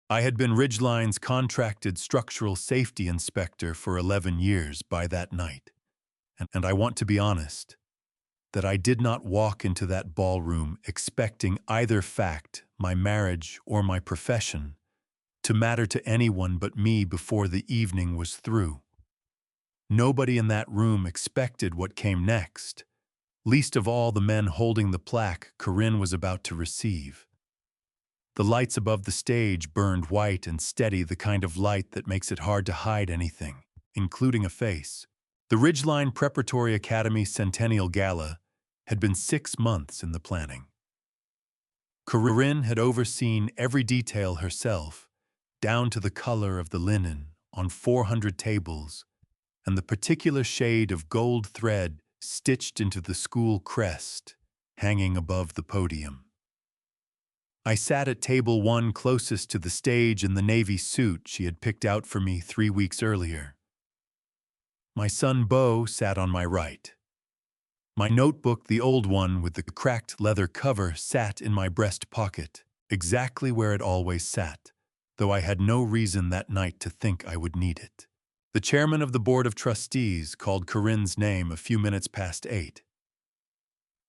I had been Ridgeline's contracted structural safety inspector for 11 years by that night, and I want to be honest, that I did not walk into that ballroom expecting either fact, my marriage or my profession, to matter to anyone but me before the evening was through. Nobody in that room expected what came next, least of all the men holding the plaque Corinne was about to receive. The lights above the stage burned white and steady, the kind of light that makes it hard to hide anything, including a face. The Ridgeline Preparatory Academy Centennial Gala had been 6 months in the planning. Corinne had overseen every detail herself, down to the color of the linen on 400 tables and the particular shade of gold thread stitched into the school crest hanging above the podium. I sat at table 1 closest to the stage in the navy suit she had picked out for me 3 weeks earlier. My son Beau sat on my right. My notebook, the old one with the cracked leather cover, sat in my breast pocket, exactly where it always sat, though I had no reason that night to think I would need it. The chairman of the board of trustees called Corinne's name a few minutes past 8.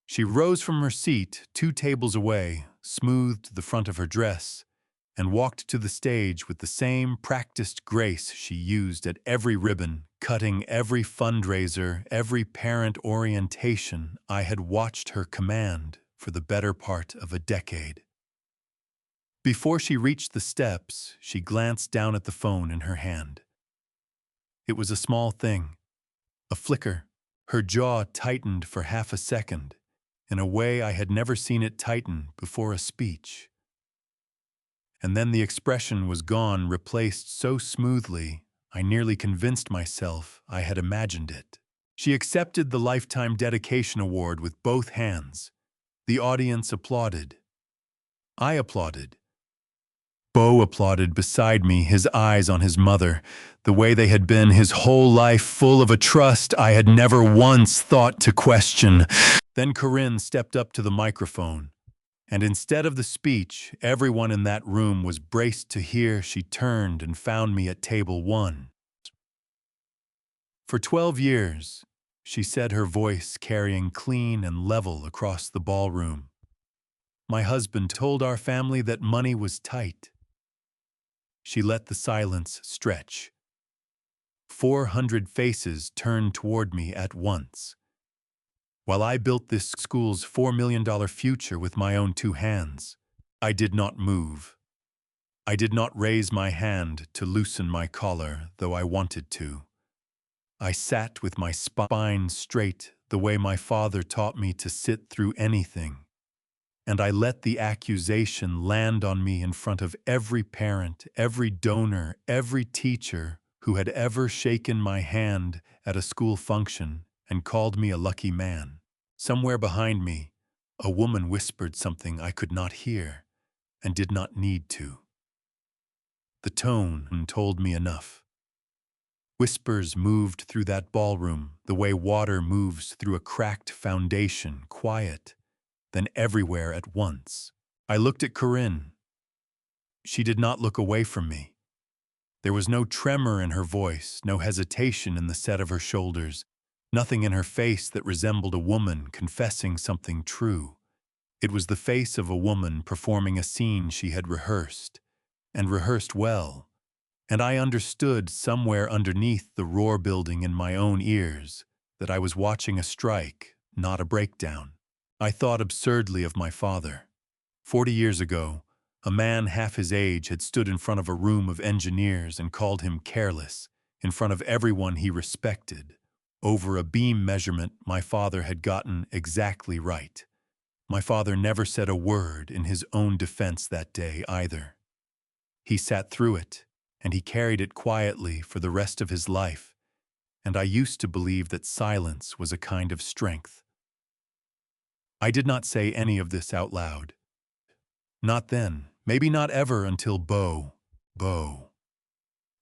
She rose from her seat 2 tables away, smoothed the front of her dress, and walked to the stage with the same practiced grace she used at every ribbon cutting, every fundraiser, every parent orientation I had watched her command for the better part of a decade. Before she reached the steps, she glanced down at the phone in her hand. It was a small thing, a flicker. Her jaw tightened for half a second, in a way I had never seen it tighten before a speech. And then the expression was gone, replaced so smoothly, I nearly convinced myself I had imagined it. She accepted the Lifetime Dedication Award with both hands. The audience applauded. I applauded. Beau applauded beside me, his eyes on his mother, the way they had been his whole life, full of a trust I had never once thought to question. Then Corinne stepped up to the microphone, and instead of the speech everyone in that room was braced to hear, she turned and found me at table 1. For 12 years, she said, her voice carrying clean and level across the ballroom, my husband told our family that money was tight. She let the silence stretch. 400 faces turned toward me at once. While I built this school's $4 million future with my own 2 hands, I did not move. I did not raise my hand to loosen my collar, though I wanted to. I sat with my spine straight, the way my father taught me to sit through anything. And I let the accusation land on me in front of every parent, every donor, every teacher who had ever shaken my hand at a school function and called me a lucky man. Somewhere behind me, a woman whispered something I could not hear and did not need to. The tone told me enough. Whispers moved through that ballroom the way water moves through a cracked foundation, quiet, then everywhere at once. I looked at Corinne. She did not look away from me. There was no tremor in her voice, no hesitation in the set of her shoulders, nothing in her face that resembled a woman confessing something true. It was the face of a woman performing a scene she had rehearsed, and rehearsed well, and I understood somewhere underneath the roar building in my own ears that I was watching a strike, not a breakdown. I thought absurdly of my father. 40 years ago, a man half his age had stood in front of a room of engineers and called him careless, in front of everyone he respected. Over a beam measurement my father had gotten exactly right. My father never said a word in his own defense that day either. He sat through it, and he carried it quietly for the rest of his life, and I used to believe that silence was a kind of strength. I did not say any of this out loud. Not then, maybe not ever until Beau.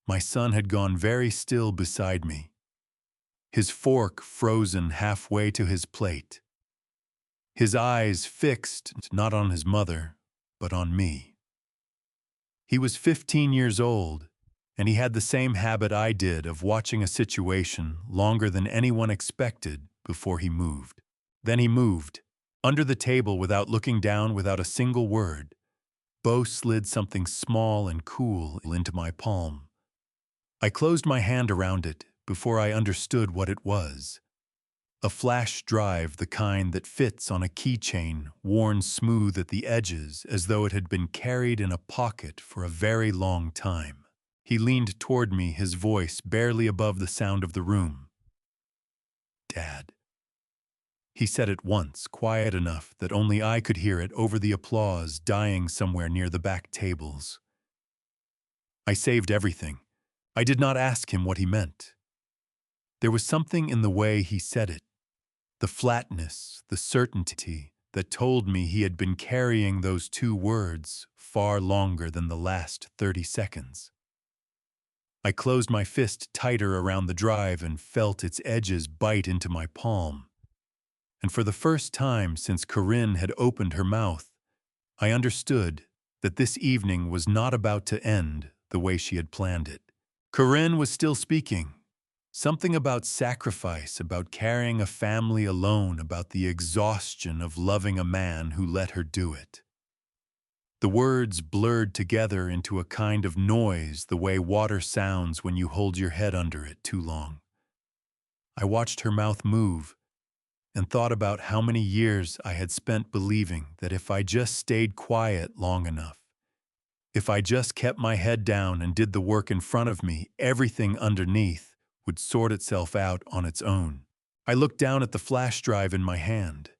My son had gone very still beside me, his fork frozen halfway to his plate, his eyes fixed not on his mother, but on me. He was 15 years old, and he had the same habit I did of watching a situation longer than anyone expected before he moved. Then he moved. Under the table without looking down, without a single word, Bo slid something small and cool into my palm. I closed my hand around it before I understood what it was. A flash drive, the kind that fits on a keychain, worn smooth at the edges as though it had been carried in a pocket for a very long time. He leaned toward me, his voice barely above the sound of the room. "Dad." He said it once, quiet enough that only I could hear it over the applause dying somewhere near the back tables. I saved everything. I did not ask him what he meant. There was something in the way he said it, the flatness, the certainty that told me he had been carrying those two words far longer than the last 30 seconds. I closed my fist tighter around the drive and felt its edges bite into my palm. And for the first time since Corinne had opened her mouth, I understood that this evening was not about to end the way she had planned it. Corinne was still speaking. Something about sacrifice, about carrying a family alone, about the exhaustion of loving a man who let her do it. The words blurred together into a kind of noise, the way water sounds when you hold your head under it too long. I watched her mouth move and thought about how many years I had spent believing that if I just stayed quiet long enough, if I just kept my head down and did the work in front of me, everything underneath would sort itself out on its own. I looked down at the flash drive in my hand.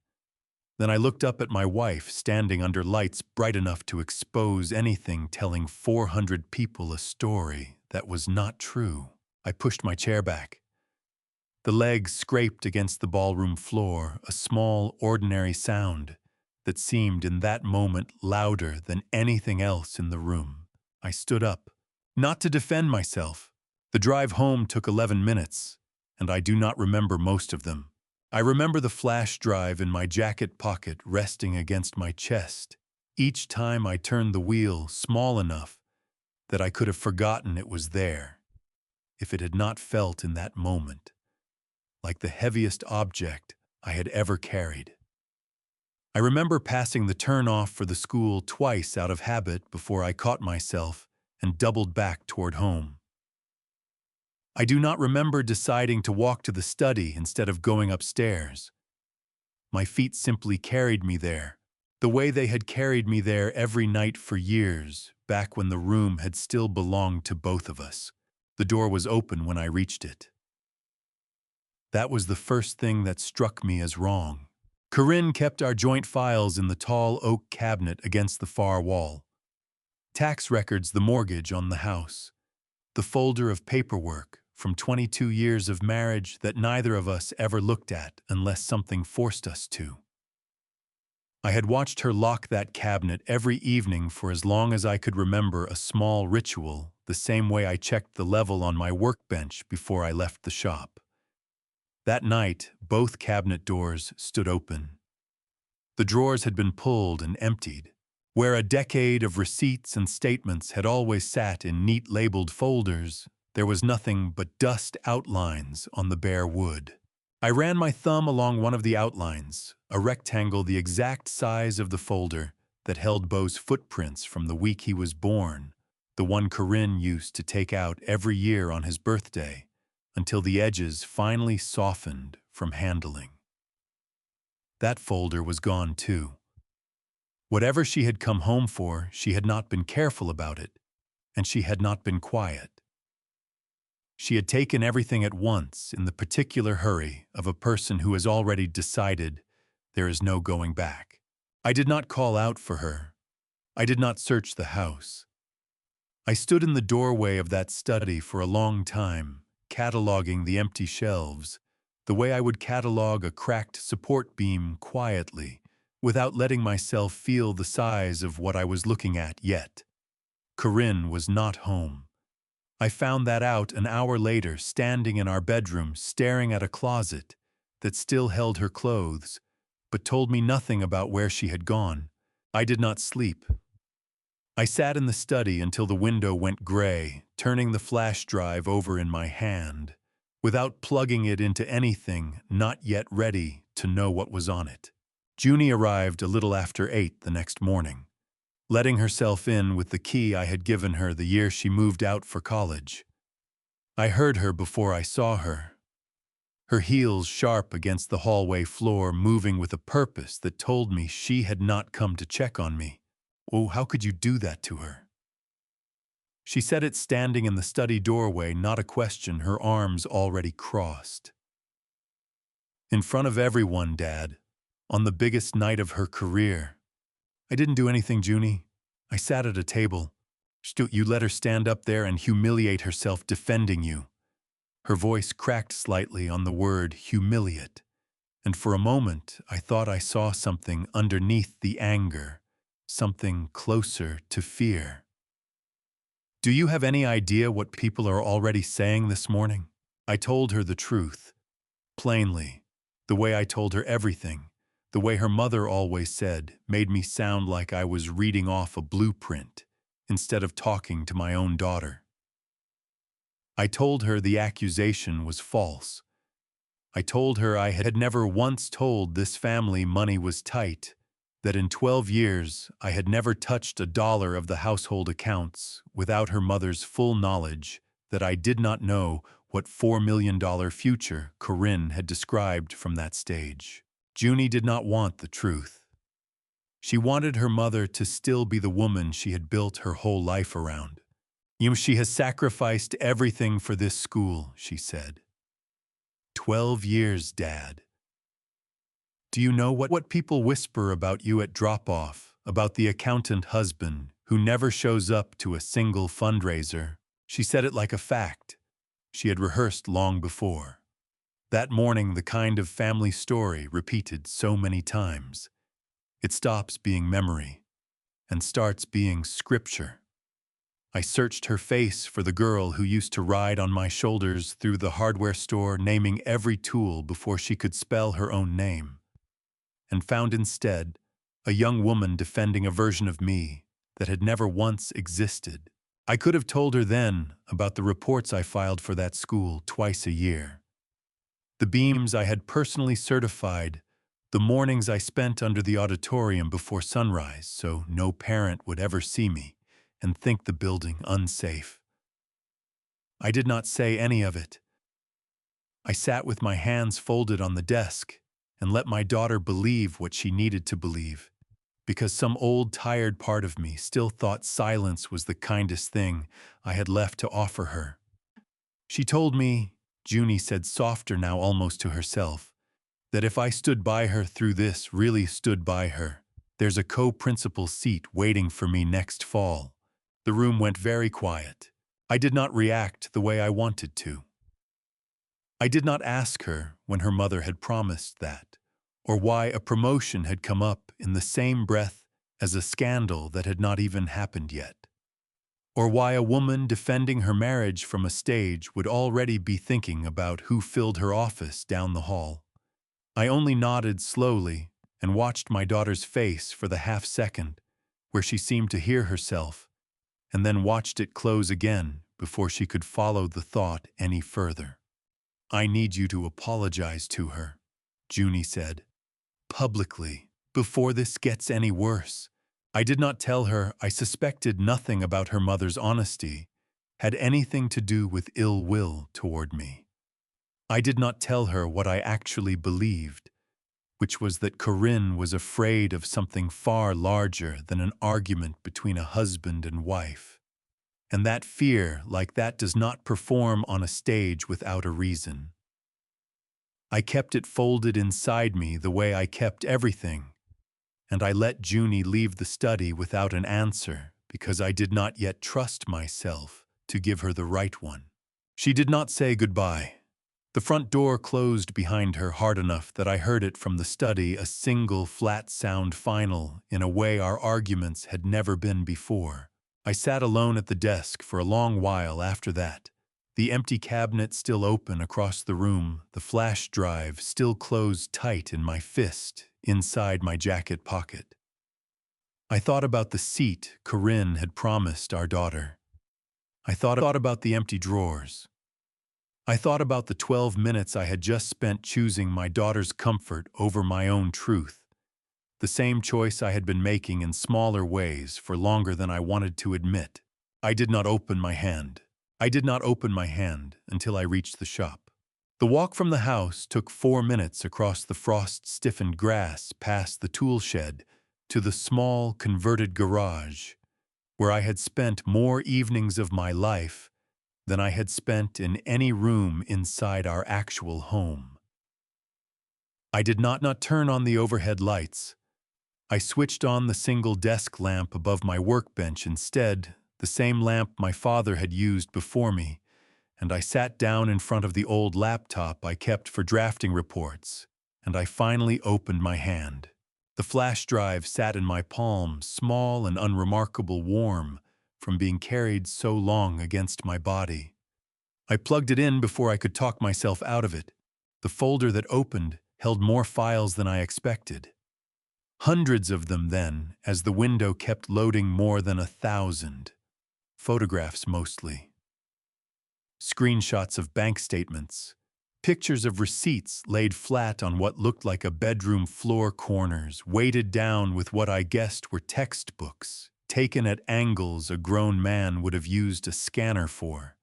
Then I looked up at my wife, standing under lights bright enough to expose anything, telling 400 people a story that was not true. I pushed my chair back. The legs scraped against the ballroom floor, a small, ordinary sound that seemed in that moment louder than anything else in the room. I stood up, not to defend myself. The drive home took 11 minutes, and I do not remember most of them. I remember the flash drive in my jacket pocket resting against my chest. Each time I turned the wheel small enough that I could have forgotten it was there, if it had not felt in that moment like the heaviest object I had ever carried. I remember passing the turn-off for the school twice out of habit before I caught myself and doubled back toward home. I do not remember deciding to walk to the study instead of going upstairs. My feet simply carried me there, the way they had carried me there every night for years, back when the room had still belonged to both of us. The door was open when I reached it. That was the first thing that struck me as wrong. Corinne kept our joint files in the tall oak cabinet against the far wall. Tax records, the mortgage on the house, the folder of paperwork from 22 years of marriage that neither of us ever looked at unless something forced us to. I had watched her lock that cabinet every evening for as long as I could remember, a small ritual, the same way I checked the level on my workbench before I left the shop. That night, both cabinet doors stood open. The drawers had been pulled and emptied. Where a decade of receipts and statements had always sat in neat labeled folders, there was nothing but dust outlines on the bare wood. I ran my thumb along one of the outlines, a rectangle the exact size of the folder that held Beau's footprints from the week he was born, the one Corinne used to take out every year on his birthday, until the edges finally softened from handling. That folder was gone too. Whatever she had come home for, she had not been careful about it, and she had not been quiet. She had taken everything at once in the particular hurry of a person who has already decided there is no going back. I did not call out for her. I did not search the house. I stood in the doorway of that study for a long time, cataloging the empty shelves, the way I would catalog a cracked support beam quietly, without letting myself feel the size of what I was looking at yet. Corinne was not home. I found that out an hour later, standing in our bedroom, staring at a closet that still held her clothes, but told me nothing about where she had gone. I did not sleep. I sat in the study until the window went gray, turning the flash drive over in my hand, without plugging it into anything, not yet ready to know what was on it. Junie arrived a little after 8 the next morning, letting herself in with the key I had given her the year she moved out for college. I heard her before I saw her, her heels sharp against the hallway floor, moving with a purpose that told me she had not come to check on me. Oh, how could you do that to her? She said it standing in the study doorway, not a question, her arms already crossed. In front of everyone, Dad, on the biggest night of her career. I didn't do anything, Junie. I sat at a table. You let her stand up there and humiliate herself defending you. Her voice cracked slightly on the word humiliate, and for a moment I thought I saw something underneath the anger, something closer to fear. Do you have any idea what people are already saying this morning? I told her the truth, plainly, the way I told her everything, the way her mother always said, made me sound like I was reading off a blueprint instead of talking to my own daughter. I told her the accusation was false. I told her I had never once told this family money was tight, that in 12 years I had never touched a dollar of the household accounts without her mother's full knowledge, that I did not know what $4 million future Corinne had described from that stage. Junie did not want the truth. She wanted her mother to still be the woman she had built her whole life around. She has sacrificed everything for this school, she said. 12 years, Dad. Do you know what people whisper about you at drop-off, about the accountant husband who never shows up to a single fundraiser? She said it like a fact. She had rehearsed long before. That morning, the kind of family story repeated so many times. It stops being memory and starts being scripture. I searched her face for the girl who used to ride on my shoulders through the hardware store, naming every tool before she could spell her own name, and found instead a young woman defending a version of me that had never once existed. I could have told her then about the reports I filed for that school twice a year, the beams I had personally certified, the mornings I spent under the auditorium before sunrise so no parent would ever see me and think the building unsafe. I did not say any of it. I sat with my hands folded on the desk and let my daughter believe what she needed to believe, because some old, tired part of me still thought silence was the kindest thing I had left to offer her. She told me, Junie said softer now almost to herself, that if I stood by her through this, really stood by her, there's a co-principal seat waiting for me next fall. The room went very quiet. I did not react the way I wanted to. I did not ask her when her mother had promised that, or why a promotion had come up in the same breath as a scandal that had not even happened yet, or why a woman defending her marriage from a stage would already be thinking about who filled her office down the hall. I only nodded slowly and watched my daughter's face for the half-second where she seemed to hear herself, and then watched it close again before she could follow the thought any further. I need you to apologize to her, Junie said, publicly, before this gets any worse. I did not tell her I suspected nothing about her mother's honesty had anything to do with ill will toward me. I did not tell her what I actually believed, which was that Corinne was afraid of something far larger than an argument between a husband and wife. And that fear like that does not perform on a stage without a reason. I kept it folded inside me the way I kept everything, and I let Junie leave the study without an answer because I did not yet trust myself to give her the right one. She did not say goodbye. The front door closed behind her hard enough that I heard it from the study, a single flat sound, final in a way our arguments had never been before. I sat alone at the desk for a long while after that, the empty cabinet still open across the room, the flash drive still closed tight in my fist inside my jacket pocket. I thought about the seat Corinne had promised our daughter. I thought about the empty drawers. I thought about the 12 minutes I had just spent choosing my daughter's comfort over my own truth, the same choice I had been making in smaller ways for longer than I wanted to admit. I did not open my hand. I did not open my hand until I reached the shop. The walk from the house took 4 minutes across the frost-stiffened grass past the tool shed to the small, converted garage, where I had spent more evenings of my life than I had spent in any room inside our actual home. I did not turn on the overhead lights. I switched on the single desk lamp above my workbench instead, the same lamp my father had used before me, and I sat down in front of the old laptop I kept for drafting reports, and I finally opened my hand. The flash drive sat in my palm, small and unremarkable, warm from being carried so long against my body. I plugged it in before I could talk myself out of it. The folder that opened held more files than I expected. Hundreds of them then, as the window kept loading more than 1,000. Photographs mostly. Screenshots of bank statements. Pictures of receipts laid flat on what looked like a bedroom floor corners, weighted down with what I guessed were textbooks, taken at angles a grown man would have used a scanner for.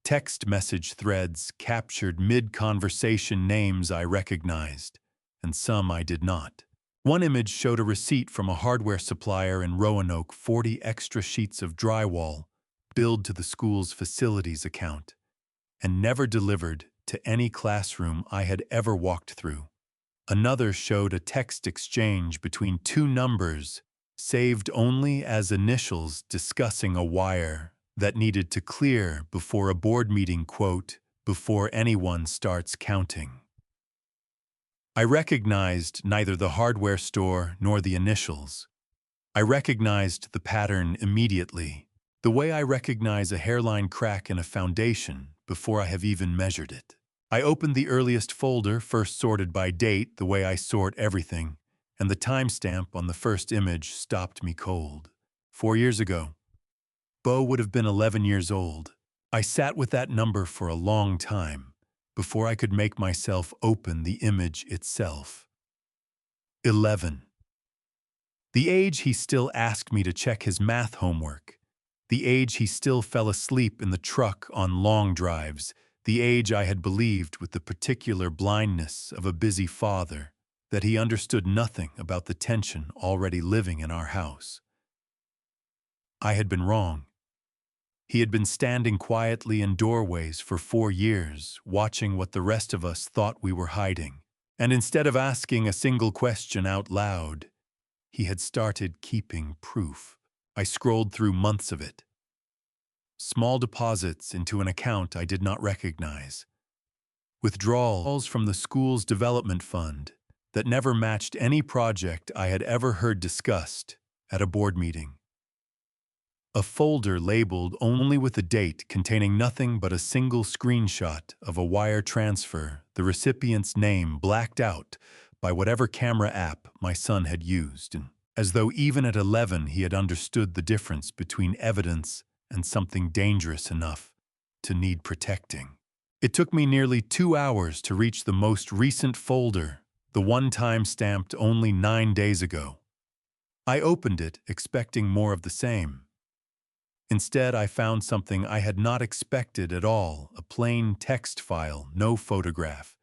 Text message threads captured mid-conversation names I recognized, and some I did not. One image showed a receipt from a hardware supplier in Roanoke, 40 extra sheets of drywall, billed to the school's facilities account, and never delivered to any classroom I had ever walked through. Another showed a text exchange between two numbers, saved only as initials discussing a wire that needed to clear before a board meeting, quote, before anyone starts counting. I recognized neither the hardware store nor the initials. I recognized the pattern immediately, the way I recognize a hairline crack in a foundation before I have even measured it. I opened the earliest folder, first sorted by date, the way I sort everything, and the timestamp on the first image stopped me cold. 4 years ago. Bo would have been 11 years old. I sat with that number for a long time before I could make myself open the image itself. 11. The age he still asked me to check his math homework. The age he still fell asleep in the truck on long drives. The age I had believed with the particular blindness of a busy father that he understood nothing about the tension already living in our house. I had been wrong. He had been standing quietly in doorways for 4 years, watching what the rest of us thought we were hiding. And instead of asking a single question out loud, he had started keeping proof. I scrolled through months of it. Small deposits into an account I did not recognize. Withdrawals from the school's development fund that never matched any project I had ever heard discussed at a board meeting. A folder labeled only with a date containing nothing but a single screenshot of a wire transfer, the recipient's name blacked out by whatever camera app my son had used, and as though even at 11 he had understood the difference between evidence and something dangerous enough to need protecting. It took me nearly 2 hours to reach the most recent folder, the one time-stamped only 9 days ago. I opened it expecting more of the same. Instead, I found something I had not expected at all, a plain text file, no photograph,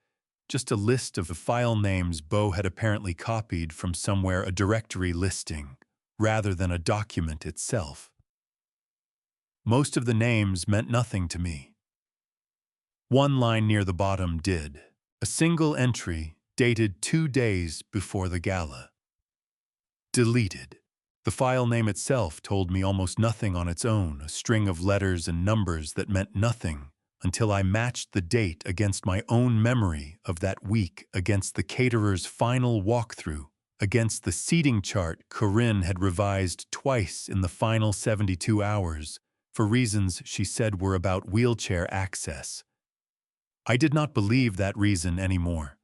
just a list of the file names Bo had apparently copied from somewhere, a directory listing, rather than a document itself. Most of the names meant nothing to me. One line near the bottom did, a single entry dated 2 days before the gala. Deleted. The file name itself told me almost nothing on its own, a string of letters and numbers that meant nothing until I matched the date against my own memory of that week, against the caterer's final walkthrough, against the seating chart Corinne had revised twice in the final 72 hours, for reasons she said were about wheelchair access. I did not believe that reason anymore.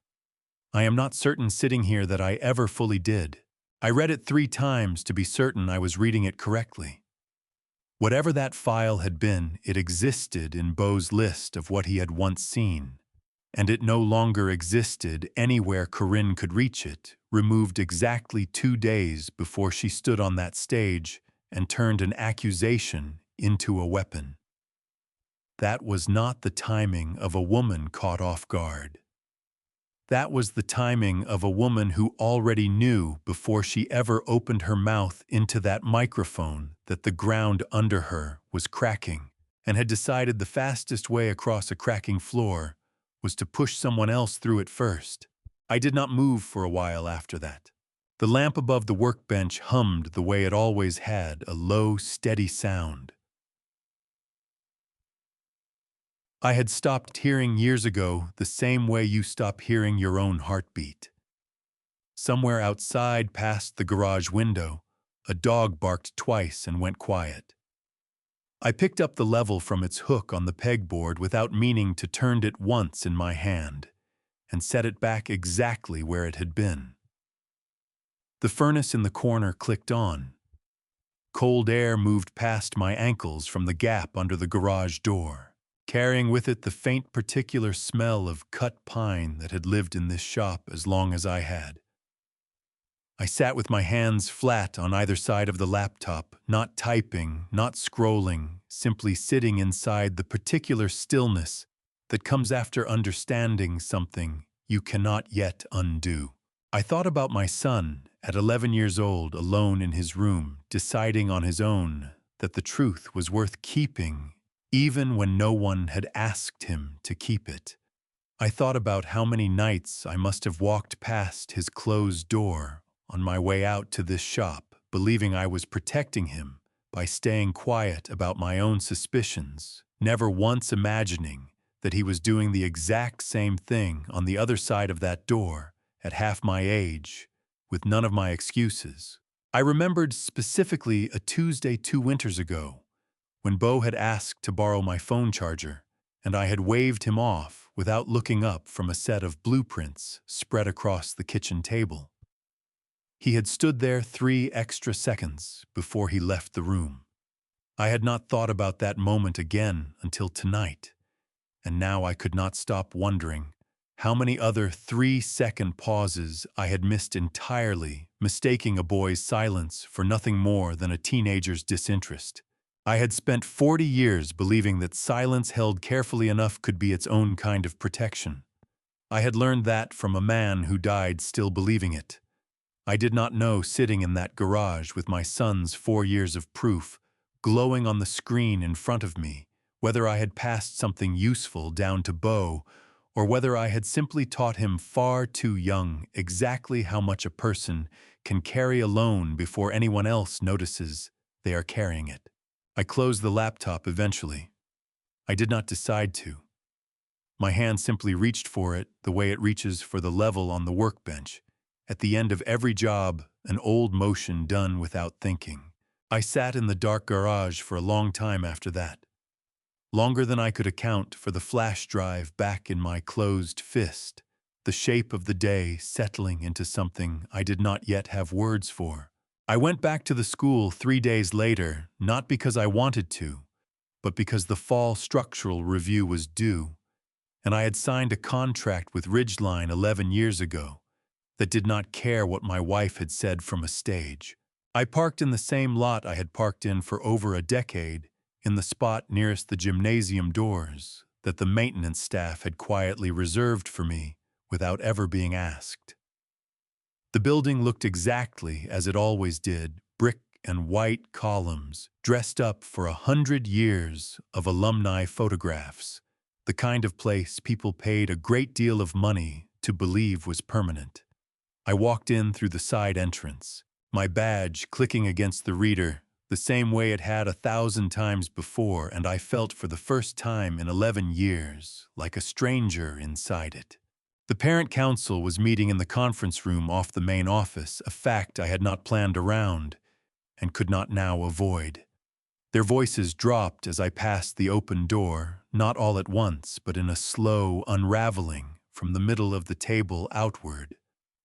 I am not certain sitting here that I ever fully did. I read it 3 times to be certain I was reading it correctly. Whatever that file had been, it existed in Beau's list of what he had once seen, and it no longer existed anywhere Corinne could reach it, removed exactly 2 days before she stood on that stage and turned an accusation into a weapon. That was not the timing of a woman caught off guard. That was the timing of a woman who already knew before she ever opened her mouth into that microphone that the ground under her was cracking, and had decided the fastest way across a cracking floor was to push someone else through it first. I did not move for a while after that. The lamp above the workbench hummed the way it always had, a low, steady sound. I had stopped hearing years ago the same way you stop hearing your own heartbeat. Somewhere outside past the garage window, a dog barked twice and went quiet. I picked up the level from its hook on the pegboard without meaning to turn it once in my hand and set it back exactly where it had been. The furnace in the corner clicked on. Cold air moved past my ankles from the gap under the garage door, carrying with it the faint particular smell of cut pine that had lived in this shop as long as I had. I sat with my hands flat on either side of the laptop, not typing, not scrolling, simply sitting inside the particular stillness that comes after understanding something you cannot yet undo. I thought about my son, at 11 years old, alone in his room, deciding on his own that the truth was worth keeping, even when no one had asked him to keep it. I thought about how many nights I must have walked past his closed door on my way out to this shop, believing I was protecting him by staying quiet about my own suspicions, never once imagining that he was doing the exact same thing on the other side of that door at half my age, with none of my excuses. I remembered specifically a Tuesday 2 winters ago, when Beau had asked to borrow my phone charger, and I had waved him off without looking up from a set of blueprints spread across the kitchen table. He had stood there 3 extra seconds before he left the room. I had not thought about that moment again until tonight, and now I could not stop wondering how many other 3-second pauses I had missed entirely, mistaking a boy's silence for nothing more than a teenager's disinterest. I had spent 40 years believing that silence held carefully enough could be its own kind of protection. I had learned that from a man who died still believing it. I did not know, sitting in that garage with my son's 4 years of proof glowing on the screen in front of me, whether I had passed something useful down to Beau, or whether I had simply taught him far too young exactly how much a person can carry alone before anyone else notices they are carrying it. I closed the laptop eventually. I did not decide to. My hand simply reached for it the way it reaches for the level on the workbench. At the end of every job, an old motion done without thinking. I sat in the dark garage for a long time after that. Longer than I could account for the flash drive back in my closed fist, the shape of the day settling into something I did not yet have words for. I went back to the school 3 days later, not because I wanted to, but because the fall structural review was due, and I had signed a contract with Ridgeline 11 years ago that did not care what my wife had said from a stage. I parked in the same lot I had parked in for over a decade, in the spot nearest the gymnasium doors that the maintenance staff had quietly reserved for me without ever being asked. The building looked exactly as it always did, brick and white columns, dressed up for 100 years of alumni photographs, the kind of place people paid a great deal of money to believe was permanent. I walked in through the side entrance, my badge clicking against the reader the same way it had 1,000 times before, and I felt for the first time in 11 years like a stranger inside it. The parent council was meeting in the conference room off the main office, a fact I had not planned around and could not now avoid. Their voices dropped as I passed the open door, not all at once, but in a slow unraveling from the middle of the table outward.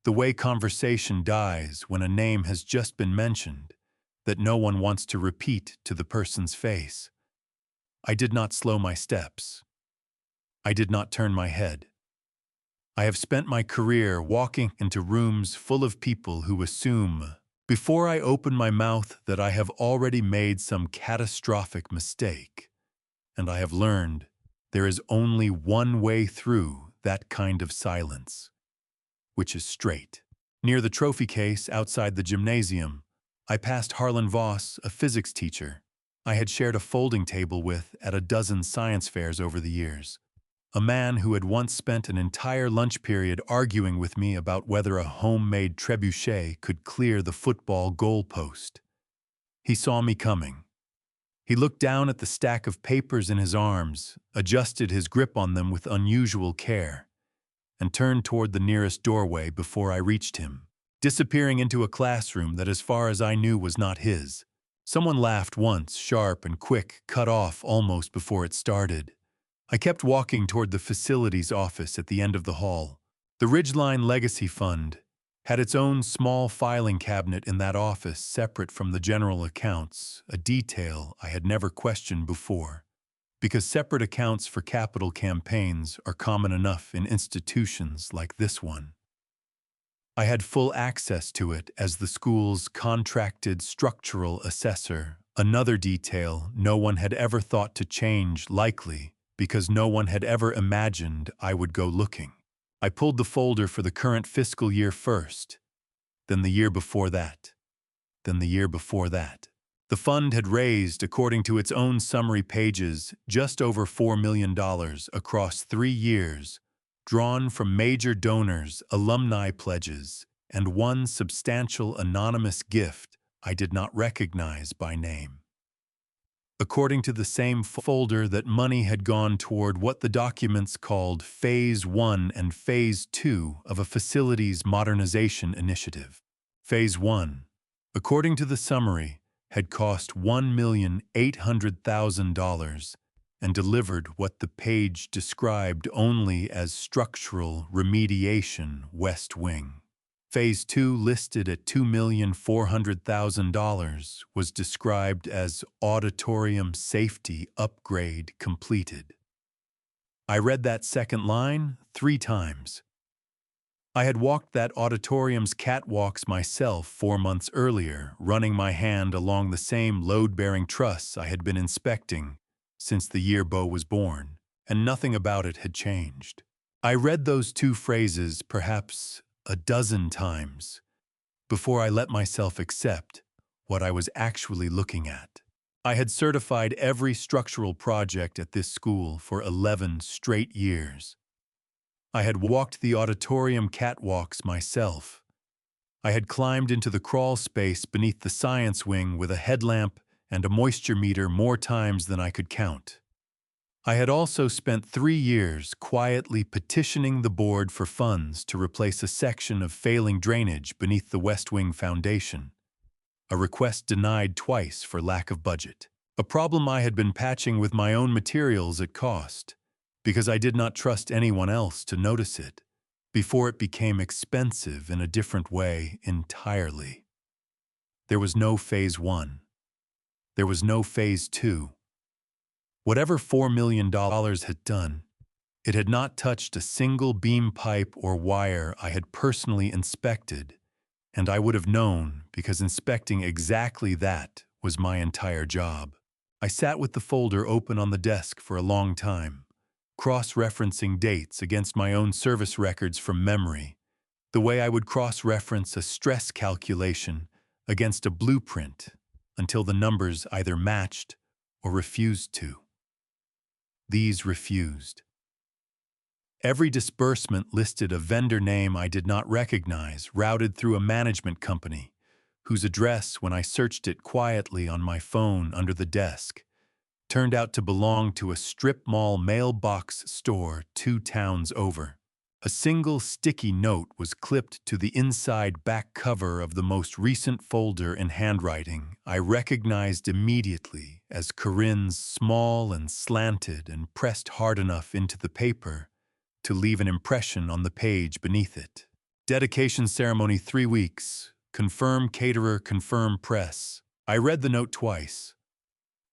The way conversation dies when a name has just been mentioned that no one wants to repeat to the person's face. I did not slow my steps. I did not turn my head. I have spent my career walking into rooms full of people who assume, before I open my mouth, that I have already made some catastrophic mistake. And I have learned there is only one way through that kind of silence, which is straight. Near the trophy case outside the gymnasium, I passed Harlan Voss, a physics teacher I had shared a folding table with at a dozen science fairs over the years. A man who had once spent an entire lunch period arguing with me about whether a homemade trebuchet could clear the football goalpost. He saw me coming. He looked down at the stack of papers in his arms, adjusted his grip on them with unusual care, and turned toward the nearest doorway before I reached him, disappearing into a classroom that, as far as I knew, was not his. Someone laughed once, sharp and quick, cut off almost before it started. I kept walking toward the facilities office at the end of the hall. The Ridgeline Legacy Fund had its own small filing cabinet in that office, separate from the general accounts, a detail I had never questioned before, because separate accounts for capital campaigns are common enough in institutions like this one. I had full access to it as the school's contracted structural assessor, another detail no one had ever thought to change, likely because no one had ever imagined I would go looking. I pulled the folder for the current fiscal year first, then the year before that, then the year before that. The fund had raised, according to its own summary pages, just over $4 million across 3 years, drawn from major donors, alumni pledges, and one substantial anonymous gift I did not recognize by name. According to the same folder, that money had gone toward what the documents called Phase 1 and Phase 2 of a facilities modernization initiative. Phase 1, according to the summary, had cost $1,800,000 and delivered what the page described only as structural remediation West Wing. Phase 2, listed at $2,400,000, was described as auditorium safety upgrade completed. I read that second line 3 times. I had walked that auditorium's catwalks myself 4 months earlier, running my hand along the same load-bearing truss I had been inspecting since the year Beau was born, and nothing about it had changed. I read those 2 phrases perhaps a dozen times before I let myself accept what I was actually looking at. I had certified every structural project at this school for 11 straight years. I had walked the auditorium catwalks myself. I had climbed into the crawl space beneath the science wing with a headlamp and a moisture meter more times than I could count. I had also spent 3 years quietly petitioning the board for funds to replace a section of failing drainage beneath the West Wing foundation, a request denied twice for lack of budget, a problem I had been patching with my own materials at cost, because I did not trust anyone else to notice it, before it became expensive in a different way entirely. There was no Phase 1. There was no Phase 2. Whatever $4 million had done, it had not touched a single beam pipe or wire I had personally inspected, and I would have known because inspecting exactly that was my entire job. I sat with the folder open on the desk for a long time, cross-referencing dates against my own service records from memory, the way I would cross-reference a stress calculation against a blueprint until the numbers either matched or refused to. These refused. Every disbursement listed a vendor name I did not recognize, routed through a management company, whose address, when I searched it quietly on my phone under the desk, turned out to belong to a strip mall mailbox store 2 towns over. A single sticky note was clipped to the inside back cover of the most recent folder in handwriting I recognized immediately as Corinne's, small and slanted and pressed hard enough into the paper to leave an impression on the page beneath it. Dedication ceremony 3 weeks. Confirm caterer, confirm press. I read the note twice.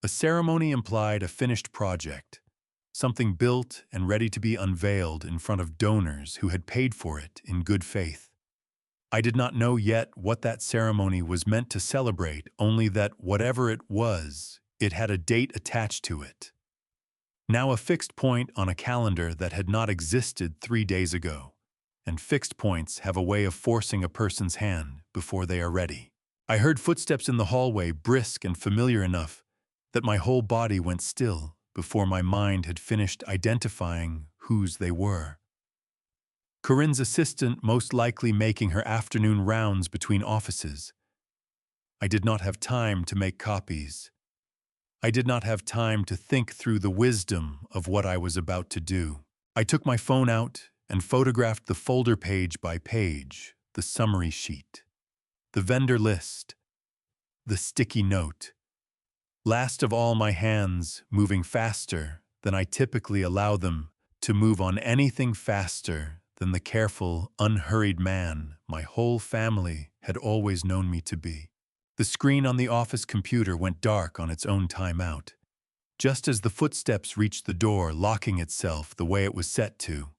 A ceremony implied a finished project, something built and ready to be unveiled in front of donors who had paid for it in good faith. I did not know yet what that ceremony was meant to celebrate, only that whatever it was, it had a date attached to it. Now a fixed point on a calendar that had not existed 3 days ago. And fixed points have a way of forcing a person's hand before they are ready. I heard footsteps in the hallway, brisk and familiar enough that my whole body went still before my mind had finished identifying whose they were. Corinne's assistant, most likely making her afternoon rounds between offices. I did not have time to make copies. I did not have time to think through the wisdom of what I was about to do. I took my phone out and photographed the folder page by page, the summary sheet, the vendor list, the sticky note. Last of all, my hands moving faster than I typically allow them to move on anything faster than the careful, unhurried man my whole family had always known me to be. The screen on the office computer went dark on its own timeout, just as the footsteps reached the door, locking itself the way it was set to.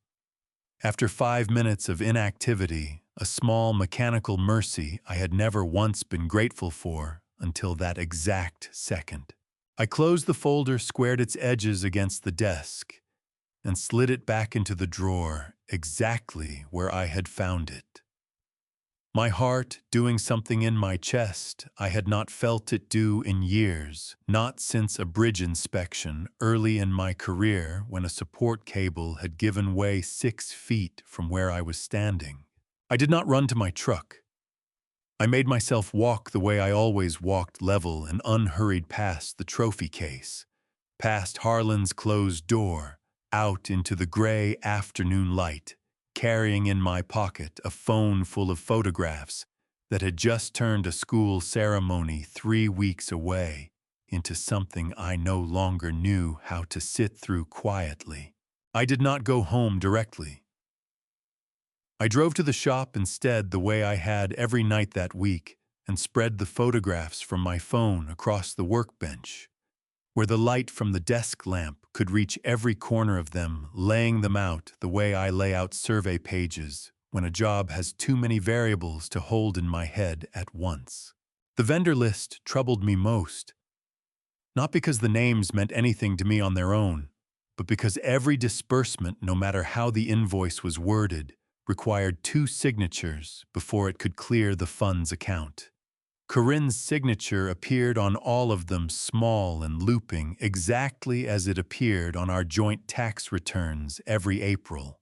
After 5 minutes of inactivity, a small mechanical mercy I had never once been grateful for until that exact second. I closed the folder, squared its edges against the desk, and slid it back into the drawer exactly where I had found it. My heart doing something in my chest I had not felt it do in years, not since a bridge inspection early in my career when a support cable had given way 6 feet from where I was standing. I did not run to my truck. I made myself walk the way I always walked, level and unhurried, past the trophy case, past Harlan's closed door, out into the gray afternoon light, carrying in my pocket a phone full of photographs that had just turned a school ceremony 3 weeks away into something I no longer knew how to sit through quietly. I did not go home directly. I drove to the shop instead, the way I had every night that week, and spread the photographs from my phone across the workbench, where the light from the desk lamp could reach every corner of them, laying them out the way I lay out survey pages when a job has too many variables to hold in my head at once. The vendor list troubled me most, not because the names meant anything to me on their own, but because every disbursement, no matter how the invoice was worded, required 2 signatures before it could clear the fund's account. Corinne's signature appeared on all of them, small and looping, exactly as it appeared on our joint tax returns every April.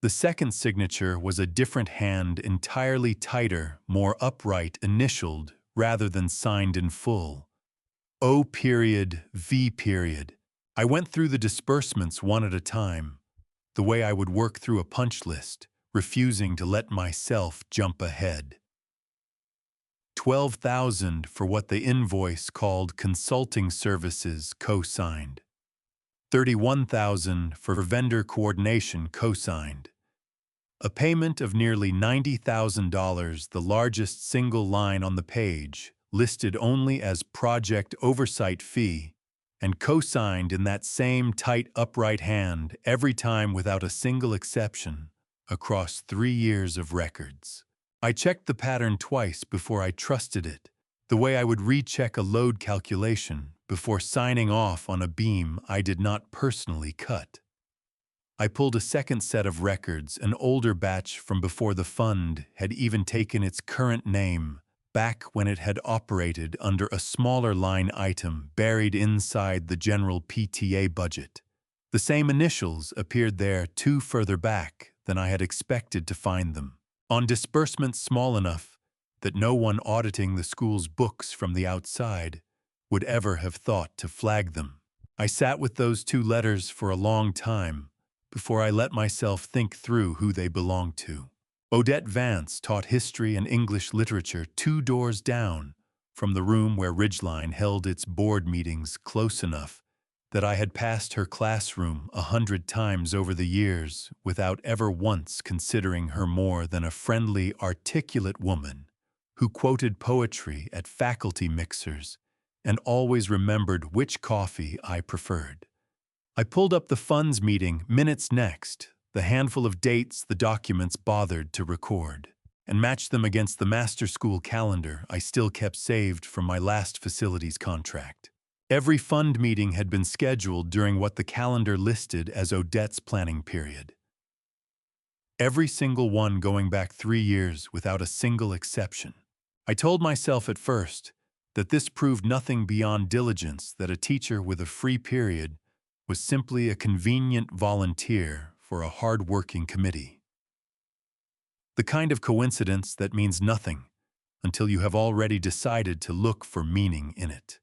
The second signature was a different hand, entirely tighter, more upright, initialed rather than signed in full. O.V. I went through the disbursements one at a time, the way I would work through a punch list, refusing to let myself jump ahead. $12,000 for what the invoice called consulting services, co-signed. $31,000 for vendor coordination, co-signed. A payment of nearly $90,000, the largest single line on the page, listed only as project oversight fee, and co-signed in that same tight, upright hand every time without a single exception, across 3 years of records. I checked the pattern twice before I trusted it, the way I would recheck a load calculation before signing off on a beam I did not personally cut. I pulled a second set of records, an older batch from before the fund had even taken its current name, back when it had operated under a smaller line item buried inside the general PTA budget. The same initials appeared there 2 further back than I had expected to find them, on disbursements small enough that no one auditing the school's books from the outside would ever have thought to flag them. I sat with those 2 letters for a long time before I let myself think through who they belonged to. Odette Vance taught history and English literature 2 doors down from the room where Ridgeline held its board meetings, close enough that I had passed her classroom 100 times over the years without ever once considering her more than a friendly, articulate woman who quoted poetry at faculty mixers and always remembered which coffee I preferred. I pulled up the funds meeting minutes next, the handful of dates the documents bothered to record, and matched them against the master school calendar I still kept saved from my last facilities contract. Every fund meeting had been scheduled during what the calendar listed as Odette's planning period. Every single one going back 3 years without a single exception. I told myself at first that this proved nothing beyond diligence, that a teacher with a free period was simply a convenient volunteer for a hard-working committee. The kind of coincidence that means nothing until you have already decided to look for meaning in it.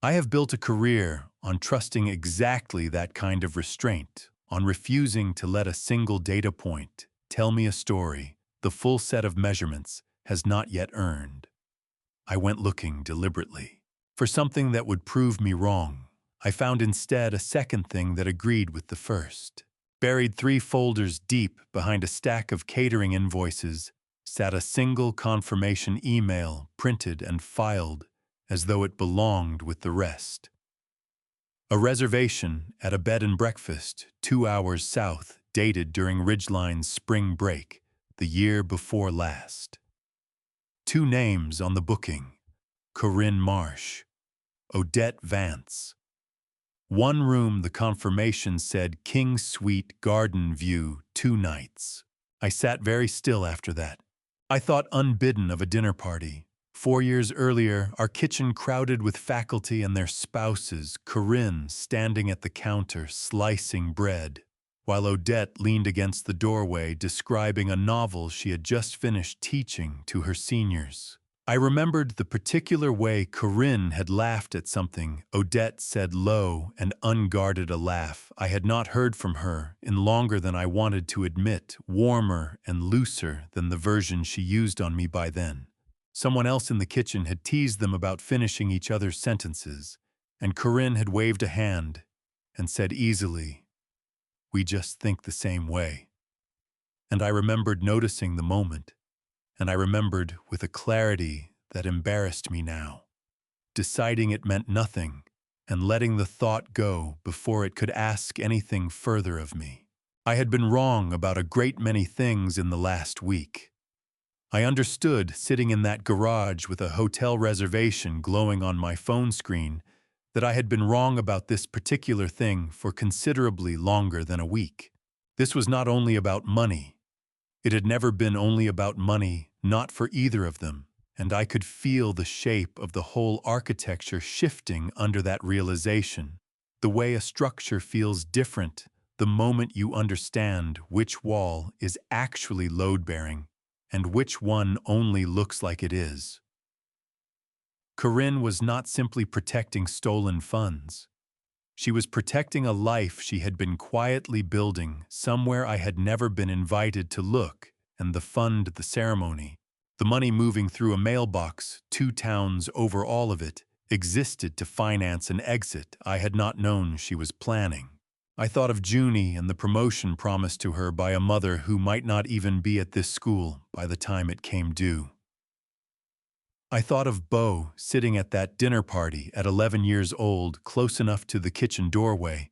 I have built a career on trusting exactly that kind of restraint, on refusing to let a single data point tell me a story the full set of measurements has not yet earned. I went looking deliberately for something that would prove me wrong. I found instead a second thing that agreed with the first. Buried 3 folders deep behind a stack of catering invoices sat a single confirmation email, printed and filed as though it belonged with the rest. A reservation at a bed and breakfast 2 hours south, dated during Ridgeline's spring break, the year before last. 2 names on the booking: Corinne Marsh, Odette Vance. 1 room, the confirmation said King Suite, Garden View, 2 nights. I sat very still after that. I thought unbidden of a dinner party. 4 years earlier, our kitchen crowded with faculty and their spouses, Corinne standing at the counter slicing bread, while Odette leaned against the doorway describing a novel she had just finished teaching to her seniors. I remembered the particular way Corinne had laughed at something. Odette said low and unguarded, a laugh I had not heard from her in longer than I wanted to admit, warmer and looser than the version she used on me by then. Someone else in the kitchen had teased them about finishing each other's sentences, and Corinne had waved a hand and said easily, "We just think the same way." And I remembered noticing the moment, and I remembered with a clarity that embarrassed me now, deciding it meant nothing and letting the thought go before it could ask anything further of me. I had been wrong about a great many things in the last week. I understood, sitting in that garage with a hotel reservation glowing on my phone screen, that I had been wrong about this particular thing for considerably longer than a week. This was not only about money. It had never been only about money, not for either of them, and I could feel the shape of the whole architecture shifting under that realization, the way a structure feels different the moment you understand which wall is actually load-bearing and which one only looks like it is. Corinne was not simply protecting stolen funds. She was protecting a life she had been quietly building somewhere I had never been invited to look, and the ceremony, the money moving through a mailbox 2 towns over all of it, existed to finance an exit I had not known she was planning. I thought of Junie and the promotion promised to her by a mother who might not even be at this school by the time it came due. I thought of Beau sitting at that dinner party at 11 years old, close enough to the kitchen doorway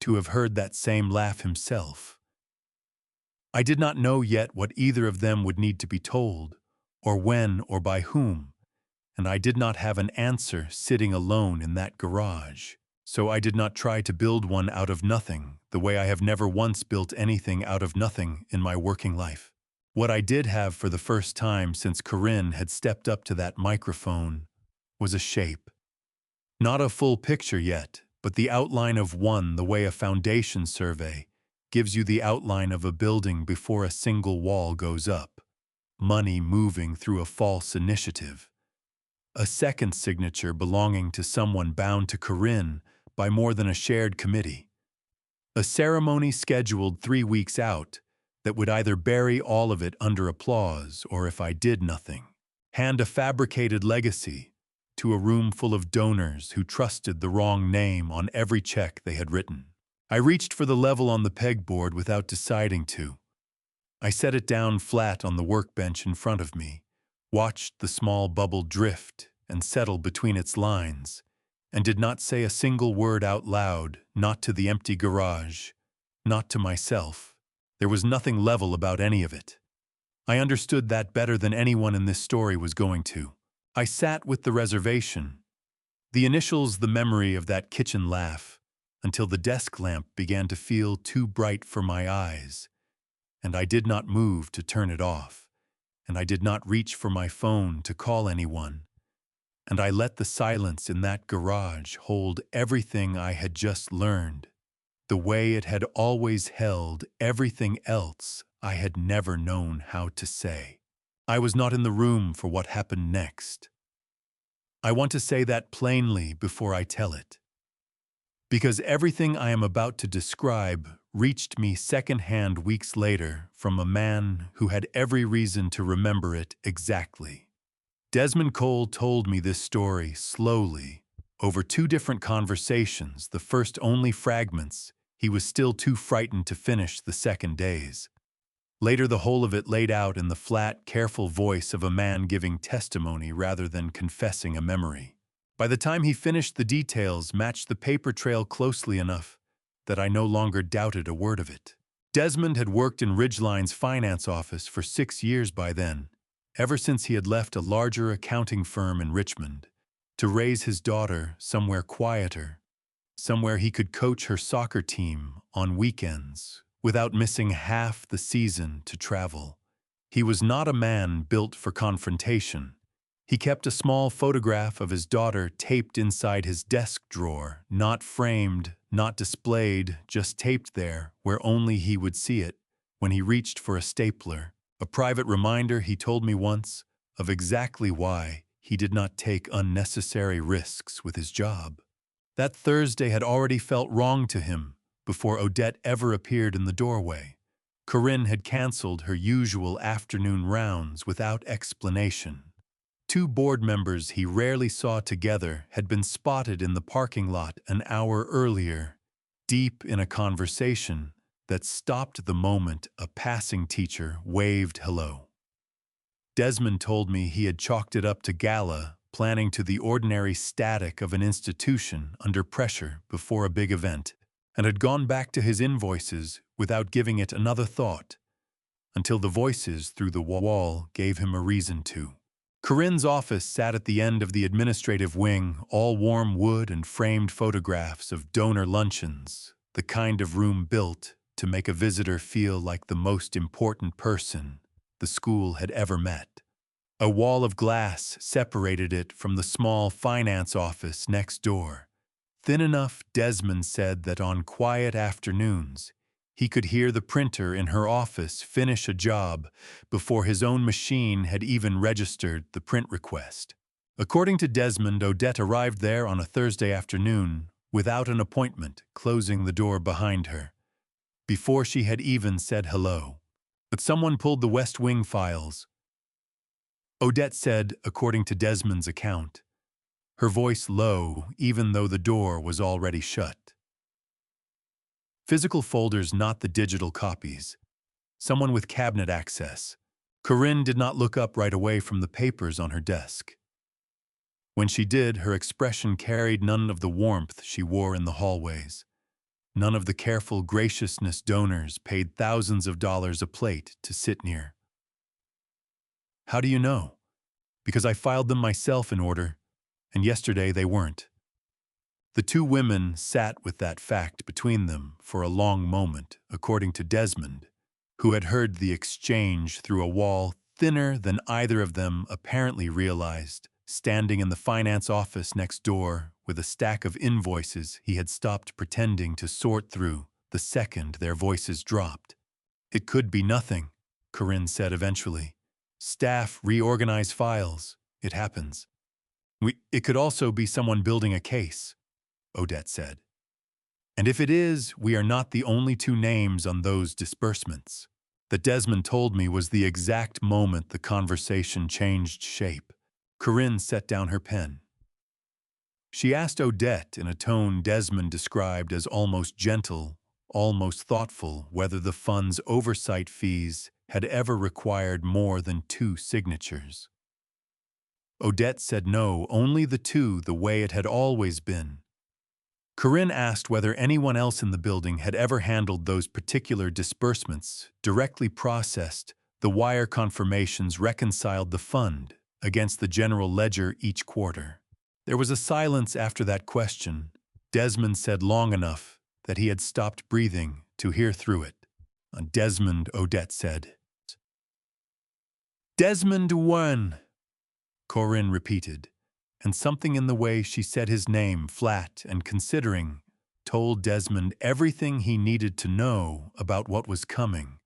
to have heard that same laugh himself. I did not know yet what either of them would need to be told, or when or by whom, and I did not have an answer sitting alone in that garage, so I did not try to build one out of nothing, the way I have never once built anything out of nothing in my working life. What I did have for the first time since Corinne had stepped up to that microphone was a shape. Not a full picture yet, but the outline of one, the way a foundation survey gives you the outline of a building before a single wall goes up. Money moving through a false initiative. A second signature belonging to someone bound to Corinne by more than a shared committee. A ceremony scheduled 3 weeks out that would either bury all of it under applause or, if I did nothing, hand a fabricated legacy to a room full of donors who trusted the wrong name on every check they had written. I reached for the level on the pegboard without deciding to. I set it down flat on the workbench in front of me, watched the small bubble drift and settle between its lines, and did not say a single word out loud, not to the empty garage, not to myself. There was nothing level about any of it. I understood that better than anyone in this story was going to. I sat with the reservation, the initials the memory of that kitchen laugh, until the desk lamp began to feel too bright for my eyes, and I did not move to turn it off, and I did not reach for my phone to call anyone, and I let the silence in that garage hold everything I had just learned, the way it had always held everything else I had never known how to say. I was not in the room for what happened next. I want to say that plainly before I tell it, because everything I am about to describe reached me secondhand weeks later from a man who had every reason to remember it exactly. Desmond Cole told me this story slowly, over 2 different conversations, the first only fragments. He was still too frightened to finish the second days. Later, the whole of it laid out in the flat, careful voice of a man giving testimony rather than confessing a memory. By the time he finished, the details matched the paper trail closely enough that I no longer doubted a word of it. Desmond had worked in Ridgeline's finance office for 6 years by then, ever since he had left a larger accounting firm in Richmond, to raise his daughter somewhere quieter, somewhere he could coach her soccer team on weekends without missing half the season to travel. He was not a man built for confrontation. He kept a small photograph of his daughter taped inside his desk drawer, not framed, not displayed, just taped there where only he would see it when he reached for a stapler. A private reminder, he told me once, of exactly why he did not take unnecessary risks with his job. That Thursday had already felt wrong to him before Odette ever appeared in the doorway. Corinne had canceled her usual afternoon rounds without explanation. 2 board members he rarely saw together had been spotted in the parking lot an hour earlier, deep in a conversation that stopped the moment a passing teacher waved hello. Desmond told me he had chalked it up to Gala, planning to the ordinary static of an institution under pressure before a big event, and had gone back to his invoices without giving it another thought, until the voices through the wall gave him a reason to. Corinne's office sat at the end of the administrative wing, all warm wood and framed photographs of donor luncheons, the kind of room built to make a visitor feel like the most important person the school had ever met. A wall of glass separated it from the small finance office next door, thin enough, Desmond said, that on quiet afternoons he could hear the printer in her office finish a job before his own machine had even registered the print request. According to Desmond, Odette arrived there on a Thursday afternoon without an appointment, closing the door behind her, before she had even said hello. But someone pulled the West Wing files, Odette said, according to Desmond's account, her voice low even though the door was already shut. Physical folders, not the digital copies. Someone with cabinet access. Corinne did not look up right away from the papers on her desk. When she did, her expression carried none of the warmth she wore in the hallways, none of the careful graciousness donors paid thousands of dollars a plate to sit near. How do you know? Because I filed them myself in order, and yesterday they weren't. The 2 women sat with that fact between them for a long moment, according to Desmond, who had heard the exchange through a wall thinner than either of them apparently realized, standing in the finance office next door with a stack of invoices he had stopped pretending to sort through the second their voices dropped. It could be nothing, Corinne said eventually. Staff reorganize files. It happens. It could also be someone building a case, Odette said. And if it is, we are not the only 2 names on those disbursements. That Desmond told me was the exact moment the conversation changed shape. Corinne set down her pen. She asked Odette in a tone Desmond described as almost gentle, almost thoughtful, whether the fund's oversight fees had ever required more than 2 signatures. Odette said no, only the 2, the way it had always been. Corinne asked whether anyone else in the building had ever handled those particular disbursements, directly processed, the wire confirmations reconciled the fund against the general ledger each quarter. There was a silence after that question. Desmond said long enough that he had stopped breathing to hear through it. Desmond, Odette said. Desmond won, Corinne repeated, and something in the way she said his name, flat and considering, told Desmond everything he needed to know about what was coming,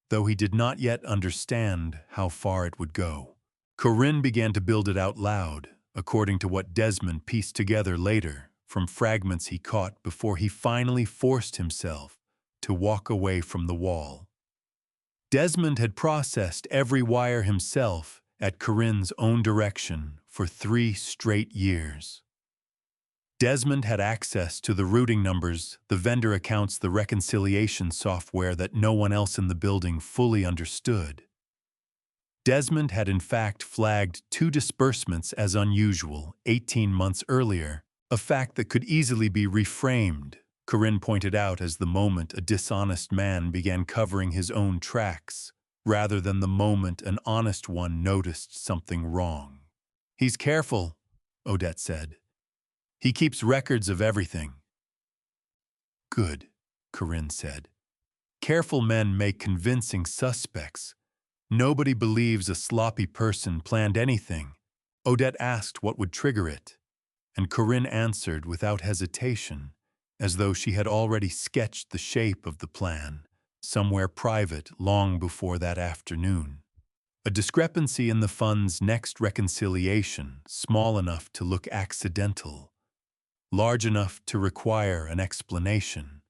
though he did not yet understand how far it would go. Corinne began to build it out loud, according to what Desmond pieced together later from fragments he caught before he finally forced himself to walk away from the wall. Desmond had processed every wire himself at Corinne's own direction for 3 straight years. Desmond had access to the routing numbers, the vendor accounts, the reconciliation software that no one else in the building fully understood. Desmond had in fact flagged 2 disbursements as unusual 18 months earlier, a fact that could easily be reframed, Corinne pointed out, as the moment a dishonest man began covering his own tracks, rather than the moment an honest one noticed something wrong. He's careful, Odette said. He keeps records of everything. Good, Corinne said. Careful men make convincing suspects. Nobody believes a sloppy person planned anything. Odette asked what would trigger it, and Corinne answered without hesitation, as though she had already sketched the shape of the plan, somewhere private long before that afternoon. A discrepancy in the fund's next reconciliation, small enough to look accidental, large enough to require an explanation.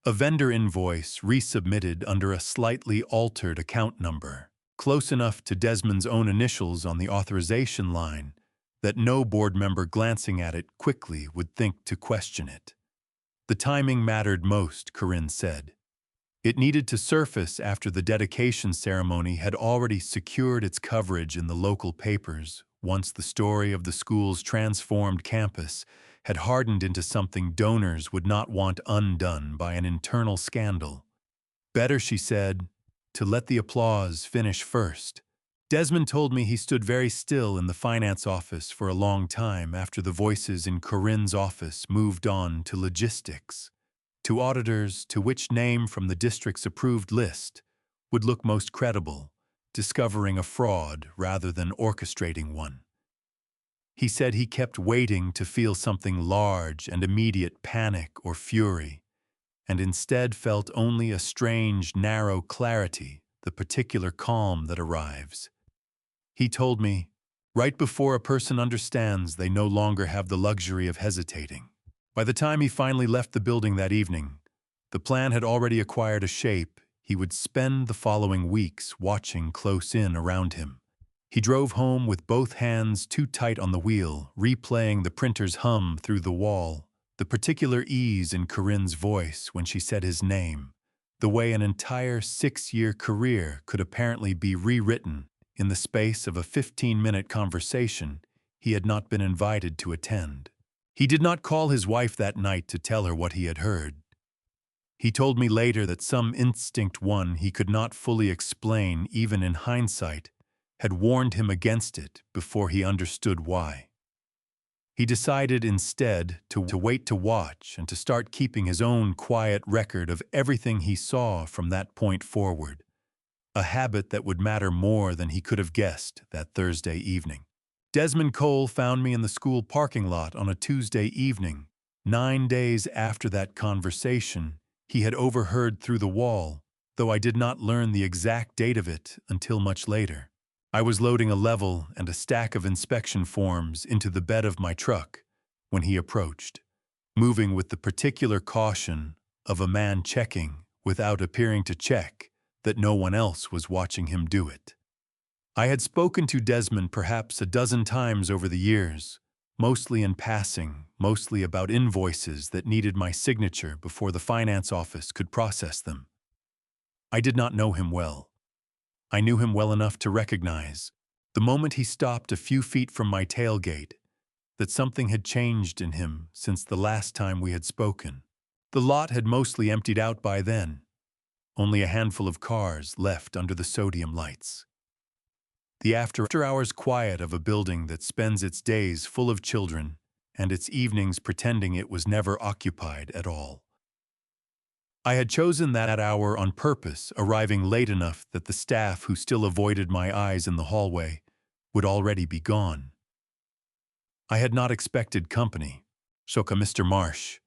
A vendor invoice resubmitted under a slightly altered account number, close enough to Desmond's own initials on the authorization line that no board member glancing at it quickly would think to question it. The timing mattered most, Corinne said. It needed to surface after the dedication ceremony had already secured its coverage in the local papers, once the story of the school's transformed campus had hardened into something donors would not want undone by an internal scandal. Better, she said, to let the applause finish first. Desmond told me he stood very still in the finance office for a long time after the voices in Corinne's office moved on to logistics, to auditors, to which name from the district's approved list would look most credible, discovering a fraud rather than orchestrating one. He said he kept waiting to feel something large and immediate panic or fury, and instead felt only a strange, narrow clarity, the particular calm that arrives. He told me, right before a person understands, they no longer have the luxury of hesitating. By the time he finally left the building that evening, the plan had already acquired a shape he would spend the following weeks watching close in around him. He drove home with both hands too tight on the wheel, replaying the printer's hum through the wall, the particular ease in Corinne's voice when she said his name, the way an entire 6-year career could apparently be rewritten in the space of a 15-minute conversation he had not been invited to attend. He did not call his wife that night to tell her what he had heard. He told me later that some instinct, one he could not fully explain even in hindsight, had warned him against it before he understood why. He decided instead to wait to watch and to start keeping his own quiet record of everything he saw from that point forward, a habit that would matter more than he could have guessed that Thursday evening. Desmond Cole found me in the school parking lot on a Tuesday evening, 9 days after that conversation he had overheard through the wall, though I did not learn the exact date of it until much later. I was loading a level and a stack of inspection forms into the bed of my truck when he approached, moving with the particular caution of a man checking, without appearing to check, that no one else was watching him do it. I had spoken to Desmond perhaps a dozen times over the years, mostly in passing, mostly about invoices that needed my signature before the finance office could process them. I did not know him well. I knew him well enough to recognize, the moment he stopped a few feet from my tailgate, that something had changed in him since the last time we had spoken. The lot had mostly emptied out by then, only a handful of cars left under the sodium lights. The after-hours quiet of a building that spends its days full of children and its evenings pretending it was never occupied at all. I had chosen that hour on purpose, arriving late enough that the staff who still avoided my eyes in the hallway would already be gone. I had not expected company, so Mr. Marsh.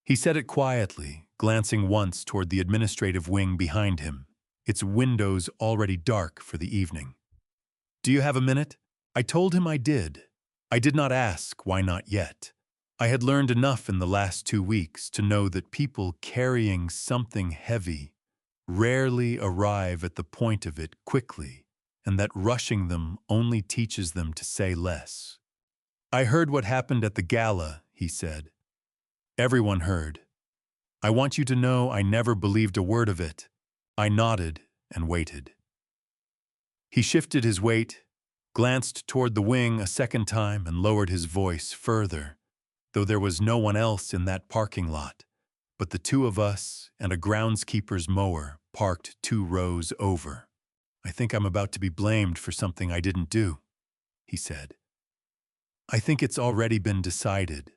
He said it quietly, glancing once toward the administrative wing behind him, its windows already dark for the evening. "Do you have a minute?" I told him I did. I did not ask why not yet. I had learned enough in the last 2 weeks to know that people carrying something heavy rarely arrive at the point of it quickly, and that rushing them only teaches them to say less. "I heard what happened at the gala," he said. "Everyone heard. I want you to know I never believed a word of it." I nodded and waited. He shifted his weight, glanced toward the wing a second time, and lowered his voice further, though there was no one else in that parking lot, but the two of us and a groundskeeper's mower parked 2 rows over. "I think I'm about to be blamed for something I didn't do," he said. "I think it's already been decided.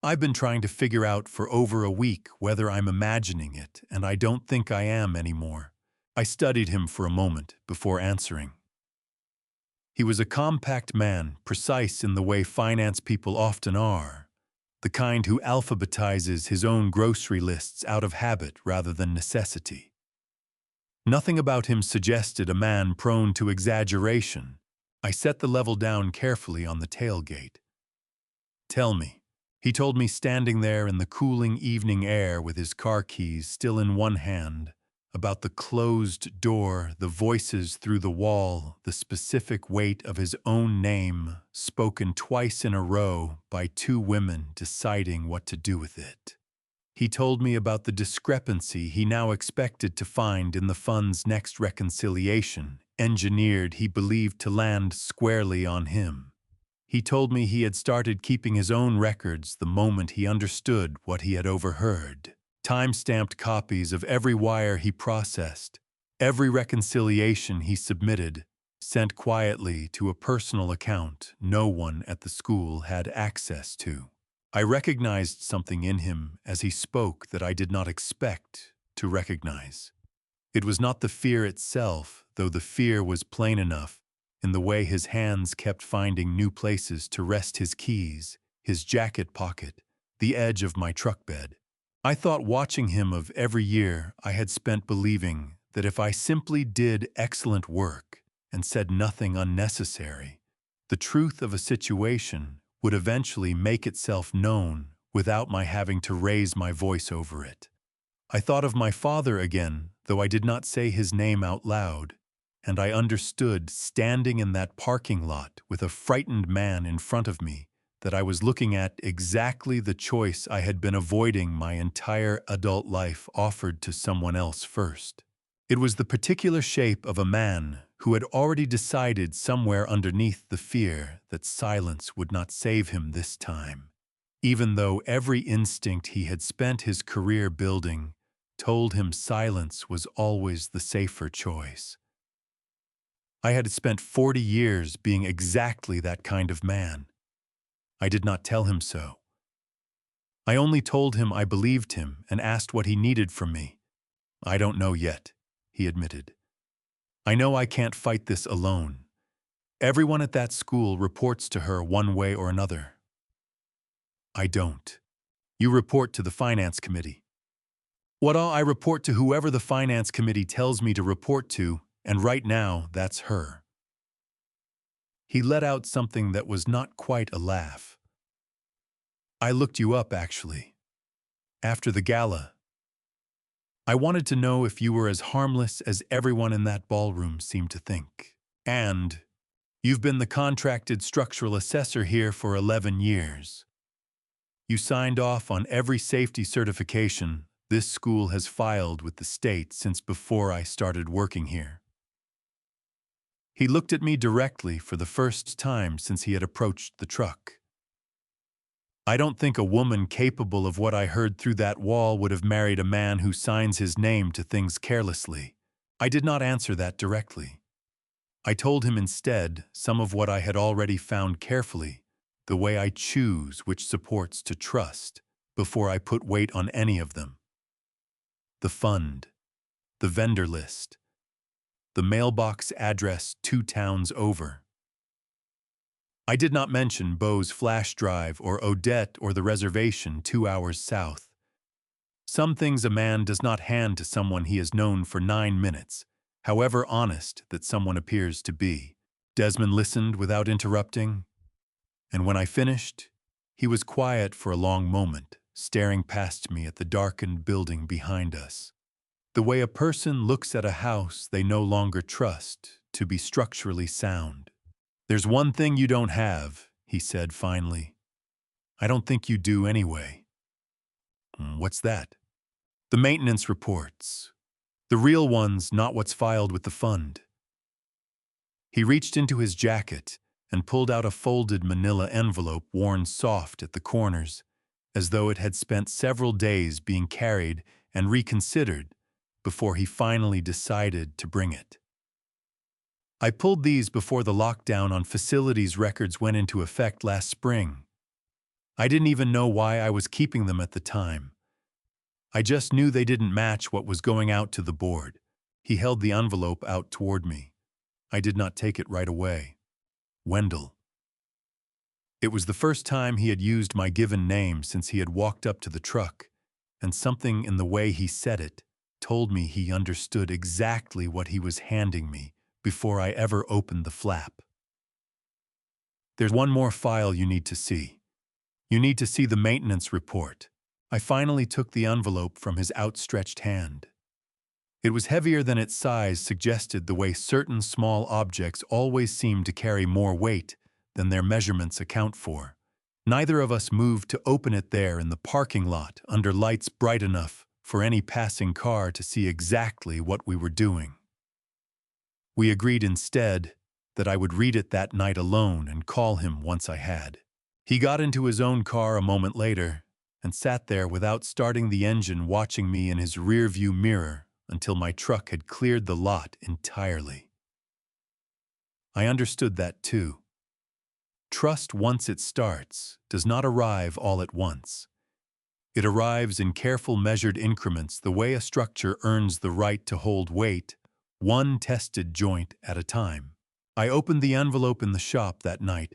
I've been trying to figure out for over a week whether I'm imagining it, and I don't think I am anymore." I studied him for a moment before answering. He was a compact man, precise in the way finance people often are, the kind who alphabetizes his own grocery lists out of habit rather than necessity. Nothing about him suggested a man prone to exaggeration. I set the level down carefully on the tailgate. "Tell me," he told me, standing there in the cooling evening air with his car keys still in one hand, about the closed door, the voices through the wall, the specific weight of his own name, spoken twice in a row by 2 women deciding what to do with it. He told me about the discrepancy he now expected to find in the fund's next reconciliation, engineered, he believed, to land squarely on him. He told me he had started keeping his own records the moment he understood what he had overheard. Time-stamped copies of every wire he processed, every reconciliation he submitted, sent quietly to a personal account no one at the school had access to. I recognized something in him as he spoke that I did not expect to recognize. It was not the fear itself, though the fear was plain enough in the way his hands kept finding new places to rest his keys, his jacket pocket, the edge of my truck bed. I thought, watching him, of every year I had spent believing that if I simply did excellent work and said nothing unnecessary, the truth of a situation would eventually make itself known without my having to raise my voice over it. I thought of my father again, though I did not say his name out loud, and I understood, standing in that parking lot with a frightened man in front of me, that I was looking at exactly the choice I had been avoiding my entire adult life offered to someone else first. It was the particular shape of a man who had already decided somewhere underneath the fear that silence would not save him this time, even though every instinct he had spent his career building told him silence was always the safer choice. I had spent 40 years being exactly that kind of man. I did not tell him so. I only told him I believed him and asked what he needed from me. "I don't know yet," he admitted. "I know I can't fight this alone. Everyone at that school reports to her one way or another." "I don't. You report to the finance committee." "Well, I report to whoever the finance committee tells me to report to, and right now that's her." He let out something that was not quite a laugh. "I looked you up, actually. After the gala. I wanted to know if you were as harmless as everyone in that ballroom seemed to think. And You've been the contracted structural assessor here for 11 years. You signed off on every safety certification this school has filed with the state since before I started working here. He looked at me directly for the first time since he had approached the truck. I don't think a woman capable of what I heard through that wall would have married a man who signs his name to things carelessly. I did not answer that directly. I told him instead some of what I had already found carefully, the way I choose which supports to trust before I put weight on any of them. The fund, the vendor list, the mailbox address 2 towns over. I did not mention Beau's flash drive or Odette or the reservation 2 hours south. Some things a man does not hand to someone he has known for 9 minutes, however honest that someone appears to be. Desmond listened without interrupting, and when I finished, he was quiet for a long moment, staring past me at the darkened building behind us. The way a person looks at a house they no longer trust to be structurally sound. "There's one thing you don't have," he said finally. "I don't think you do anyway." "What's that?" "The maintenance reports. The real ones, not what's filed with the fund." He reached into his jacket and pulled out a folded manila envelope worn soft at the corners, as though it had spent several days being carried and reconsidered before he finally decided to bring it. "I pulled these before the lockdown on facilities records went into effect last spring. I didn't even know why I was keeping them at the time. I just knew they didn't match what was going out to the board." He held the envelope out toward me. I did not take it right away. "Wendell." It was the first time he had used my given name since he had walked up to the truck, and something in the way he said it told me he understood exactly what he was handing me before I ever opened the flap. "There's one more file you need to see. You need to see the maintenance report." I finally took the envelope from his outstretched hand. It was heavier than its size suggested, the way certain small objects always seem to carry more weight than their measurements account for. Neither of us moved to open it there in the parking lot under lights bright enough for any passing car to see exactly what we were doing. We agreed instead that I would read it that night alone and call him once I had. He got into his own car a moment later and sat there without starting the engine, watching me in his rearview mirror until my truck had cleared the lot entirely. I understood that too. Trust, once it starts, does not arrive all at once. It arrives in careful, measured increments, the way a structure earns the right to hold weight, one tested joint at a time. I opened the envelope in the shop that night,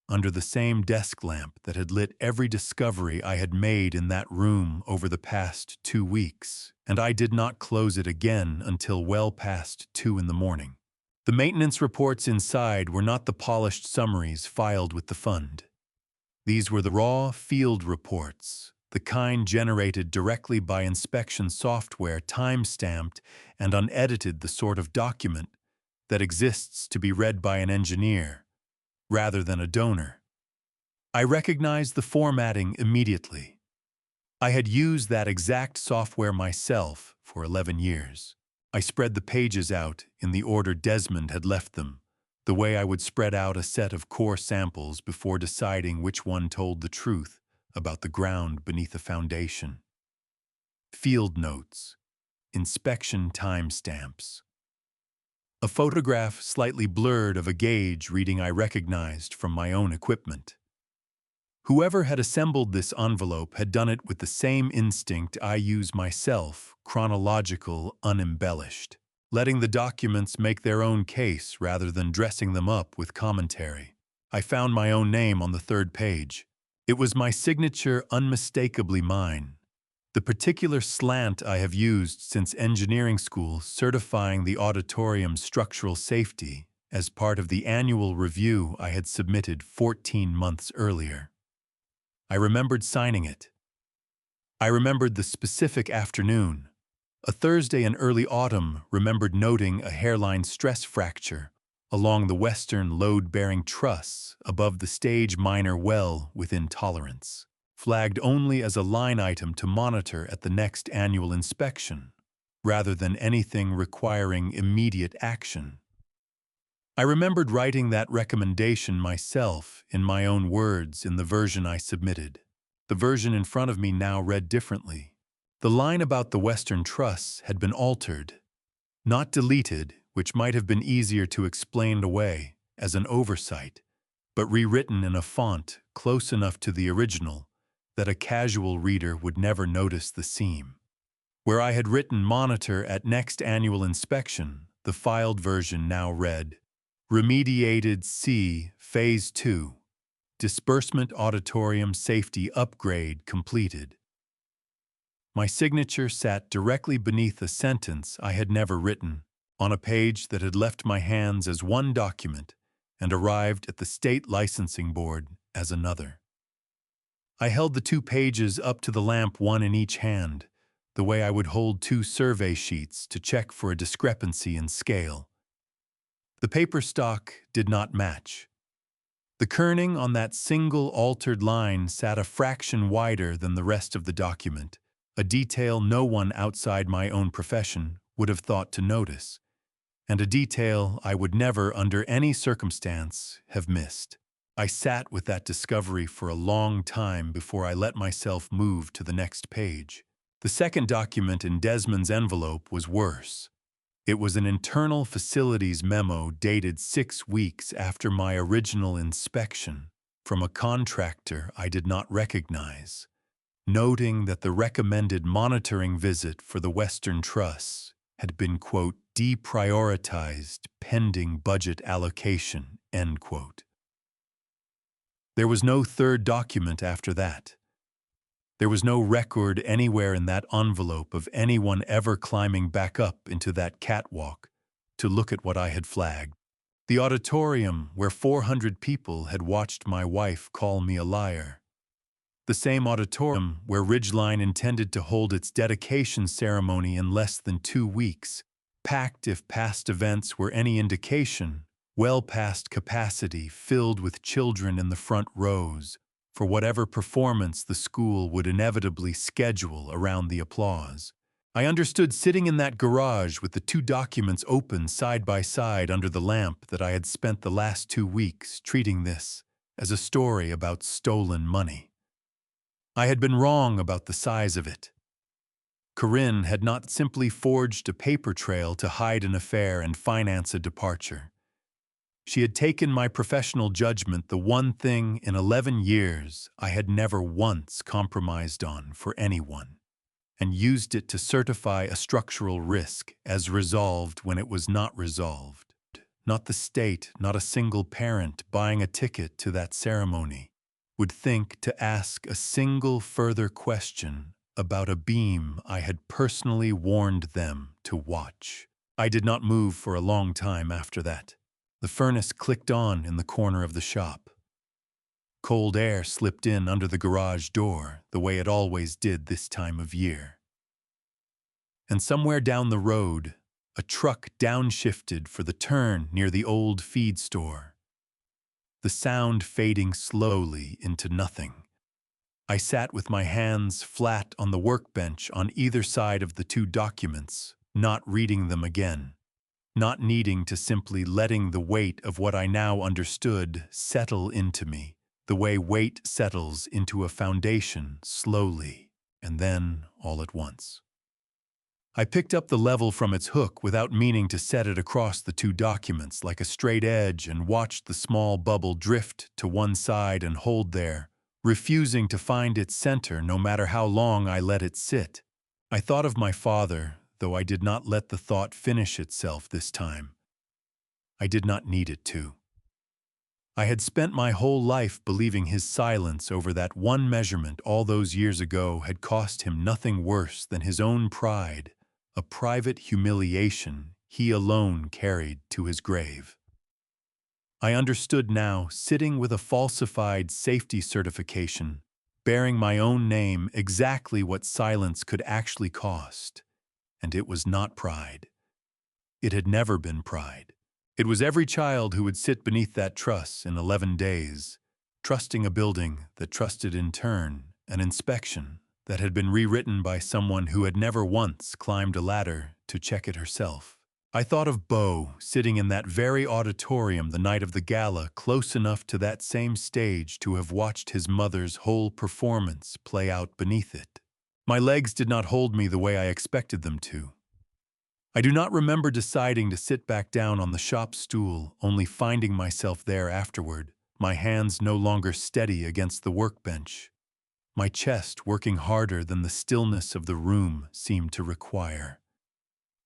under the same desk lamp that had lit every discovery I had made in that room over the past 2 weeks, and I did not close it again until well past 2 in the morning. The maintenance reports inside were not the polished summaries filed with the fund. These were the raw field reports, the kind generated directly by inspection software, time-stamped and unedited, the sort of document that exists to be read by an engineer rather than a donor. I recognized the formatting immediately. I had used that exact software myself for 11 years. I spread the pages out in the order Desmond had left them, the way I would spread out a set of core samples before deciding which one told the truth about the ground beneath a foundation. Field notes, inspection timestamps. A photograph slightly blurred of a gauge reading I recognized from my own equipment. Whoever had assembled this envelope had done it with the same instinct I use myself, chronological, unembellished, letting the documents make their own case rather than dressing them up with commentary. I found my own name on the 3rd page. It was my signature, unmistakably mine. The particular slant I have used since engineering school, certifying the auditorium's structural safety as part of the annual review I had submitted 14 months earlier. I remembered signing it. I remembered the specific afternoon. A Thursday in early autumn, remembered noting a hairline stress fracture along the western load-bearing truss above the stage minor well within tolerance, flagged only as a line item to monitor at the next annual inspection, rather than anything requiring immediate action. I remembered writing that recommendation myself in my own words in the version I submitted. The version in front of me now read differently. The line about the western truss had been altered, not deleted, which might have been easier to explain away as an oversight, but rewritten in a font close enough to the original that a casual reader would never notice the seam. Where I had written monitor at next annual inspection, the filed version now read, Remediated C, Phase 2, Disbursement Auditorium Safety Upgrade completed. My signature sat directly beneath a sentence I had never written, on a page that had left my hands as one document and arrived at the state licensing board as another. I held the 2 pages up to the lamp, one in each hand, the way I would hold 2 survey sheets to check for a discrepancy in scale. The paper stock did not match. The kerning on that single altered line sat a fraction wider than the rest of the document, a detail no one outside my own profession would have thought to notice, and a detail I would never, under any circumstance, have missed. I sat with that discovery for a long time before I let myself move to the next page. The second document in Desmond's envelope was worse. It was an internal facilities memo dated 6 weeks after my original inspection from a contractor I did not recognize, noting that the recommended monitoring visit for the Western Truss had been, quote, deprioritized pending budget allocation, end quote. There was no third document after that. There was no record anywhere in that envelope of anyone ever climbing back up into that catwalk to look at what I had flagged. The auditorium where 400 people had watched my wife call me a liar. The same auditorium where Ridgeline intended to hold its dedication ceremony in less than 2 weeks, packed if past events were any indication, well past capacity, filled with children in the front rows, for whatever performance the school would inevitably schedule around the applause. I understood sitting in that garage with the 2 documents open side by side under the lamp that I had spent the last 2 weeks treating this as a story about stolen money. I had been wrong about the size of it. Corinne had not simply forged a paper trail to hide an affair and finance a departure. She had taken my professional judgment, the one thing in 11 years I had never once compromised on for anyone, and used it to certify a structural risk as resolved when it was not resolved. Not the state, not a single parent buying a ticket to that ceremony would think to ask a single further question about a beam I had personally warned them to watch. I did not move for a long time after that. The furnace clicked on in the corner of the shop. Cold air slipped in under the garage door the way it always did this time of year. And somewhere down the road, a truck downshifted for the turn near the old feed store, the sound fading slowly into nothing. I sat with my hands flat on the workbench on either side of the 2 documents, not reading them again. Not needing to, simply letting the weight of what I now understood settle into me, the way weight settles into a foundation slowly, and then all at once. I picked up the level from its hook without meaning to set it across the 2 documents like a straight edge and watched the small bubble drift to one side and hold there, refusing to find its center no matter how long I let it sit. I thought of my father, though I did not let the thought finish itself this time. I did not need it to. I had spent my whole life believing his silence over that one measurement all those years ago had cost him nothing worse than his own pride, a private humiliation he alone carried to his grave. I understood now, sitting with a falsified safety certification, bearing my own name, exactly what silence could actually cost. And it was not pride. It had never been pride. It was every child who would sit beneath that truss in 11 days, trusting a building that trusted in turn, an inspection that had been rewritten by someone who had never once climbed a ladder to check it herself. I thought of Beau sitting in that very auditorium the night of the gala, close enough to that same stage to have watched his mother's whole performance play out beneath it. My legs did not hold me the way I expected them to. I do not remember deciding to sit back down on the shop stool, only finding myself there afterward, my hands no longer steady against the workbench, my chest working harder than the stillness of the room seemed to require.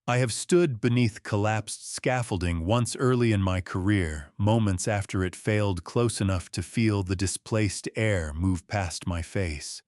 I have stood beneath collapsed scaffolding once early in my career, moments after it failed close enough to feel the displaced air move past my face.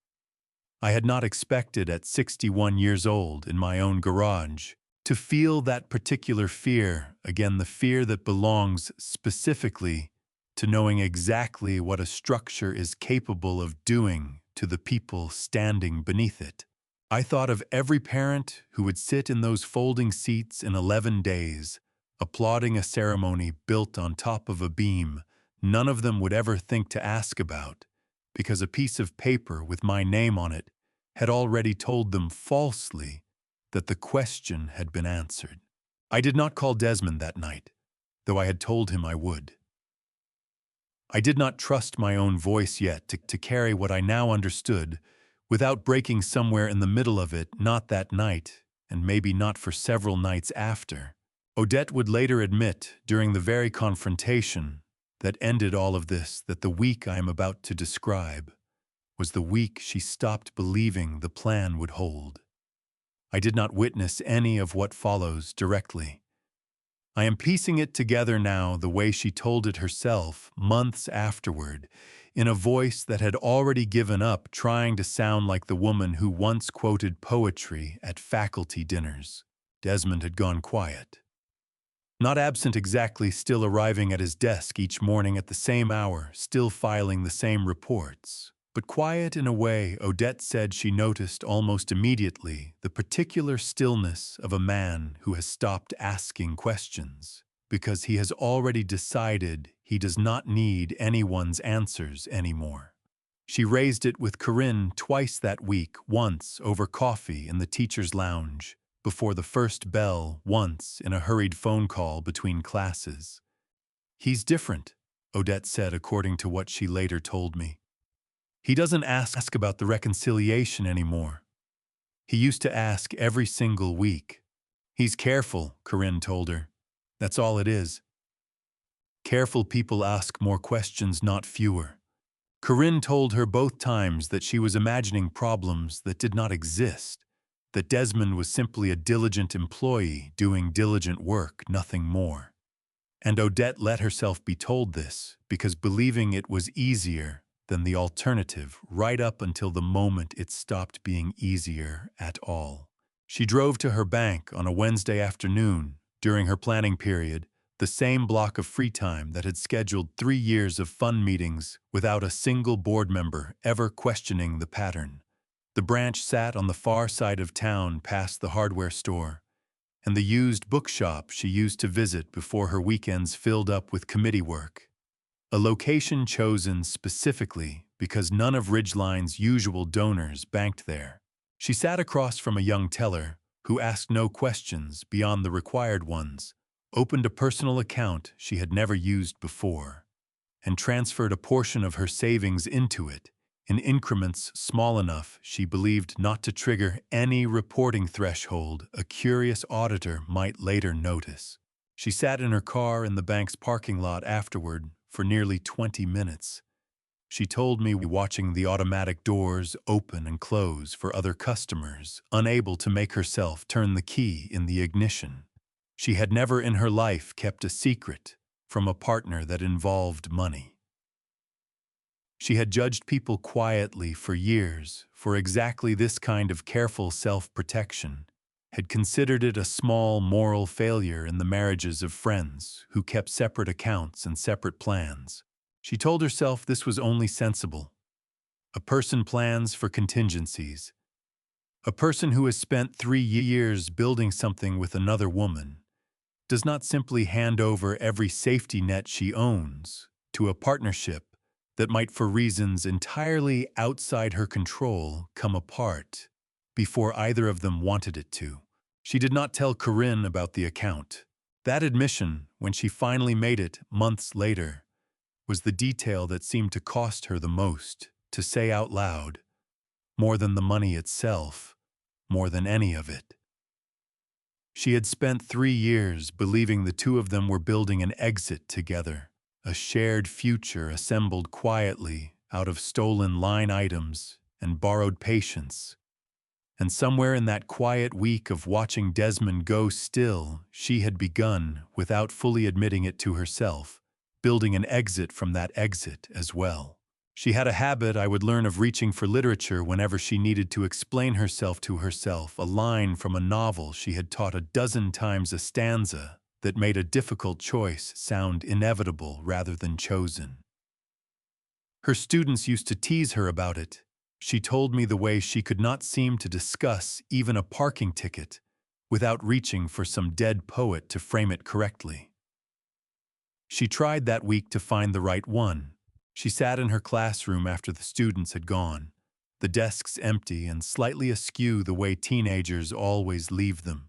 I had not expected at 61 years old in my own garage to feel that particular fear, again the fear that belongs specifically to knowing exactly what a structure is capable of doing to the people standing beneath it. I thought of every parent who would sit in those folding seats in 11 days, applauding a ceremony built on top of a beam none of them would ever think to ask about, because a piece of paper with my name on it had already told them falsely that the question had been answered. I did not call Desmond that night, though I had told him I would. I did not trust my own voice yet to carry what I now understood without breaking somewhere in the middle of it, not that night, and maybe not for several nights after. Odette would later admit, during the very confrontation that ended all of this, that the week I am about to describe was the week she stopped believing the plan would hold. I did not witness any of what follows directly. I am piecing it together now the way she told it herself months afterward, in a voice that had already given up trying to sound like the woman who once quoted poetry at faculty dinners. Desmond had gone quiet. Not absent exactly, still arriving at his desk each morning at the same hour, still filing the same reports. But quiet in a way Odette said she noticed almost immediately the particular stillness of a man who has stopped asking questions, because he has already decided he does not need anyone's answers anymore. She raised it with Corinne twice that week, once over coffee in the teacher's lounge, before the first bell, once in a hurried phone call between classes. "He's different," Odette said, according to what she later told me. "He doesn't ask about the reconciliation anymore. He used to ask every single week." "He's careful," Corinne told her. "That's all it is. Careful people ask more questions, not fewer." Corinne told her both times that she was imagining problems that did not exist, that Desmond was simply a diligent employee doing diligent work, nothing more. And Odette let herself be told this because believing it was easier than the alternative right up until the moment it stopped being easier at all. She drove to her bank on a Wednesday afternoon during her planning period, the same block of free time that had scheduled 3 years of fun meetings without a single board member ever questioning the pattern. The branch sat on the far side of town past the hardware store and the used bookshop she used to visit before her weekends filled up with committee work. A location chosen specifically because none of Ridgeline's usual donors banked there. She sat across from a young teller who asked no questions beyond the required ones, opened a personal account she had never used before, and transferred a portion of her savings into it in increments small enough she believed not to trigger any reporting threshold a curious auditor might later notice. She sat in her car in the bank's parking lot afterward for nearly 20 minutes. She told me, watching the automatic doors open and close for other customers, unable to make herself turn the key in the ignition. She had never in her life kept a secret from a partner that involved money. She had judged people quietly for years for exactly this kind of careful self-protection, had considered it a small moral failure in the marriages of friends who kept separate accounts and separate plans. She told herself this was only sensible. A person plans for contingencies. A person who has spent 3 years building something with another woman does not simply hand over every safety net she owns to a partnership that might, for reasons entirely outside her control, come apart before either of them wanted it to. She did not tell Corinne about the account. That admission, when she finally made it months later, was the detail that seemed to cost her the most to say out loud, more than the money itself, more than any of it. She had spent 3 years believing the two of them were building an exit together, a shared future assembled quietly out of stolen line items and borrowed patience. And somewhere in that quiet week of watching Desmond go still, she had begun, without fully admitting it to herself, building an exit from that exit as well. She had a habit, I would learn, of reaching for literature whenever she needed to explain herself to herself, a line from a novel she had taught a dozen times, a stanza that made a difficult choice sound inevitable rather than chosen. Her students used to tease her about it. She told me the way she could not seem to discuss even a parking ticket without reaching for some dead poet to frame it correctly. She tried that week to find the right one. She sat in her classroom after the students had gone, the desks empty and slightly askew the way teenagers always leave them.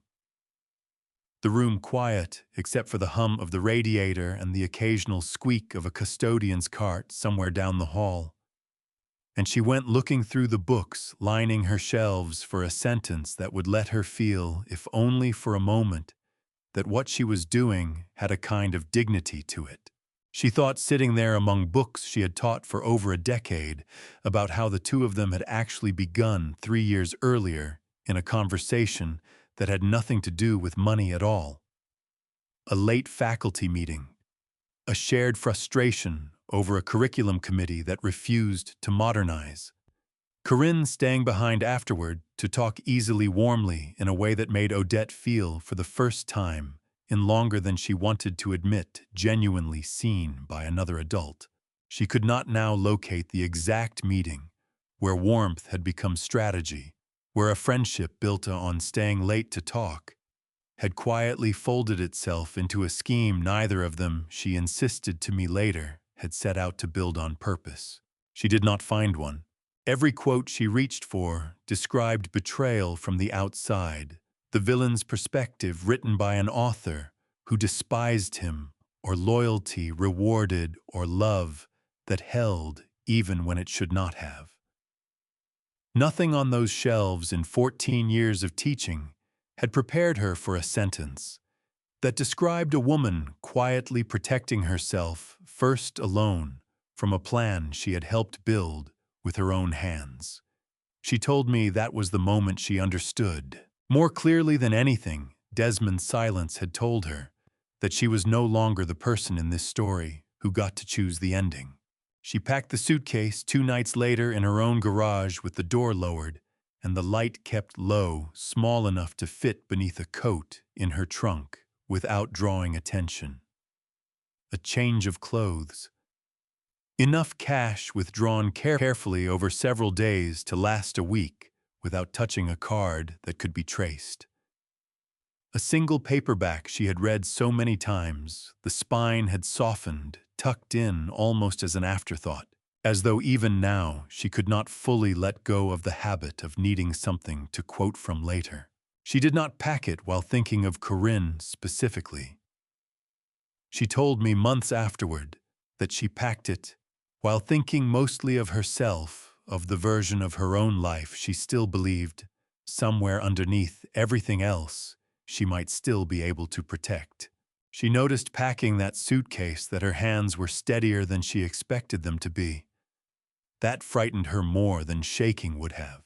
The room quiet, except for the hum of the radiator and the occasional squeak of a custodian's cart somewhere down the hall. And she went looking through the books lining her shelves for a sentence that would let her feel, if only for a moment, that what she was doing had a kind of dignity to it. She thought, sitting there among books she had taught for over a decade, about how the two of them had actually begun 3 years earlier in a conversation that had nothing to do with money at all. A late faculty meeting, a shared frustration over a curriculum committee that refused to modernize. Corinne staying behind afterward to talk easily, warmly, in a way that made Odette feel, for the first time in longer than she wanted to admit, genuinely seen by another adult. She could not now locate the exact meeting where warmth had become strategy, where a friendship built on staying late to talk had quietly folded itself into a scheme neither of them, she insisted to me later, had set out to build on purpose. She did not find one. Every quote she reached for described betrayal from the outside, the villain's perspective written by an author who despised him, or loyalty rewarded, or love that held even when it should not have. Nothing on those shelves in 14 years of teaching had prepared her for a sentence that described a woman quietly protecting herself, first alone, from a plan she had helped build with her own hands. She told me that was the moment she understood. More clearly than anything, Desmond's silence had told her that she was no longer the person in this story who got to choose the ending. She packed the suitcase 2 nights later in her own garage with the door lowered and the light kept low, small enough to fit beneath a coat in her trunk without drawing attention. A change of clothes. Enough cash withdrawn carefully over several days to last a week without touching a card that could be traced. A single paperback she had read so many times, the spine had softened, tucked in almost as an afterthought, as though even now she could not fully let go of the habit of needing something to quote from later. She did not pack it while thinking of Corinne specifically. She told me months afterward that she packed it while thinking mostly of herself, of the version of her own life she still believed, somewhere underneath everything else, she might still be able to protect. She noticed packing that suitcase that her hands were steadier than she expected them to be. That frightened her more than shaking would have.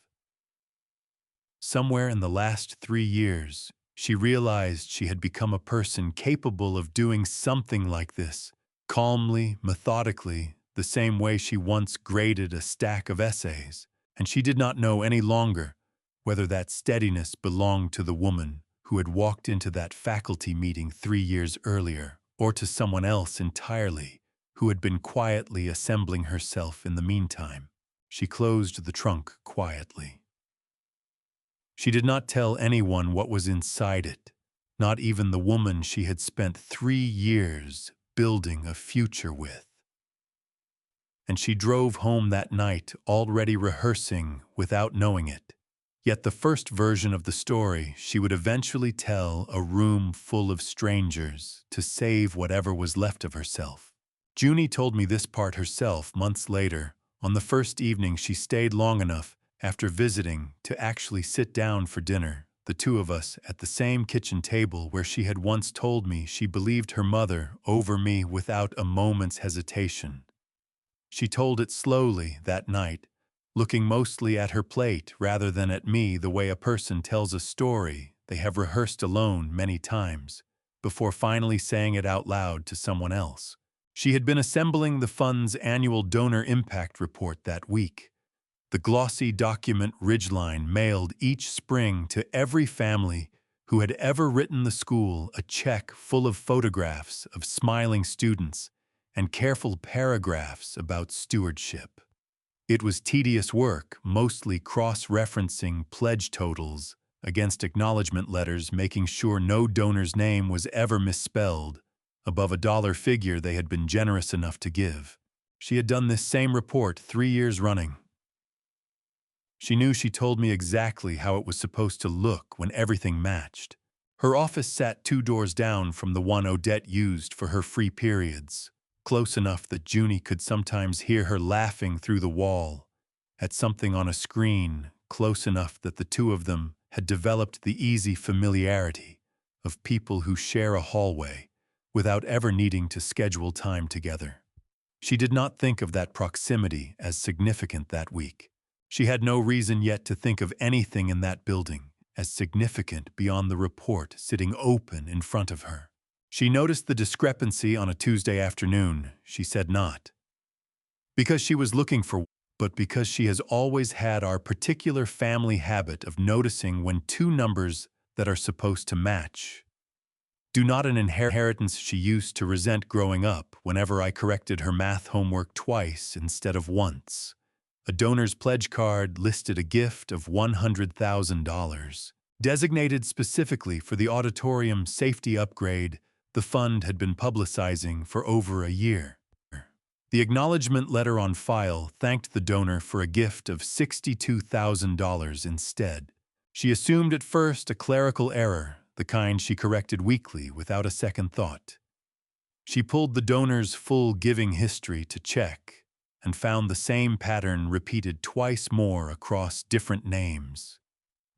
Somewhere in the last 3 years, she realized she had become a person capable of doing something like this, calmly, methodically, the same way she once graded a stack of essays, and she did not know any longer whether that steadiness belonged to the woman who had walked into that faculty meeting 3 years earlier, or to someone else entirely who had been quietly assembling herself in the meantime. She closed the trunk quietly. She did not tell anyone what was inside it, not even the woman she had spent 3 years building a future with. And she drove home that night already rehearsing without knowing it. Yet the first version of the story she would eventually tell a room full of strangers to save whatever was left of herself. Junie told me this part herself months later, on the first evening she stayed long enough after visiting to actually sit down for dinner, the two of us at the same kitchen table where she had once told me she believed her mother over me without a moment's hesitation. She told it slowly that night, looking mostly at her plate rather than at me the way a person tells a story they have rehearsed alone many times, before finally saying it out loud to someone else. She had been assembling the fund's annual donor impact report that week, the glossy document Ridgeline mailed each spring to every family who had ever written the school a check full of photographs of smiling students and careful paragraphs about stewardship. It was tedious work, mostly cross-referencing pledge totals against acknowledgement letters, making sure no donor's name was ever misspelled above a dollar figure they had been generous enough to give. She had done this same report 3 years running. She knew she told me exactly how it was supposed to look when everything matched. Her office sat 2 doors down from the one Odette used for her free periods, close enough that Junie could sometimes hear her laughing through the wall at something on a screen, close enough that the two of them had developed the easy familiarity of people who share a hallway without ever needing to schedule time together. She did not think of that proximity as significant that week. She had no reason yet to think of anything in that building as significant beyond the report sitting open in front of her. She noticed the discrepancy on a Tuesday afternoon, she said not because she was looking for, but because she has always had our particular family habit of noticing when two numbers that are supposed to match do not. An inheritance she used to resent growing up whenever I corrected her math homework twice instead of once. A donor's pledge card listed a gift of $100,000, designated specifically for the auditorium safety upgrade the fund had been publicizing for over a year. The acknowledgement letter on file thanked the donor for a gift of $62,000 instead. She assumed at first a clerical error, the kind she corrected weekly without a second thought. She pulled the donor's full giving history to check and found the same pattern repeated twice more across different names,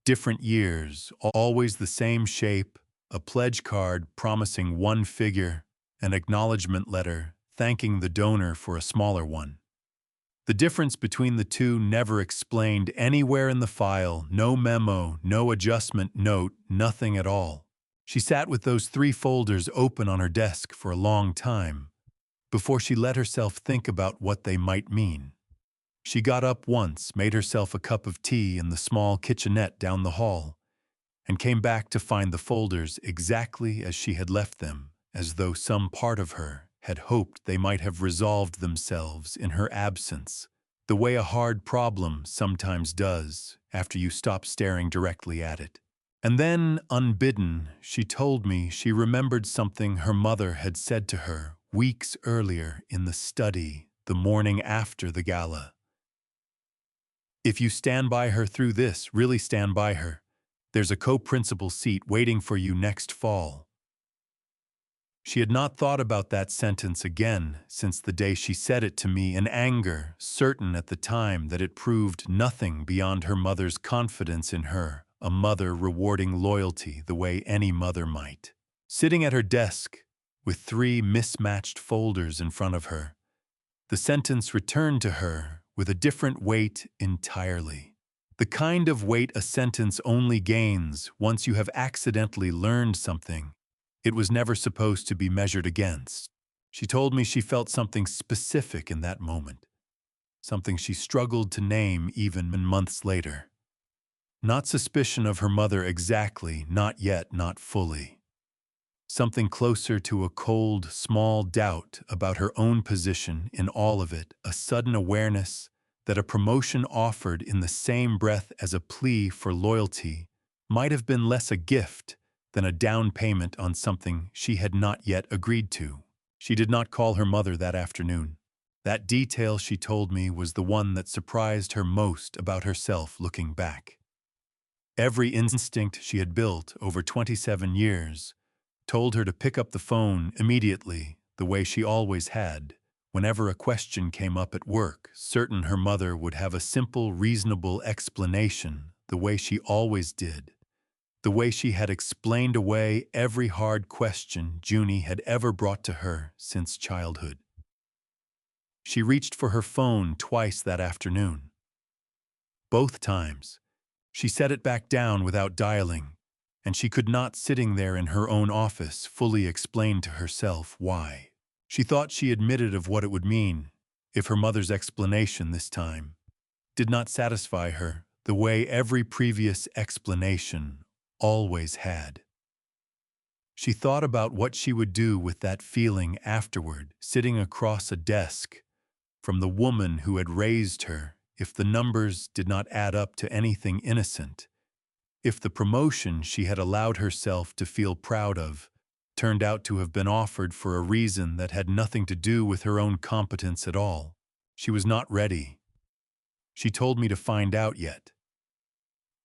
different years, always the same shape, a pledge card promising one figure, an acknowledgement letter thanking the donor for a smaller one. The difference between the two never explained anywhere in the file, no memo, no adjustment note, nothing at all. She sat with those 3 folders open on her desk for a long time before she let herself think about what they might mean. She got up once, made herself a cup of tea in the small kitchenette down the hall, and came back to find the folders exactly as she had left them, as though some part of her had hoped they might have resolved themselves in her absence, the way a hard problem sometimes does after you stop staring directly at it. And then, unbidden, she told me she remembered something her mother had said to her weeks earlier in the study the morning after the gala. If you stand by her through this, really stand by her, there's a co-principal seat waiting for you next fall. She had not thought about that sentence again since the day she said it to me in anger, certain at the time that it proved nothing beyond her mother's confidence in her, a mother rewarding loyalty the way any mother might. Sitting at her desk, with 3 mismatched folders in front of her, the sentence returned to her with a different weight entirely. The kind of weight a sentence only gains once you have accidentally learned something it was never supposed to be measured against. She told me she felt something specific in that moment, something she struggled to name even months later. Not suspicion of her mother exactly, not yet, not fully. Something closer to a cold, small doubt about her own position in all of it, a sudden awareness that a promotion offered in the same breath as a plea for loyalty might have been less a gift than a down payment on something she had not yet agreed to. She did not call her mother that afternoon. That detail, she told me, was the one that surprised her most about herself looking back. Every instinct she had built over 27 years told her to pick up the phone immediately, the way she always had. Whenever a question came up at work, certain her mother would have a simple, reasonable explanation, the way she always did, the way she had explained away every hard question Junie had ever brought to her since childhood. She reached for her phone twice that afternoon. Both times, she set it back down without dialing, and she could not, sitting there in her own office, fully explain to herself why. She thought she admitted of what it would mean if her mother's explanation this time did not satisfy her the way every previous explanation always had. She thought about what she would do with that feeling afterward, sitting across a desk from the woman who had raised her, if the numbers did not add up to anything innocent, if the promotion she had allowed herself to feel proud of turned out to have been offered for a reason that had nothing to do with her own competence at all. She was not ready, she told me, to find out yet.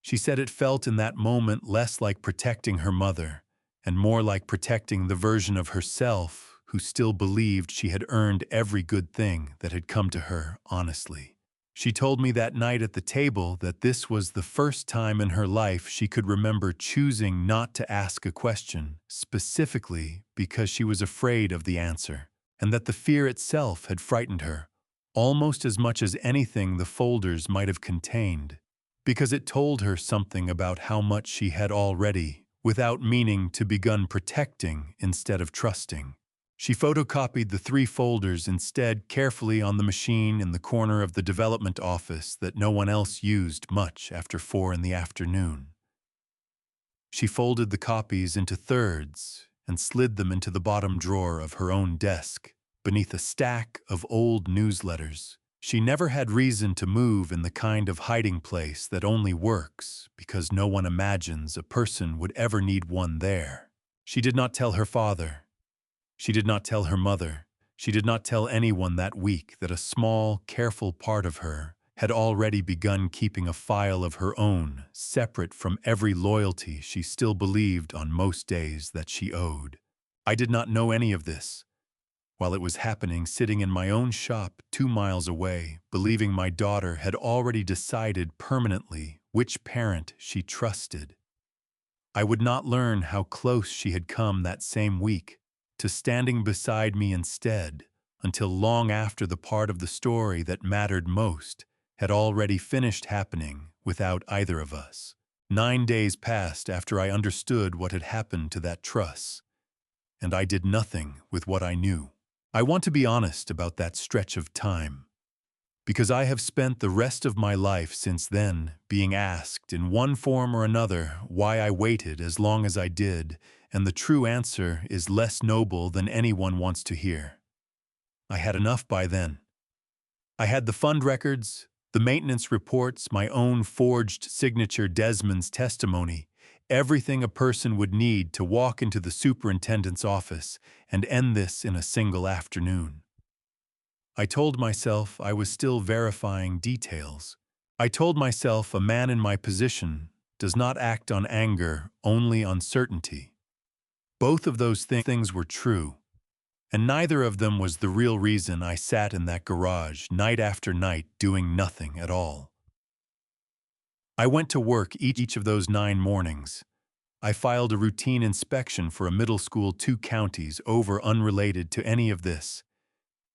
She said it felt in that moment less like protecting her mother and more like protecting the version of herself who still believed she had earned every good thing that had come to her honestly. She told me that night at the table that this was the first time in her life she could remember choosing not to ask a question, specifically because she was afraid of the answer, and that the fear itself had frightened her, almost as much as anything the folders might have contained, because it told her something about how much she had already, without meaning to, begun protecting instead of trusting. She photocopied the 3 folders instead carefully on the machine in the corner of the development office that no one else used much after 4 in the afternoon. She folded the copies into thirds and slid them into the bottom drawer of her own desk, beneath a stack of old newsletters. She never had reason to move in the kind of hiding place that only works because no one imagines a person would ever need one there. She did not tell her father. She did not tell her mother. She did not tell anyone that week that a small, careful part of her had already begun keeping a file of her own, separate from every loyalty she still believed on most days that she owed. I did not know any of this, while it was happening, sitting in my own shop 2 miles away, believing my daughter had already decided permanently which parent she trusted. I would not learn how close she had come that same week to standing beside me instead, until long after the part of the story that mattered most had already finished happening without either of us. 9 days passed after I understood what had happened to that truss, and I did nothing with what I knew. I want to be honest about that stretch of time, because I have spent the rest of my life since then being asked in one form or another why I waited as long as I did, and the true answer is less noble than anyone wants to hear. I had enough by then. I had the fund records, the maintenance reports, my own forged signature, Desmond's testimony, everything a person would need to walk into the superintendent's office and end this in a single afternoon. I told myself I was still verifying details. I told myself a man in my position does not act on anger, only on certainty. Both of those things were true, and neither of them was the real reason I sat in that garage night after night doing nothing at all. I went to work each of those 9 mornings. I filed a routine inspection for a middle school 2 counties over unrelated to any of this,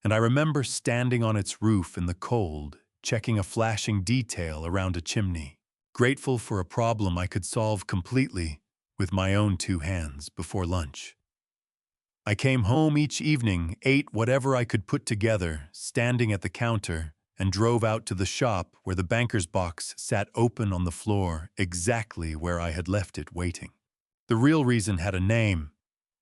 and I remember standing on its roof in the cold, checking a flashing detail around a chimney, grateful for a problem I could solve completely with my own 2 hands before lunch. I came home each evening, ate whatever I could put together, standing at the counter, and drove out to the shop where the banker's box sat open on the floor, exactly where I had left it waiting. The real reason had a name,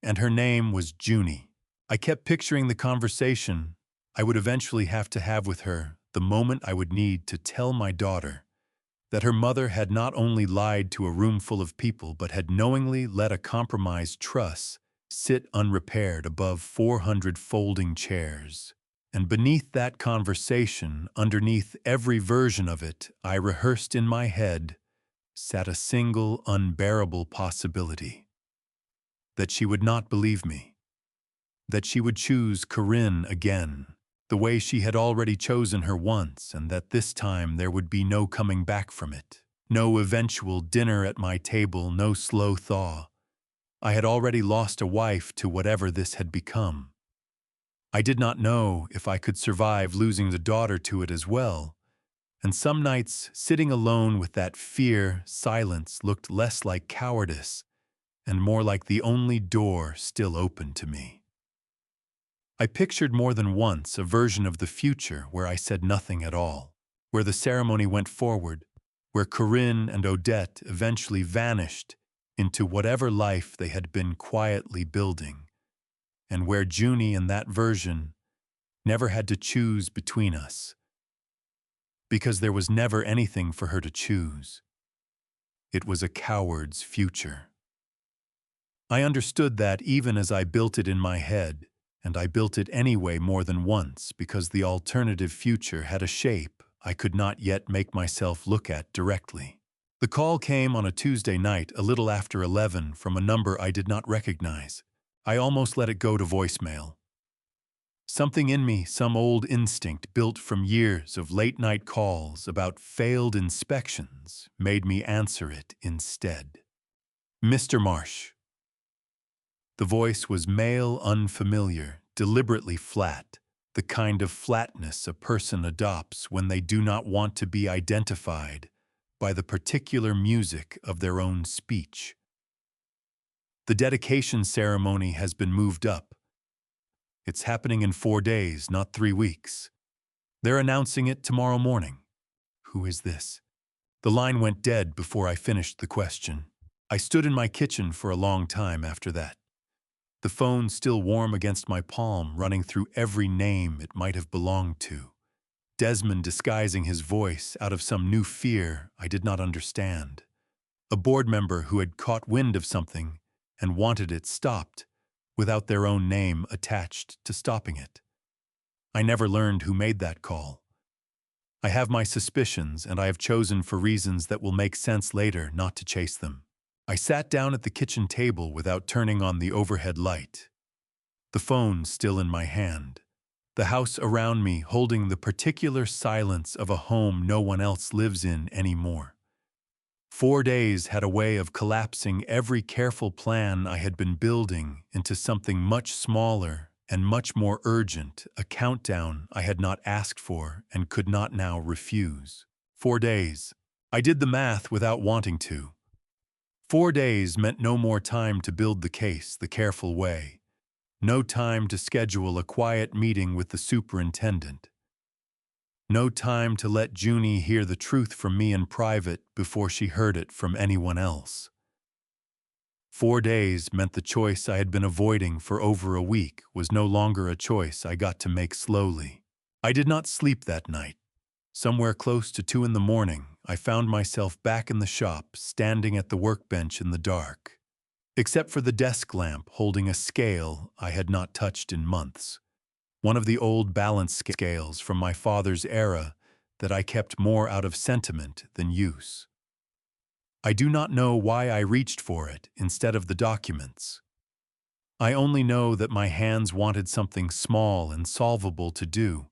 and her name was Junie. I kept picturing the conversation I would eventually have to have with her, the moment I would need to tell my daughter that her mother had not only lied to a room full of people but had knowingly let a compromised truss sit unrepaired above 400 folding chairs. And beneath that conversation, underneath every version of it I rehearsed in my head, sat a single unbearable possibility. That she would not believe me. That she would choose Corinne again, the way she had already chosen her once, and that this time there would be no coming back from it. No eventual dinner at my table, no slow thaw. I had already lost a wife to whatever this had become. I did not know if I could survive losing the daughter to it as well, and some nights, sitting alone with that fear, silence looked less like cowardice and more like the only door still open to me. I pictured more than once a version of the future where I said nothing at all, where the ceremony went forward, where Corinne and Odette eventually vanished into whatever life they had been quietly building, and where Junie in that version never had to choose between us, because there was never anything for her to choose. It was a coward's future. I understood that even as I built it in my head, and I built it anyway more than once because the alternative future had a shape I could not yet make myself look at directly. The call came on a Tuesday night a little after 11 from a number I did not recognize. I almost let it go to voicemail. Something in me, some old instinct built from years of late-night calls about failed inspections, made me answer it instead. Mr. Marsh. The voice was male, unfamiliar, deliberately flat, the kind of flatness a person adopts when they do not want to be identified by the particular music of their own speech. The dedication ceremony has been moved up. It's happening in 4 days, not 3 weeks. They're announcing it tomorrow morning. Who is this? The line went dead before I finished the question. I stood in my kitchen for a long time after that. The phone still warm against my palm, running through every name it might have belonged to. Desmond disguising his voice out of some new fear I did not understand. A board member who had caught wind of something and wanted it stopped, without their own name attached to stopping it. I never learned who made that call. I have my suspicions, and I have chosen for reasons that will make sense later not to chase them. I sat down at the kitchen table without turning on the overhead light. The phone still in my hand. The house around me holding the particular silence of a home no one else lives in anymore. 4 days had a way of collapsing every careful plan I had been building into something much smaller and much more urgent, a countdown I had not asked for and could not now refuse. 4 days. I did the math without wanting to. 4 days meant no more time to build the case the careful way. No time to schedule a quiet meeting with the superintendent. No time to let Junie hear the truth from me in private before she heard it from anyone else. 4 days meant the choice I had been avoiding for over a week was no longer a choice I got to make slowly. I did not sleep that night. Somewhere close to 2 in the morning, I found myself back in the shop, standing at the workbench in the dark. Except for the desk lamp holding a scale I had not touched in months. One of the old balance scales from my father's era that I kept more out of sentiment than use. I do not know why I reached for it instead of the documents. I only know that my hands wanted something small and solvable to do,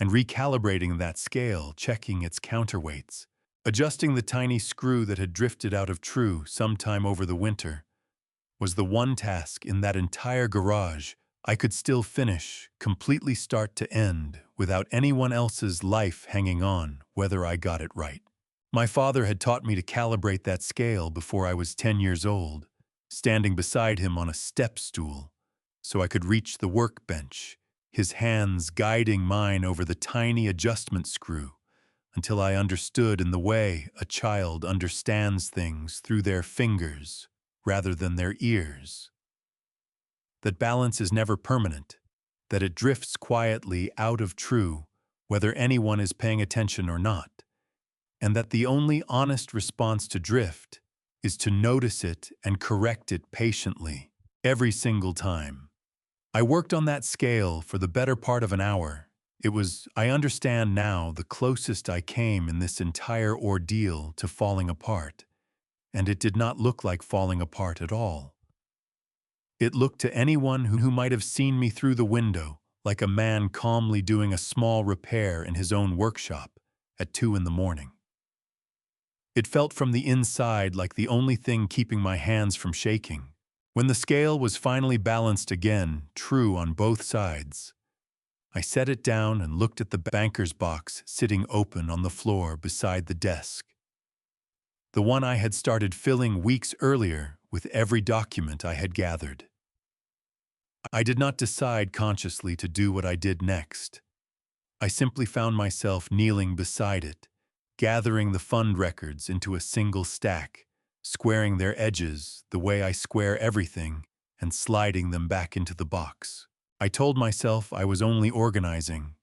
and recalibrating that scale, checking its counterweights, adjusting the tiny screw that had drifted out of true sometime over the winter, was the one task in that entire garage I could still finish, completely start to end, without anyone else's life hanging on whether I got it right. My father had taught me to calibrate that scale before I was 10 years old, standing beside him on a step stool, so I could reach the workbench, his hands guiding mine over the tiny adjustment screw, until I understood in the way a child understands things through their fingers rather than their ears. That balance is never permanent, that it drifts quietly out of true, whether anyone is paying attention or not, and that the only honest response to drift is to notice it and correct it patiently, every single time. I worked on that scale for the better part of an hour. It was, I understand now, the closest I came in this entire ordeal to falling apart, and it did not look like falling apart at all. It looked to anyone who might have seen me through the window like a man calmly doing a small repair in his own workshop at 2 in the morning. It felt from the inside like the only thing keeping my hands from shaking. When the scale was finally balanced again, true on both sides, I set it down and looked at the banker's box sitting open on the floor beside the desk. The one I had started filling weeks earlier with every document I had gathered. I did not decide consciously to do what I did next. I simply found myself kneeling beside it, gathering the fund records into a single stack, squaring their edges the way I square everything, and sliding them back into the box. I told myself I was only organizing.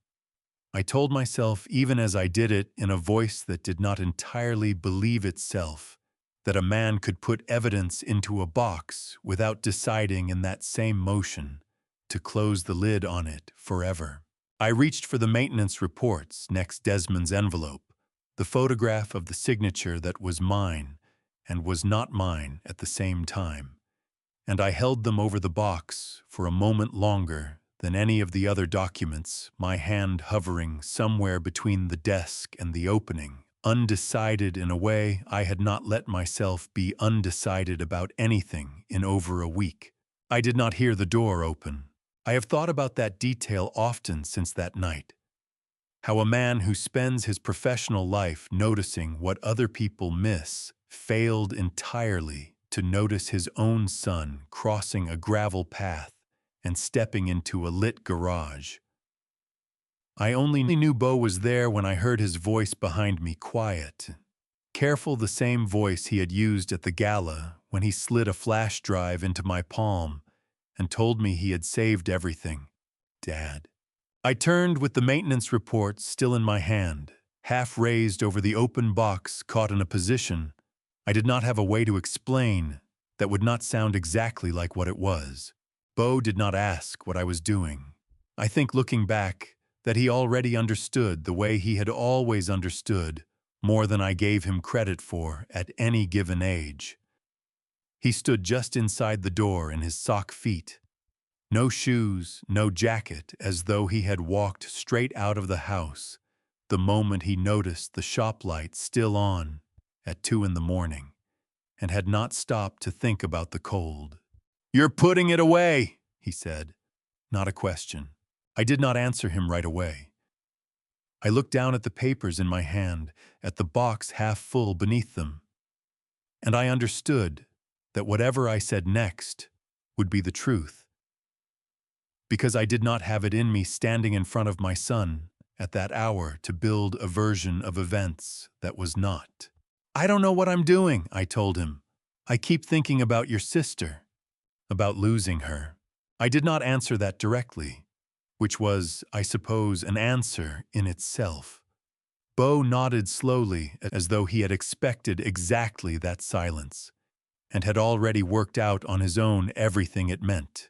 I told myself, even as I did it in a voice that did not entirely believe itself, that a man could put evidence into a box without deciding in that same motion to close the lid on it forever. I reached for the maintenance reports next Desmond's envelope, the photograph of the signature that was mine and was not mine at the same time, and I held them over the box for a moment longer than any of the other documents, my hand hovering somewhere between the desk and the opening, undecided in a way I had not let myself be undecided about anything in over a week. I did not hear the door open. I have thought about that detail often since that night. How a man who spends his professional life noticing what other people miss failed entirely to notice his own son crossing a gravel path and stepping into a lit garage. I only knew Beau was there when I heard his voice behind me, quiet, careful, the same voice he had used at the gala when he slid a flash drive into my palm and told me he had saved everything. Dad. I turned with the maintenance report still in my hand, half raised over the open box, caught in a position I did not have a way to explain that would not sound exactly like what it was. Beau did not ask what I was doing. I think, looking back, that he already understood the way he had always understood, more than I gave him credit for at any given age. He stood just inside the door in his sock feet. No shoes, no jacket, as though he had walked straight out of the house the moment he noticed the shop light still on at 2 in the morning, and had not stopped to think about the cold. "You're putting it away," he said. Not a question. I did not answer him right away. I looked down at the papers in my hand, at the box half full beneath them, and I understood that whatever I said next would be the truth, because I did not have it in me standing in front of my son at that hour to build a version of events that was not. "I don't know what I'm doing," I told him. "I keep thinking about your sister, about losing her." I did not answer that directly, which was, I suppose, an answer in itself. Beau nodded slowly, as though he had expected exactly that silence, and had already worked out on his own everything it meant.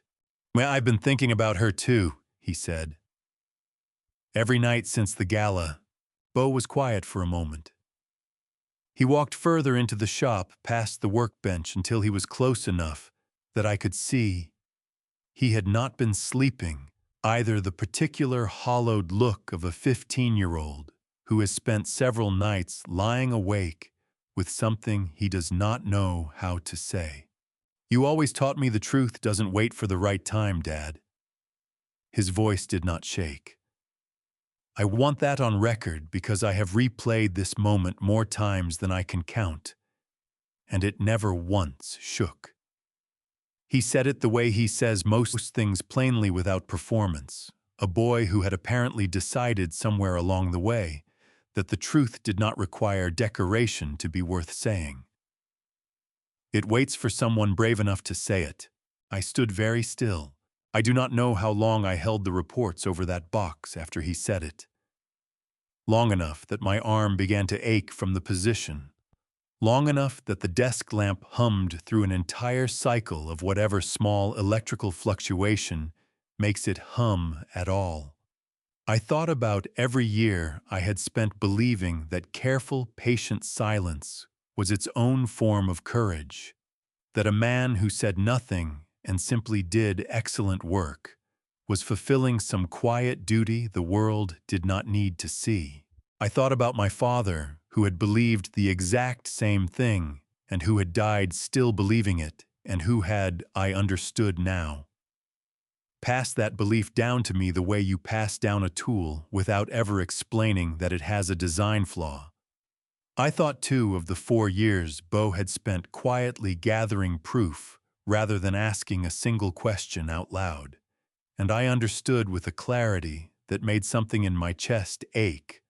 "Well, I've been thinking about her too," he said. Every night since the gala, Beau was quiet for a moment. He walked further into the shop, past the workbench, until he was close enough that I could see he had not been sleeping, either the particular hollowed look of a 15-year-old who has spent several nights lying awake with something he does not know how to say. "You always taught me the truth doesn't wait for the right time, Dad." His voice did not shake. I want that on record because I have replayed this moment more times than I can count, and it never once shook. He said it the way he says most things, plainly, without performance. A boy who had apparently decided somewhere along the way that the truth did not require decoration to be worth saying. It waits for someone brave enough to say it. I stood very still. I do not know how long I held the reports over that box after he said it. long enough that my arm began to ache from the position, long enough that the desk lamp hummed through an entire cycle of whatever small electrical fluctuation makes it hum at all. I thought about every year I had spent believing that careful, patient silence was its own form of courage, that a man who said nothing and simply did excellent work was fulfilling some quiet duty the world did not need to see. I thought about my father, who had believed the exact same thing and who had died still believing it, and who had, I understood now, passed that belief down to me the way you pass down a tool without ever explaining that it has a design flaw. I thought, too, of the 4 years Bo had spent quietly gathering proof rather than asking a single question out loud, and I understood with a clarity that made something in my chest ache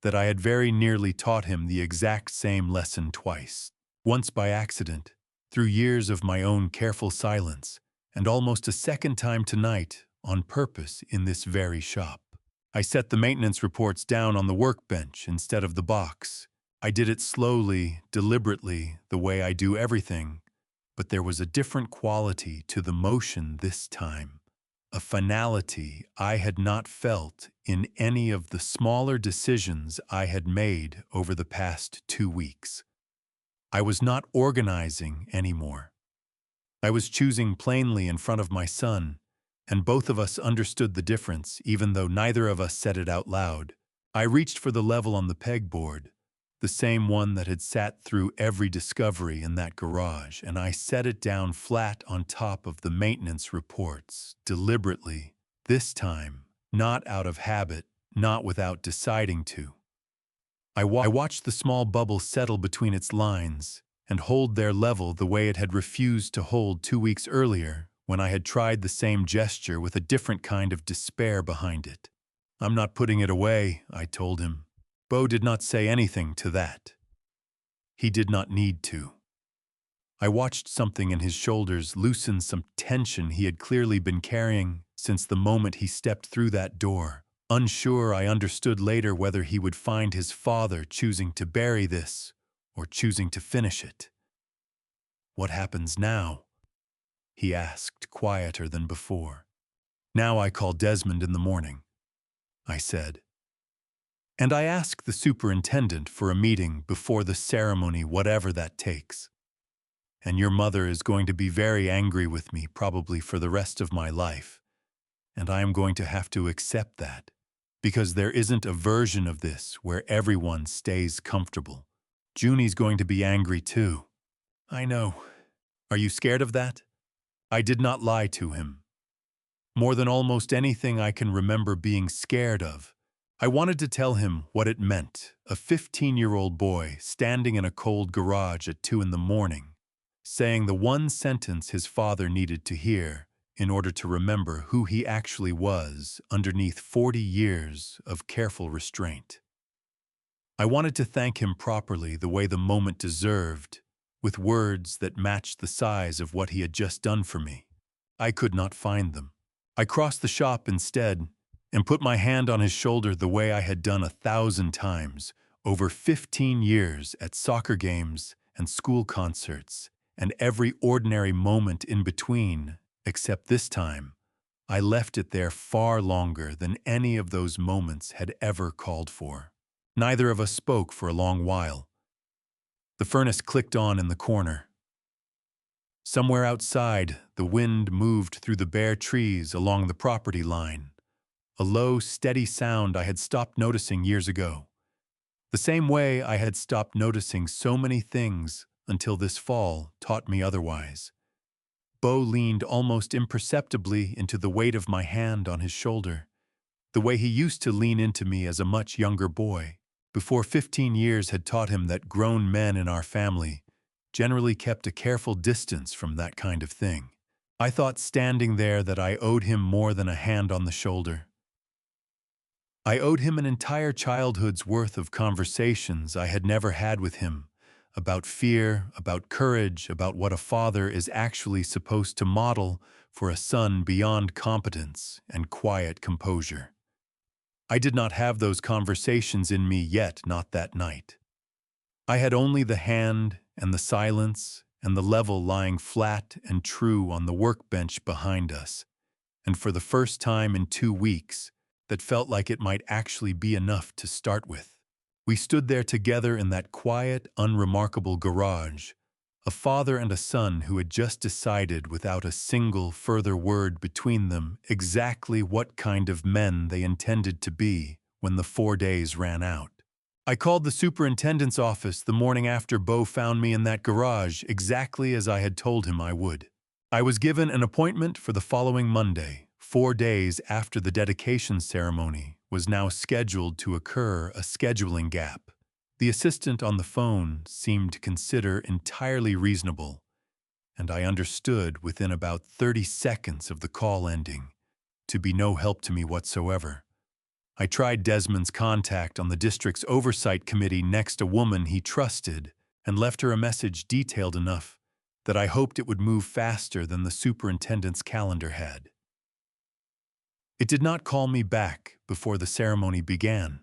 that I had very nearly taught him the exact same lesson twice, once by accident, through years of my own careful silence, and almost a second time tonight on purpose in this very shop. I set the maintenance reports down on the workbench instead of the box. I did it slowly, deliberately, the way I do everything, but there was a different quality to the motion this time, a finality I had not felt in any of the smaller decisions I had made over the past 2 weeks. I was not organizing anymore. I was choosing plainly in front of my son, and both of us understood the difference, even though neither of us said it out loud. I reached for the level on the pegboard, the same one that had sat through every discovery in that garage, and I set it down flat on top of the maintenance reports, deliberately, this time, not out of habit, not without deciding to. I watched the small bubble settle between its lines and hold their level the way it had refused to hold 2 weeks earlier when I had tried the same gesture with a different kind of despair behind it. "I'm not putting it away," I told him. Bo did not say anything to that. He did not need to. I watched something in his shoulders loosen, some tension he had clearly been carrying since the moment he stepped through that door. Unsure, I understood later whether he would find his father choosing to bury this or choosing to finish it. "What happens now?" he asked, quieter than before. "Now I call Desmond in the morning," I said. "And I ask the superintendent for a meeting before the ceremony, whatever that takes. And your mother is going to be very angry with me, probably for the rest of my life. And I am going to have to accept that, because there isn't a version of this where everyone stays comfortable. Junie's going to be angry too." "I know. Are you scared of that?" I did not lie to him. More than almost anything I can remember being scared of, I wanted to tell him what it meant, a 15-year-old boy standing in a cold garage at 2 in the morning, saying the one sentence his father needed to hear in order to remember who he actually was underneath 40 years of careful restraint. I wanted to thank him properly the way the moment deserved, with words that matched the size of what he had just done for me. I could not find them. I crossed the shop instead and put my hand on his shoulder the way I had done 1,000 times over 15 years at soccer games and school concerts and every ordinary moment in between, except this time, I left it there far longer than any of those moments had ever called for. Neither of us spoke for a long while. The furnace clicked on in the corner. Somewhere outside, the wind moved through the bare trees along the property line, a low, steady sound I had stopped noticing years ago. The same way I had stopped noticing so many things until this fall taught me otherwise. Bo leaned almost imperceptibly into the weight of my hand on his shoulder, the way he used to lean into me as a much younger boy, before 15 years had taught him that grown men in our family generally kept a careful distance from that kind of thing. I thought standing there that I owed him more than a hand on the shoulder. I owed him an entire childhood's worth of conversations I had never had with him, about fear, about courage, about what a father is actually supposed to model for a son beyond competence and quiet composure. I did not have those conversations in me yet, not that night. I had only the hand and the silence and the level lying flat and true on the workbench behind us, and for the first time in 2 weeks, that felt like it might actually be enough to start with. We stood there together in that quiet, unremarkable garage, a father and a son who had just decided without a single further word between them exactly what kind of men they intended to be when the 4 days ran out. I called the superintendent's office the morning after Beau found me in that garage exactly as I had told him I would. I was given an appointment for the following Monday, 4 days after the dedication ceremony was now scheduled to occur, a scheduling gap. The assistant on the phone seemed to consider entirely reasonable, and I understood within about 30 seconds of the call ending to be no help to me whatsoever. I tried Desmond's contact on the district's oversight committee next a woman he trusted and left her a message detailed enough that I hoped it would move faster than the superintendent's calendar had. It did not call me back before the ceremony began.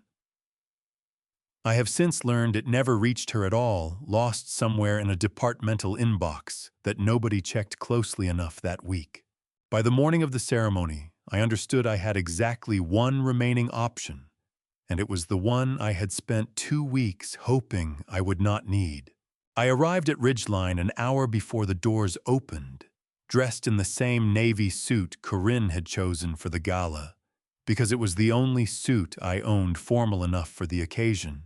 I have since learned it never reached her at all, lost somewhere in a departmental inbox that nobody checked closely enough that week. By the morning of the ceremony, I understood I had exactly one remaining option, and it was the one I had spent 2 weeks hoping I would not need. I arrived at Ridgeline an hour before the doors opened, dressed in the same navy suit Corinne had chosen for the gala, because it was the only suit I owned formal enough for the occasion,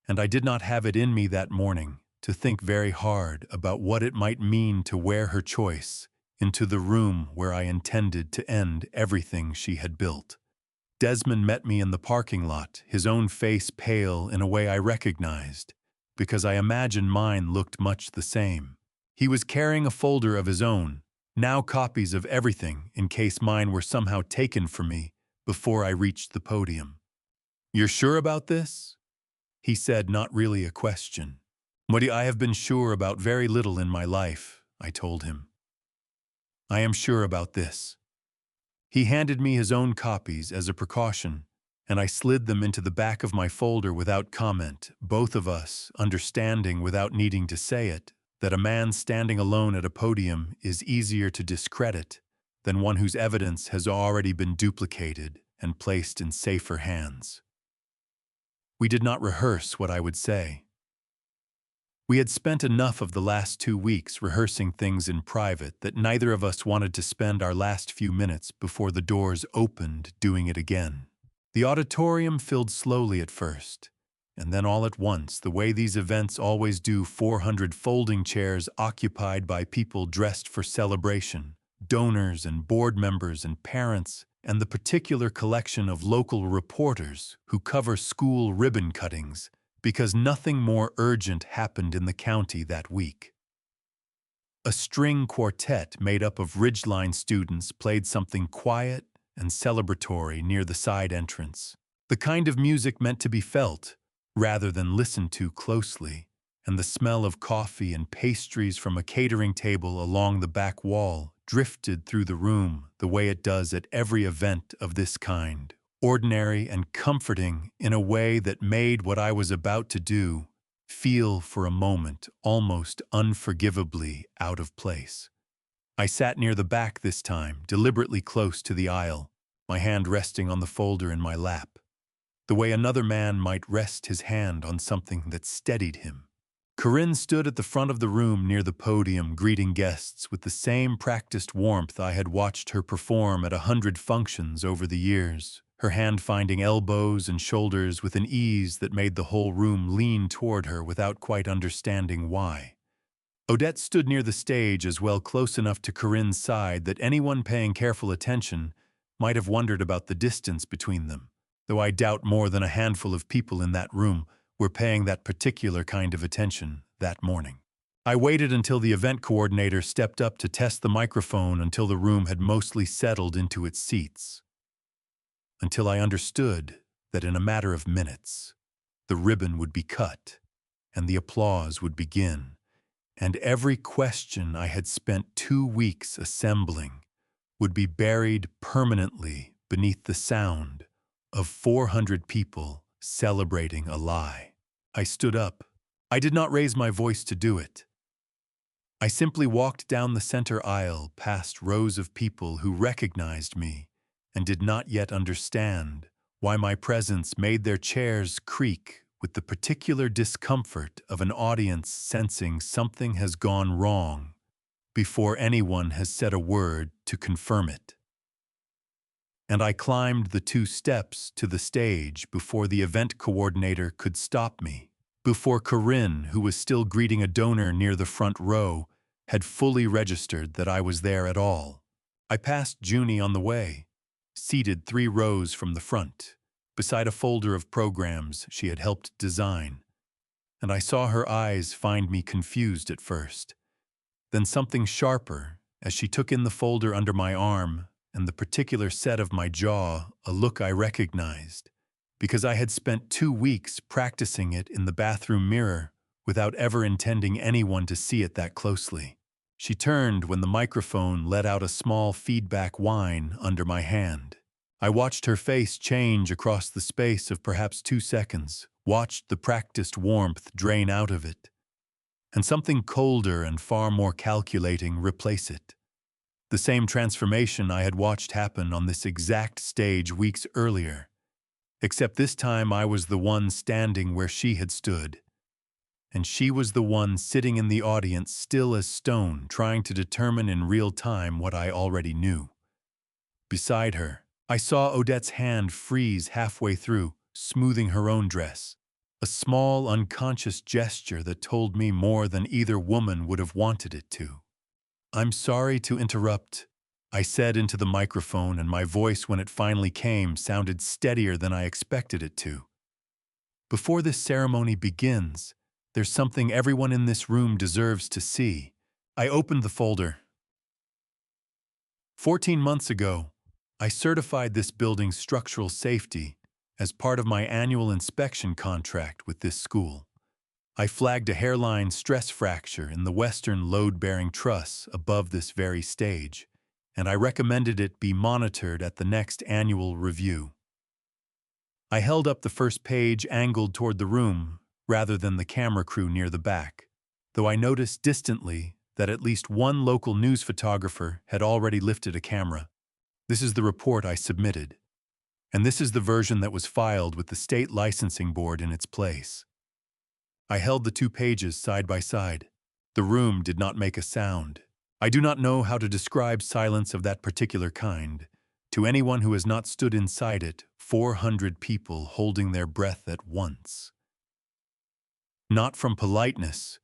and I did not have it in me that morning to think very hard about what it might mean to wear her choice into the room where I intended to end everything she had built. Desmond met me in the parking lot, his own face pale in a way I recognized, because I imagine mine looked much the same. He was carrying a folder of his own, now copies of everything in case mine were somehow taken from me before I reached the podium. "You're sure about this?" he said, not really a question. "I have been sure about very little in my life," I told him. "I am sure about this." He handed me his own copies as a precaution, and I slid them into the back of my folder without comment, both of us understanding without needing to say it that a man standing alone at a podium is easier to discredit than one whose evidence has already been duplicated and placed in safer hands. We did not rehearse what I would say. We had spent enough of the last 2 weeks rehearsing things in private that neither of us wanted to spend our last few minutes before the doors opened doing it again. The auditorium filled slowly at first, and then all at once, the way these events always do, 400 folding chairs occupied by people dressed for celebration, donors and board members and parents, and the particular collection of local reporters who cover school ribbon cuttings, because nothing more urgent happened in the county that week. A string quartet made up of Ridgeline students played something quiet and celebratory near the side entrance, the kind of music meant to be felt rather than listened to closely, and the smell of coffee and pastries from a catering table along the back wall drifted through the room the way it does at every event of this kind, ordinary and comforting in a way that made what I was about to do feel for a moment almost unforgivably out of place. I sat near the back this time, deliberately close to the aisle, my hand resting on the folder in my lap, the way another man might rest his hand on something that steadied him. Corinne stood at the front of the room near the podium, greeting guests with the same practiced warmth I had watched her perform at 100 functions over the years, her hand finding elbows and shoulders with an ease that made the whole room lean toward her without quite understanding why. Odette stood near the stage as well, close enough to Corinne's side that anyone paying careful attention might have wondered about the distance between them, though I doubt more than a handful of people in that room were paying that particular kind of attention that morning. I waited until the event coordinator stepped up to test the microphone until the room had mostly settled into its seats, until I understood that in a matter of minutes, the ribbon would be cut and the applause would begin, and every question I had spent 2 weeks assembling would be buried permanently beneath the sound of 400 people celebrating a lie. I stood up. I did not raise my voice to do it. I simply walked down the center aisle past rows of people who recognized me and did not yet understand why my presence made their chairs creak with the particular discomfort of an audience sensing something has gone wrong before anyone has said a word to confirm it. And I climbed the 2 steps to the stage before the event coordinator could stop me, before Corinne, who was still greeting a donor near the front row, had fully registered that I was there at all. I passed Junie on the way, seated 3 rows from the front, beside a folder of programs she had helped design, and I saw her eyes find me confused at first, then something sharper as she took in the folder under my arm and the particular set of my jaw, a look I recognized, because I had spent 2 weeks practicing it in the bathroom mirror without ever intending anyone to see it that closely. She turned when the microphone let out a small feedback whine under my hand. I watched her face change across the space of perhaps 2 seconds, watched the practiced warmth drain out of it, and something colder and far more calculating replace it. The same transformation I had watched happen on this exact stage weeks earlier, except this time I was the one standing where she had stood, and she was the one sitting in the audience still as stone, trying to determine in real time what I already knew. Beside her, I saw Odette's hand freeze halfway through, smoothing her own dress, a small unconscious gesture that told me more than either woman would have wanted it to. "I'm sorry to interrupt," I said into the microphone, and my voice, when it finally came, sounded steadier than I expected it to. "Before this ceremony begins, there's something everyone in this room deserves to see." I opened the folder. 14 months ago, I certified this building's structural safety as part of my annual inspection contract with this school. I flagged a hairline stress fracture in the western load-bearing truss above this very stage, and I recommended it be monitored at the next annual review. I held up the first page angled toward the room rather than the camera crew near the back, though I noticed distantly that at least one local news photographer had already lifted a camera. This is the report I submitted, and this is the version that was filed with the state licensing board in its place. I held the 2 pages side by side. The room did not make a sound. I do not know how to describe silence of that particular kind. To anyone who has not stood inside it, 400 people holding their breath at once. Not from politeness,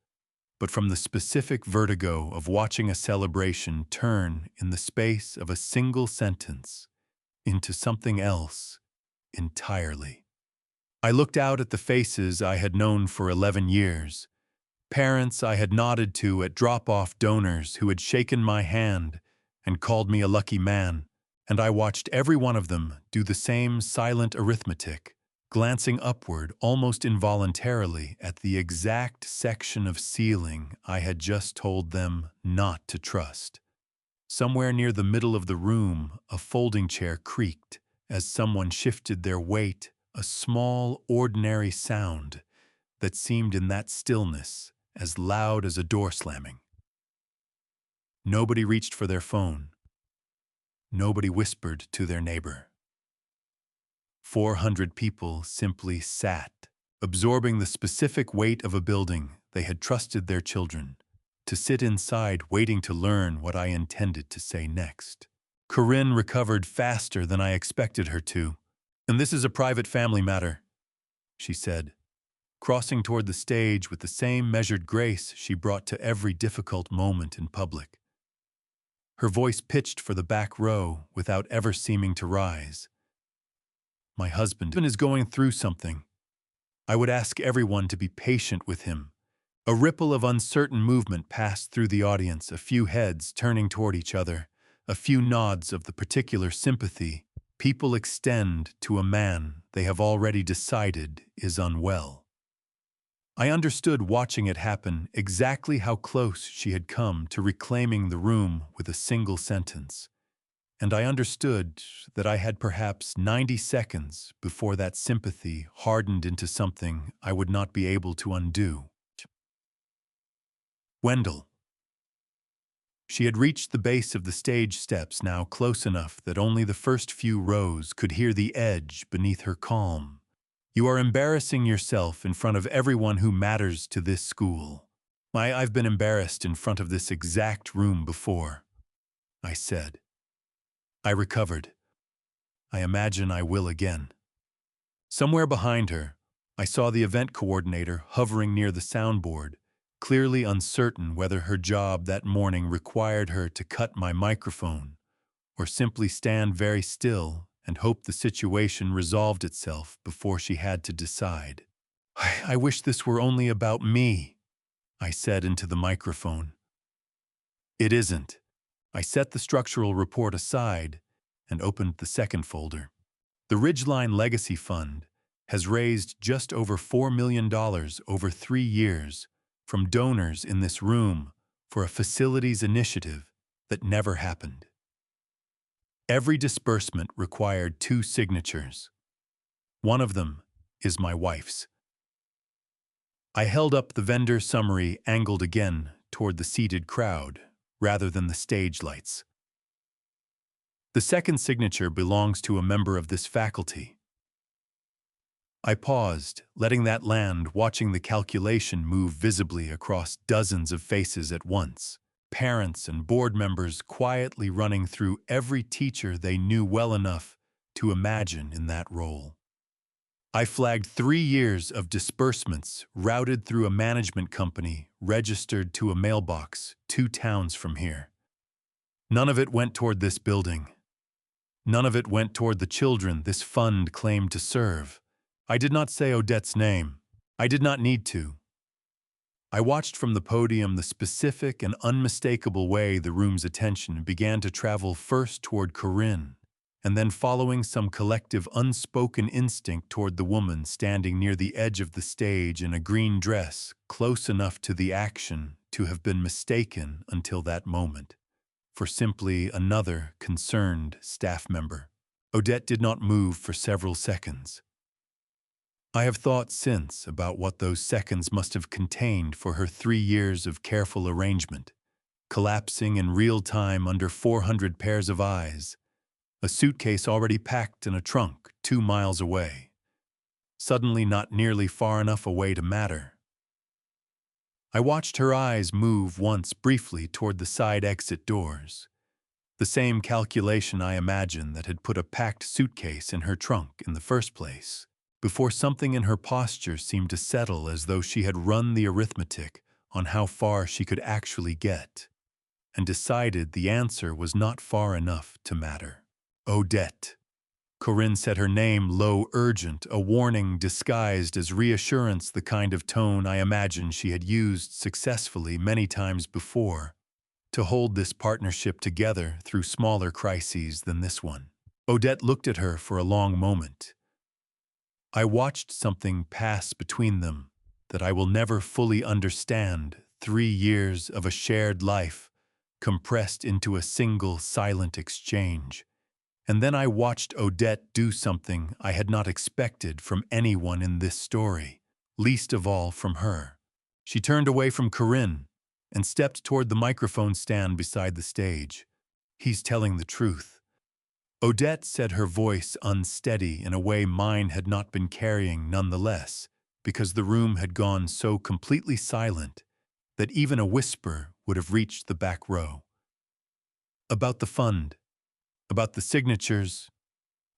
but from the specific vertigo of watching a celebration turn in the space of a single sentence into something else entirely. I looked out at the faces I had known for 11 years, parents I had nodded to at drop-off donors who had shaken my hand and called me a lucky man, and I watched every one of them do the same silent arithmetic, glancing upward almost involuntarily at the exact section of ceiling I had just told them not to trust. Somewhere near the middle of the room, a folding chair creaked as someone shifted their weight, a small, ordinary sound that seemed in that stillness as loud as a door slamming. Nobody reached for their phone. Nobody whispered to their neighbor. 400 people simply sat, absorbing the specific weight of a building they had trusted their children to sit inside, waiting to learn what I intended to say next. Corinne recovered faster than I expected her to. "And this is a private family matter," she said, crossing toward the stage with the same measured grace she brought to every difficult moment in public. Her voice pitched for the back row without ever seeming to rise. "My husband is going through something. I would ask everyone to be patient with him." A ripple of uncertain movement passed through the audience, a few heads turning toward each other, a few nods of the particular sympathy people extend to a man they have already decided is unwell. I understood, watching it happen, exactly how close she had come to reclaiming the room with a single sentence. and I understood that I had perhaps 90 seconds before that sympathy hardened into something I would not be able to undo. Wendell. She had reached the base of the stage steps now close enough that only the first few rows could hear the edge beneath her calm. "You are embarrassing yourself in front of everyone who matters to this school." I've been embarrassed in front of this exact room before," I said. I recovered. I imagine I will again. Somewhere behind her, I saw the event coordinator hovering near the soundboard, clearly uncertain whether her job that morning required her to cut my microphone or simply stand very still and hope the situation resolved itself before she had to decide. I wish this were only about me," I said into the microphone. "It isn't." I set the structural report aside and opened the second folder. The Ridgeline Legacy Fund has raised just over $4 million over 3 years from donors in this room for a facilities initiative that never happened. Every disbursement required 2 signatures. One of them is my wife's. I held up the vendor summary angled again toward the seated crowd, rather than the stage lights. "The second signature belongs to a member of this faculty." I paused, letting that land, watching the calculation move visibly across dozens of faces at once. Parents and board members quietly running through every teacher they knew well enough to imagine in that role. I flagged 3 years of disbursements routed through a management company registered to a mailbox 2 towns from here. None of it went toward this building. None of it went toward the children this fund claimed to serve. I did not say Odette's name. I did not need to. I watched from the podium the specific and unmistakable way the room's attention began to travel first toward Corinne, and then following some collective unspoken instinct toward the woman standing near the edge of the stage in a green dress, close enough to the action to have been mistaken until that moment for simply another concerned staff member. Odette did not move for several seconds. I have thought since about what those seconds must have contained for her 3 years of careful arrangement, collapsing in real time under 400 pairs of eyes, a suitcase already packed in a trunk 2 miles away, suddenly not nearly far enough away to matter. I watched her eyes move once briefly toward the side exit doors, the same calculation I imagine that had put a packed suitcase in her trunk in the first place, before something in her posture seemed to settle as though she had run the arithmetic on how far she could actually get, and decided the answer was not far enough to matter. Odette. Corinne said her name low, urgent, a warning disguised as reassurance, the kind of tone I imagine she had used successfully many times before to hold this partnership together through smaller crises than this one. Odette looked at her for a long moment. I watched something pass between them that I will never fully understand. 3 years of a shared life compressed into a single silent exchange. And then I watched Odette do something I had not expected from anyone in this story, least of all from her. She turned away from Corinne and stepped toward the microphone stand beside the stage. "He's telling the truth." Odette said, her voice unsteady in a way mine had not been carrying nonetheless, because the room had gone so completely silent that even a whisper would have reached the back row. "About the fund. About the signatures.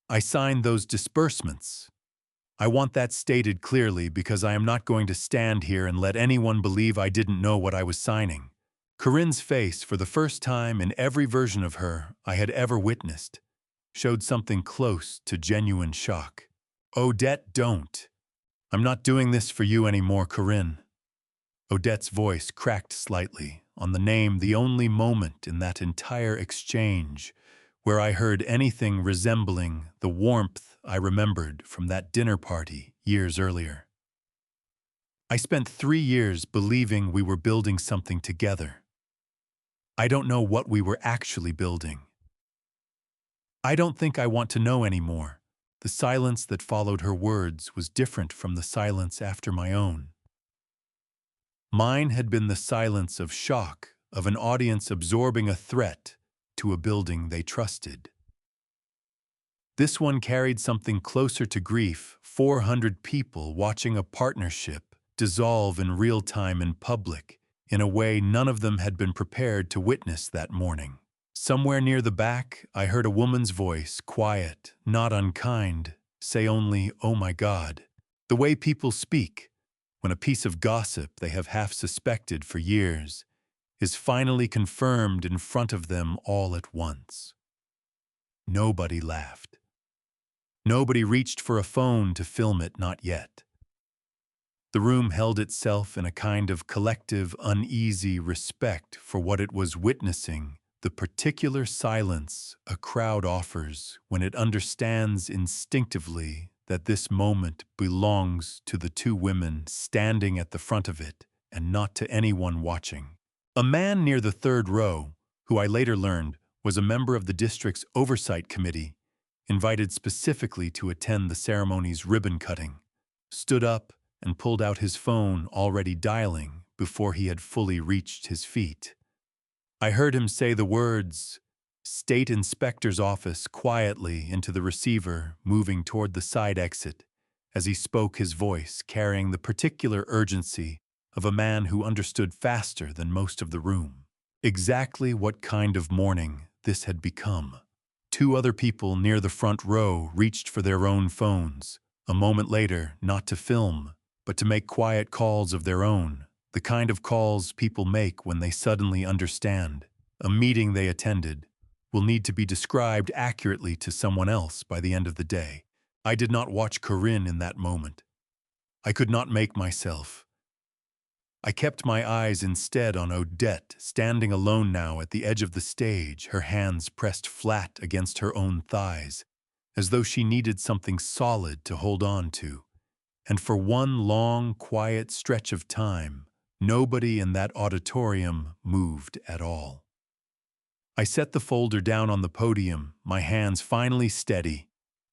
I signed those disbursements. I want that stated clearly because I am not going to stand here and let anyone believe I didn't know what I was signing." Corinne's face, for the first time in every version of her I had ever witnessed, showed something close to genuine shock. "Odette, don't. I'm not doing this for you anymore, Corinne." Odette's voice cracked slightly on the name, the only moment in that entire exchange where I heard anything resembling the warmth I remembered from that dinner party years earlier. "I spent 3 years believing we were building something together. I don't know what we were actually building. I don't think I want to know anymore. The silence that followed her words was different from the silence after my own. Mine had been the silence of shock, of an audience absorbing a threat to a building they trusted. This one carried something closer to grief, 400 people watching a partnership dissolve in real time in public, in a way none of them had been prepared to witness that morning. Somewhere near the back, I heard a woman's voice, quiet, not unkind, say only, "Oh my God." The way people speak, when a piece of gossip they have half suspected for years is finally confirmed in front of them all at once. Nobody laughed. Nobody reached for a phone to film it, not yet. The room held itself in a kind of collective, uneasy respect for what it was witnessing, the particular silence a crowd offers when it understands instinctively that this moment belongs to the two women standing at the front of it and not to anyone watching. A man near the third row, who I later learned was a member of the district's oversight committee, invited specifically to attend the ceremony's ribbon cutting, stood up and pulled out his phone already dialing before he had fully reached his feet. I heard him say the words, "State Inspector's Office," quietly into the receiver, moving toward the side exit, as he spoke, his voice carrying the particular urgency of a man who understood faster than most of the room exactly what kind of morning this had become. Two other people near the front row reached for their own phones, a moment later, not to film, but to make quiet calls of their own, the kind of calls people make when they suddenly understand a meeting they attended will need to be described accurately to someone else by the end of the day. I did not watch Corinne in that moment. I could not make myself. I kept my eyes instead on Odette, standing alone now at the edge of the stage, her hands pressed flat against her own thighs, as though she needed something solid to hold on to. And for one long, quiet stretch of time, nobody in that auditorium moved at all. I set the folder down on the podium, my hands finally steady,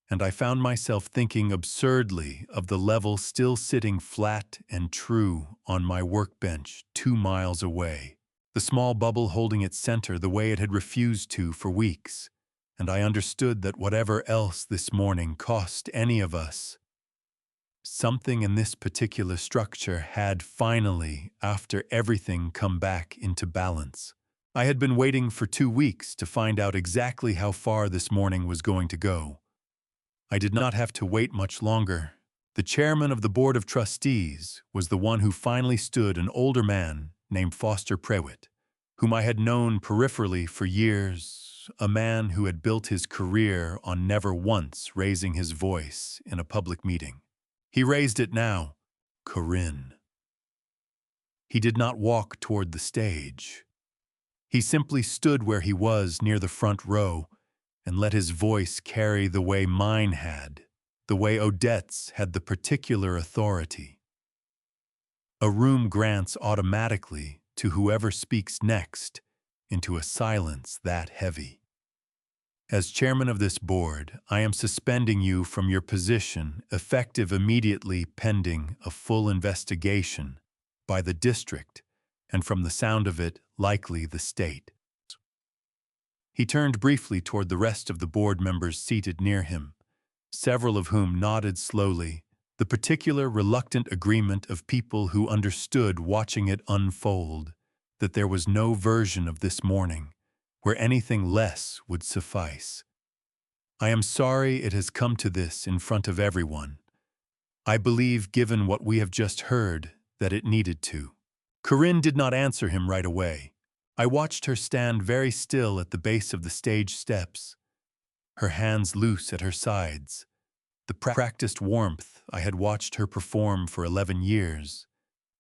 and I found myself thinking absurdly of the level still sitting flat and true on my workbench 2 miles away, the small bubble holding its center the way it had refused to for weeks, and I understood that whatever else this morning cost any of us, something in this particular structure had finally, after everything, come back into balance. I had been waiting for 2 weeks to find out exactly how far this morning was going to go. I did not have to wait much longer. The chairman of the Board of Trustees was the one who finally stood, an older man named Foster Prewitt, whom I had known peripherally for years, a man who had built his career on never once raising his voice in a public meeting. He raised it now, Corinne. He did not walk toward the stage. He simply stood where he was near the front row and let his voice carry the way mine had, the way Odette's had the particular authority. A room grants automatically to whoever speaks next into a silence that heavy. As chairman of this board, I am suspending you from your position, effective immediately pending a full investigation by the district, and from the sound of it, likely the state. He turned briefly toward the rest of the board members seated near him, several of whom nodded slowly, the particular reluctant agreement of people who understood watching it unfold that there was no version of this morning where anything less would suffice. I am sorry it has come to this in front of everyone. I believe, given what we have just heard, that it needed to. Corinne did not answer him right away. I watched her stand very still at the base of the stage steps, her hands loose at her sides, the practiced warmth I had watched her perform for 11 years,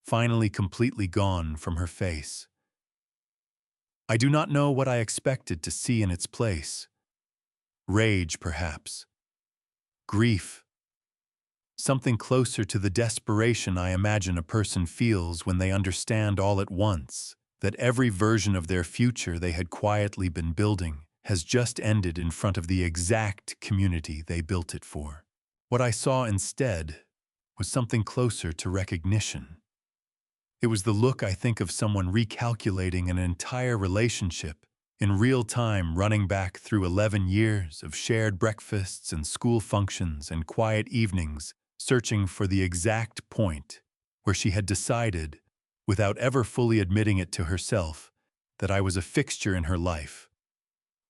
finally completely gone from her face. I do not know what I expected to see in its place. Rage, perhaps. Grief. Something closer to the desperation I imagine a person feels when they understand all at once that every version of their future they had quietly been building has just ended in front of the exact community they built it for. What I saw instead was something closer to recognition. It was the look, I think, of someone recalculating an entire relationship in real time, running back through 11 years of shared breakfasts and school functions and quiet evenings, searching for the exact point where she had decided, without ever fully admitting it to herself, that I was a fixture in her life,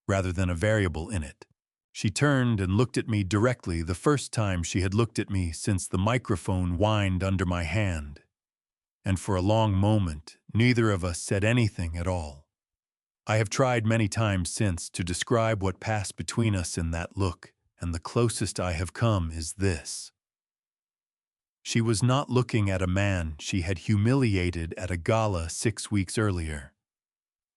rather than a variable in it. She turned and looked at me directly, the first time she had looked at me since the microphone whined under my hand. And for a long moment, neither of us said anything at all. I have tried many times since to describe what passed between us in that look, and the closest I have come is this. She was not looking at a man she had humiliated at a gala 6 weeks earlier.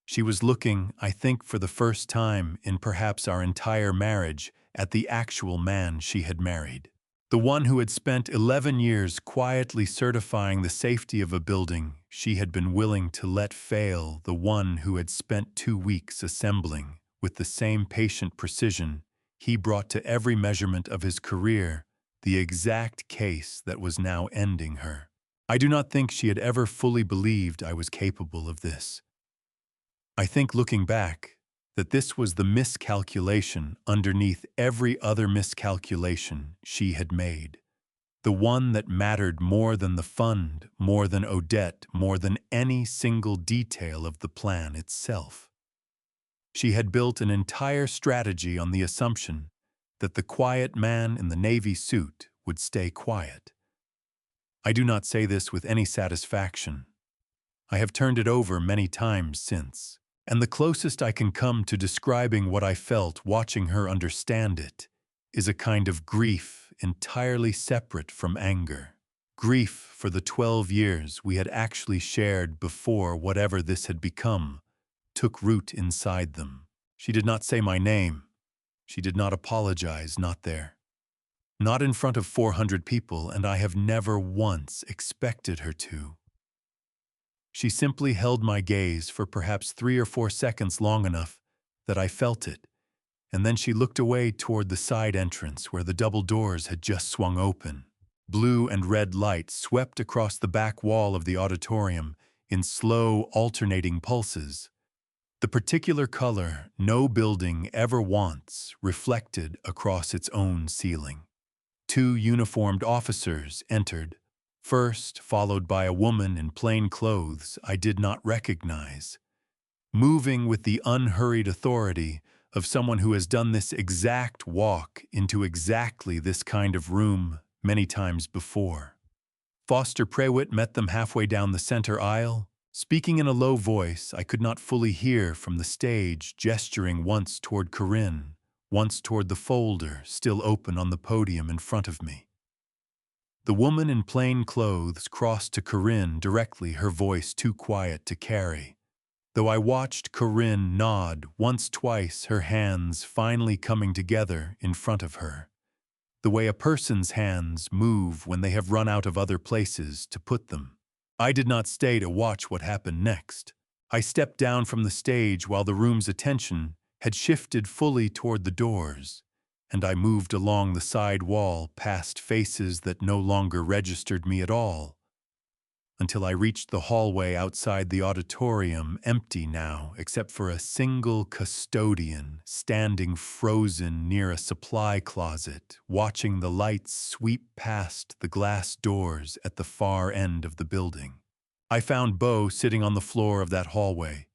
She was looking, I think for the first time in perhaps our entire marriage, at the actual man she had married. The one who had spent 11 years quietly certifying the safety of a building she had been willing to let fail, the one who had spent 2 weeks assembling, with the same patient precision he brought to every measurement of his career, the exact case that was now ending her. I do not think she had ever fully believed I was capable of this. I think, looking back, that this was the miscalculation underneath every other miscalculation she had made. The one that mattered more than the fund, more than Odette, more than any single detail of the plan itself. She had built an entire strategy on the assumption that the quiet man in the navy suit would stay quiet. I do not say this with any satisfaction. I have turned it over many times since. And the closest I can come to describing what I felt watching her understand it is a kind of grief entirely separate from anger. Grief for the 12 years we had actually shared before whatever this had become took root inside them. She did not say my name. She did not apologize, not there. Not in front of 400 people, and I have never once expected her to. She simply held my gaze for perhaps 3 or 4 seconds, long enough that I felt it, and then she looked away toward the side entrance where the double doors had just swung open. Blue and red light swept across the back wall of the auditorium in slow, alternating pulses. The particular color no building ever wants reflected across its own ceiling. 2 uniformed officers entered, first followed by a woman in plain clothes I did not recognize, moving with the unhurried authority of someone who has done this exact walk into exactly this kind of room many times before. Foster Prewitt met them halfway down the center aisle, speaking in a low voice I could not fully hear from the stage, gesturing once toward Corinne, once toward the folder still open on the podium in front of me. The woman in plain clothes crossed to Corinne directly, her voice too quiet to carry. Though I watched Corinne nod once, twice, her hands finally coming together in front of her. The way a person's hands move when they have run out of other places to put them. I did not stay to watch what happened next. I stepped down from the stage while the room's attention had shifted fully toward the doors, and I moved along the side wall past faces that no longer registered me at all, until I reached the hallway outside the auditorium, empty now except for a single custodian standing frozen near a supply closet, watching the lights sweep past the glass doors at the far end of the building. I found Beau sitting on the floor of that hallway,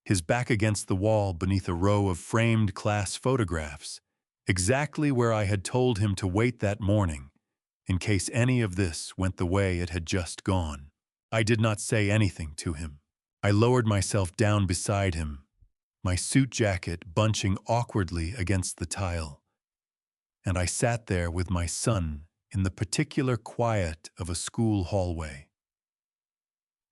his back against the wall beneath a row of framed class photographs, exactly where I had told him to wait that morning, in case any of this went the way it had just gone. I did not say anything to him. I lowered myself down beside him, my suit jacket bunching awkwardly against the tile, and I sat there with my son in the particular quiet of a school hallway.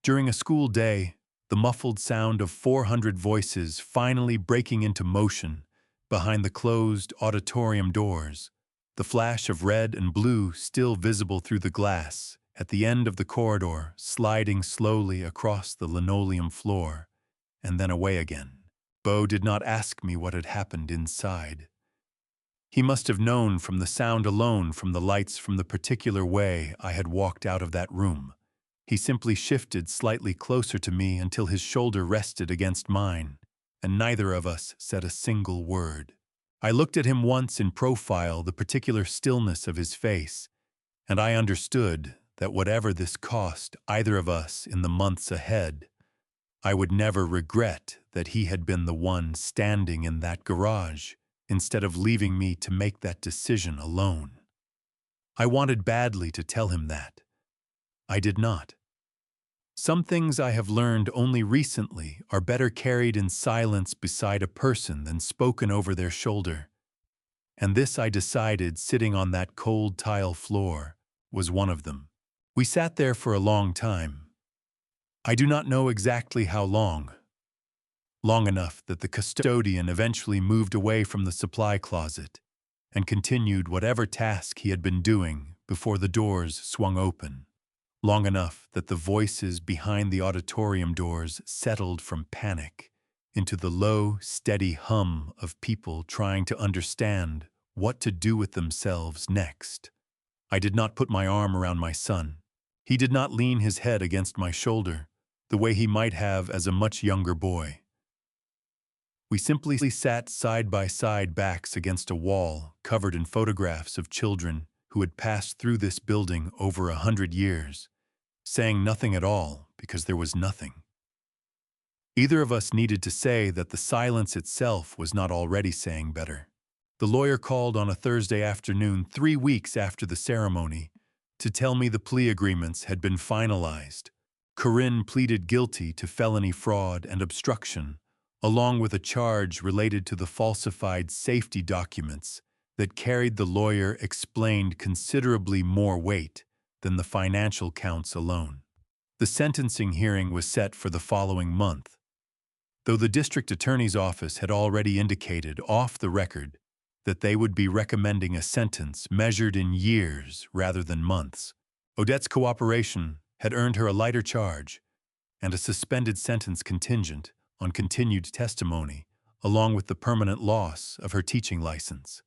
During a school day, the muffled sound of 400 voices finally breaking into motion behind the closed auditorium doors, the flash of red and blue still visible through the glass at the end of the corridor, sliding slowly across the linoleum floor, and then away again. Bo did not ask me what had happened inside. He must have known from the sound alone, from the lights, from the particular way I had walked out of that room. He simply shifted slightly closer to me until his shoulder rested against mine, and neither of us said a single word. I looked at him once in profile, the particular stillness of his face, and I understood that whatever this cost either of us in the months ahead, I would never regret that he had been the one standing in that garage instead of leaving me to make that decision alone. I wanted badly to tell him that. I did not. Some things I have learned only recently are better carried in silence beside a person than spoken over their shoulder. And this, I decided, sitting on that cold tile floor, was one of them. We sat there for a long time. I do not know exactly how long. Long enough that the custodian eventually moved away from the supply closet and continued whatever task he had been doing before the doors swung open. Long enough that the voices behind the auditorium doors settled from panic into the low, steady hum of people trying to understand what to do with themselves next. I did not put my arm around my son. He did not lean his head against my shoulder, the way he might have as a much younger boy. We simply sat side by side, backs against a wall covered in photographs of children who had passed through this building over 100 years, saying nothing at all because there was nothing. Either of us needed to say that the silence itself was not already saying better. The lawyer called on a Thursday afternoon 3 weeks after the ceremony to tell me the plea agreements had been finalized. Corinne pleaded guilty to felony fraud and obstruction, along with a charge related to the falsified safety documents that carried, the lawyer explained, considerably more weight than the financial counts alone. The sentencing hearing was set for the following month, though the district attorney's office had already indicated off the record that they would be recommending a sentence measured in years rather than months. Odette's cooperation had earned her a lighter charge and a suspended sentence contingent on continued testimony, along with the permanent loss of her teaching license.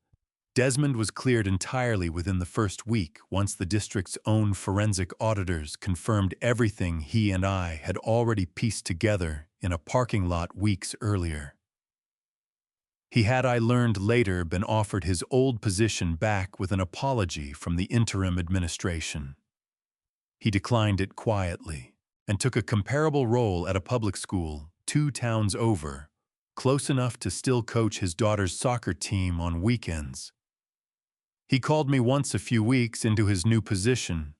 Desmond was cleared entirely within the first week once the district's own forensic auditors confirmed everything he and I had already pieced together in a parking lot weeks earlier. He had, I learned later, been offered his old position back with an apology from the interim administration. He declined it quietly and took a comparable role at a public school 2 towns over, close enough to still coach his daughter's soccer team on weekends. He called me once a few weeks into his new position,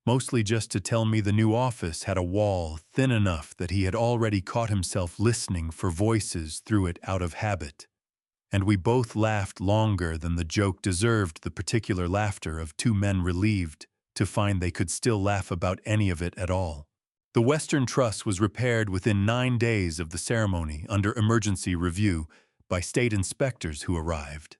mostly just to tell me the new office had a wall thin enough that he had already caught himself listening for voices through it out of habit. And we both laughed longer than the joke deserved, the particular laughter of 2 men relieved to find they could still laugh about any of it at all. The Western Truss was repaired within 9 days of the ceremony under emergency review by state inspectors who arrived.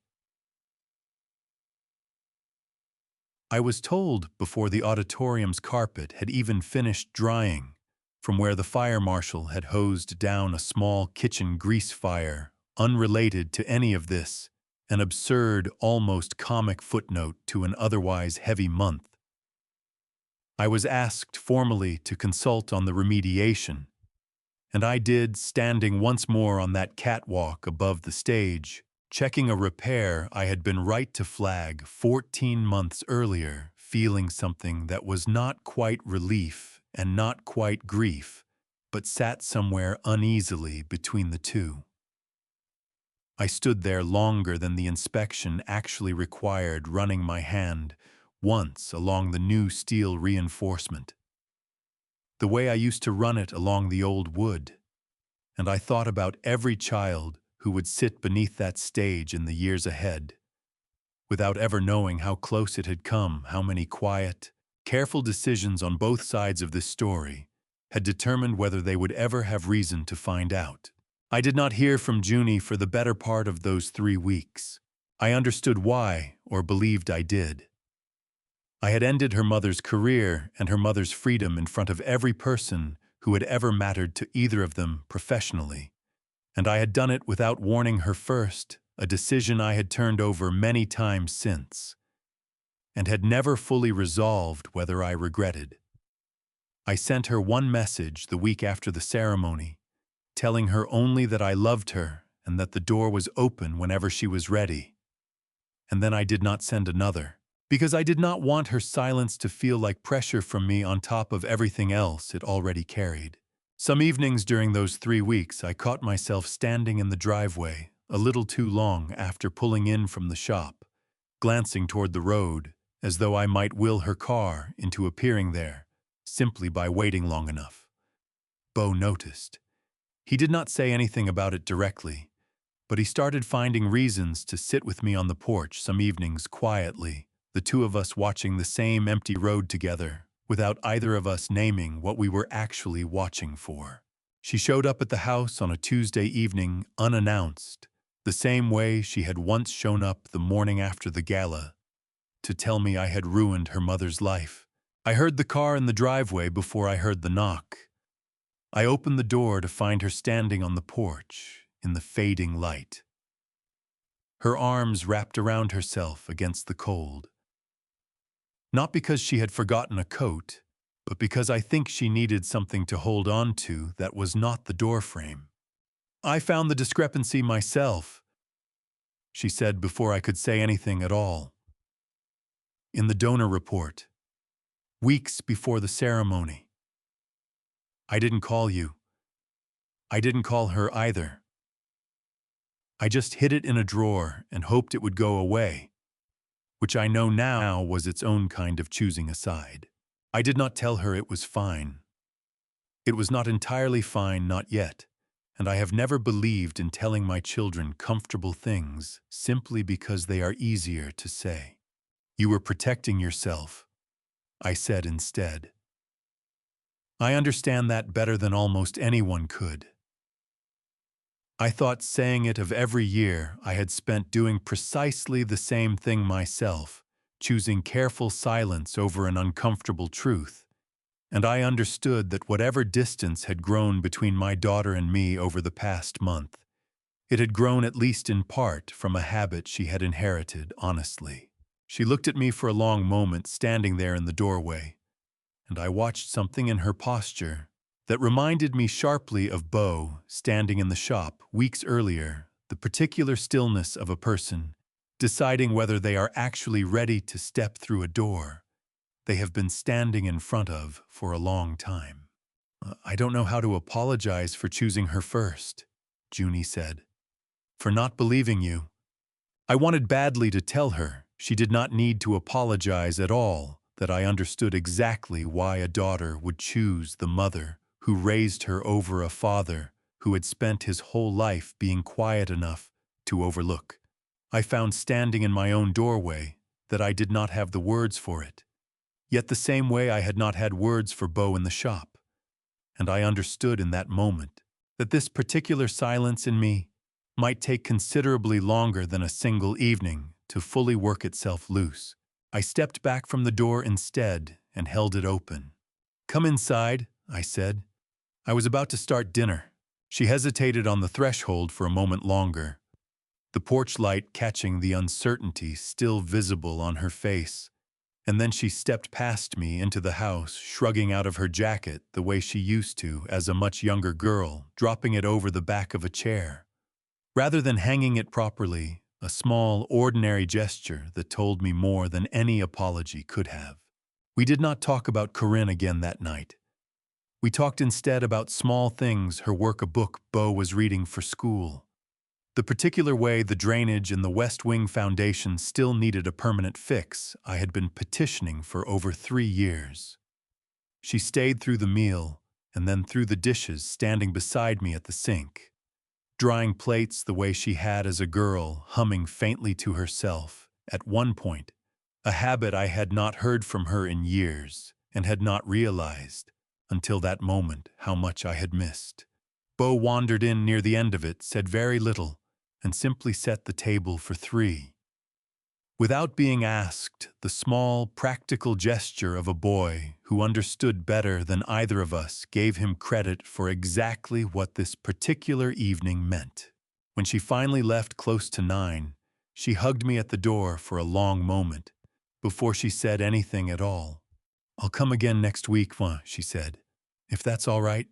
I was told before the auditorium's carpet had even finished drying, from where the fire marshal had hosed down a small kitchen grease fire, unrelated to any of this, an absurd, almost comic footnote to an otherwise heavy month. I was asked formally to consult on the remediation, and I did, standing once more on that catwalk above the stage, checking a repair I had been right to flag 14 months earlier, feeling something that was not quite relief and not quite grief, but sat somewhere uneasily between the two. I stood there longer than the inspection actually required, running my hand once along the new steel reinforcement, the way I used to run it along the old wood, and I thought about every child who would sit beneath that stage in the years ahead, without ever knowing how close it had come, how many quiet, careful decisions on both sides of this story had determined whether they would ever have reason to find out. I did not hear from Junie for the better part of those 3 weeks. I understood why, or believed I did. I had ended her mother's career and her mother's freedom in front of every person who had ever mattered to either of them professionally, And I had done it without warning her first, a decision I had turned over many times since, and had never fully resolved whether I regretted. I sent her one message the week after the ceremony, telling her only that I loved her and that the door was open whenever she was ready. And then I did not send another, because I did not want her silence to feel like pressure from me on top of everything else it already carried. Some evenings during those 3 weeks, I caught myself standing in the driveway a little too long after pulling in from the shop, glancing toward the road as though I might will her car into appearing there simply by waiting long enough. Beau noticed. He did not say anything about it directly, but he started finding reasons to sit with me on the porch some evenings quietly, the two of us watching the same empty road together, without either of us naming what we were actually watching for. She showed up at the house on a Tuesday evening unannounced, the same way she had once shown up the morning after the gala, to tell me I had ruined her mother's life. I heard the car in the driveway before I heard the knock. I opened the door to find her standing on the porch in the fading light, her arms wrapped around herself against the cold. Not because she had forgotten a coat, but because I think she needed something to hold on to that was not the doorframe. "I found the discrepancy myself," she said before I could say anything at all. "In the donor report, weeks before the ceremony. I didn't call you. I didn't call her either. I just hid it in a drawer and hoped it would go away, which I know now was its own kind of choosing a side. I did not tell her it was fine. It was not entirely fine, not yet, and I have never believed in telling my children comfortable things simply because they are easier to say. You were protecting yourself," I said instead. "I understand that better than almost anyone could." I thought saying it of every year I had spent doing precisely the same thing myself, choosing careful silence over an uncomfortable truth, and I understood that whatever distance had grown between my daughter and me over the past month, it had grown at least in part from a habit she had inherited, honestly. She looked at me for a long moment standing there in the doorway, and I watched something in her posture that reminded me sharply of Beau standing in the shop weeks earlier, the particular stillness of a person deciding whether they are actually ready to step through a door they have been standing in front of for a long time. "I don't know how to apologize for choosing her first," Junie said, "for not believing you. I wanted badly to tell her she did not need to apologize at all, that I understood exactly why a daughter would choose the mother who raised her over a father who had spent his whole life being quiet enough to overlook. I found standing in my own doorway that I did not have the words for it, yet the same way I had not had words for Beau in the shop. And I understood in that moment that this particular silence in me might take considerably longer than a single evening to fully work itself loose. I stepped back from the door instead and held it open. "Come inside," I said. I was about to start dinner. She hesitated on the threshold for a moment longer, the porch light catching the uncertainty still visible on her face, and then she stepped past me into the house, shrugging out of her jacket the way she used to as a much younger girl, dropping it over the back of a chair. Rather than hanging it properly, a small, ordinary gesture that told me more than any apology could have. We did not talk about Corinne again that night. We talked instead about small things, her work, a book Beau was reading for school, the particular way the drainage in the West Wing foundation still needed a permanent fix I had been petitioning for over 3 years. She stayed through the meal and then through the dishes, standing beside me at the sink, drying plates the way she had as a girl, humming faintly to herself, at one point, a habit I had not heard from her in years and had not realized, until that moment, how much I had missed. Beau wandered in near the end of it, said very little, and simply set the table for 3. Without being asked, the small, practical gesture of a boy who understood better than either of us gave him credit for exactly what this particular evening meant. When she finally left close to 9, she hugged me at the door for a long moment, before she said anything at all. "I'll come again next week, she said. "If that's all right?"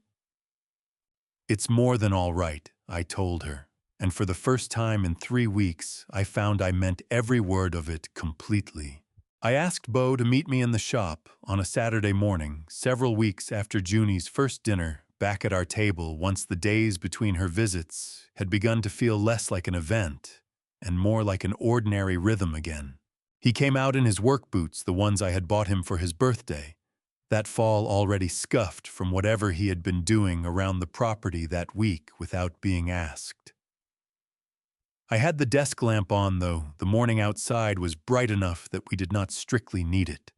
"It's more than all right," I told her, and for the first time in 3 weeks, I found I meant every word of it completely. I asked Beau to meet me in the shop on a Saturday morning, several weeks after Junie's first dinner, back at our table once the days between her visits had begun to feel less like an event and more like an ordinary rhythm again. He came out in his work boots, the ones I had bought him for his birthday, that fall already scuffed from whatever he had been doing around the property that week without being asked. I had the desk lamp on, though the morning outside was bright enough that we did not strictly need it.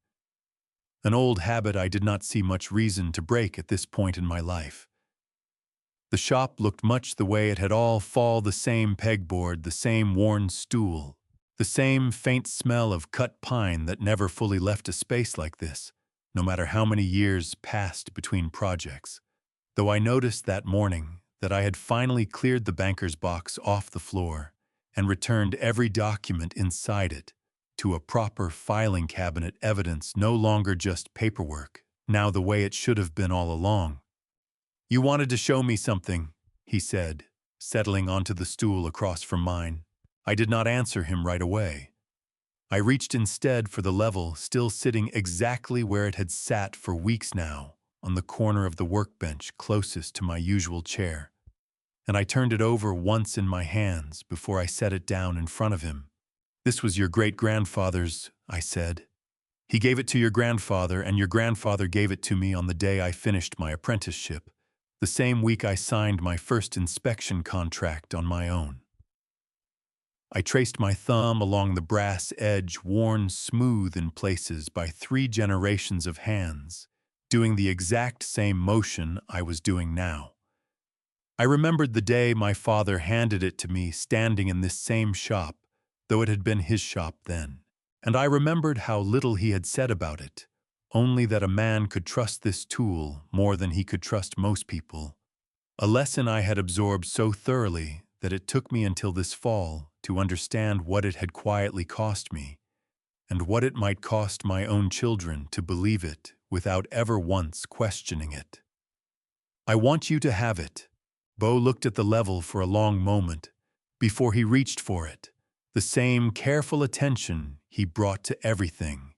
An old habit I did not see much reason to break at this point in my life. The shop looked much the way it had all fall, the same pegboard, the same worn stool, the same faint smell of cut pine that never fully left a space like this, no matter how many years passed between projects. Though I noticed that morning that I had finally cleared the banker's box off the floor and returned every document inside it to a proper filing cabinet, evidence no longer just paperwork, now the way it should have been all along. "You wanted to show me something," he said, settling onto the stool across from mine. I did not answer him right away. I reached instead for the level, still sitting exactly where it had sat for weeks now, on the corner of the workbench closest to my usual chair, and I turned it over once in my hands before I set it down in front of him. "This was your great-grandfather's," I said. "He gave it to your grandfather, and your grandfather gave it to me on the day I finished my apprenticeship, the same week I signed my first inspection contract on my own." I traced my thumb along the brass edge, worn smooth in places by 3 generations of hands, doing the exact same motion I was doing now. I remembered the day my father handed it to me standing in this same shop, though it had been his shop then. And I remembered how little he had said about it, only that a man could trust this tool more than he could trust most people. A lesson I had absorbed so thoroughly that it took me until this fall to understand what it had quietly cost me, and what it might cost my own children to believe it without ever once questioning it. "I want you to have it." Beau looked at the level for a long moment before he reached for it, the same careful attention he brought to everything,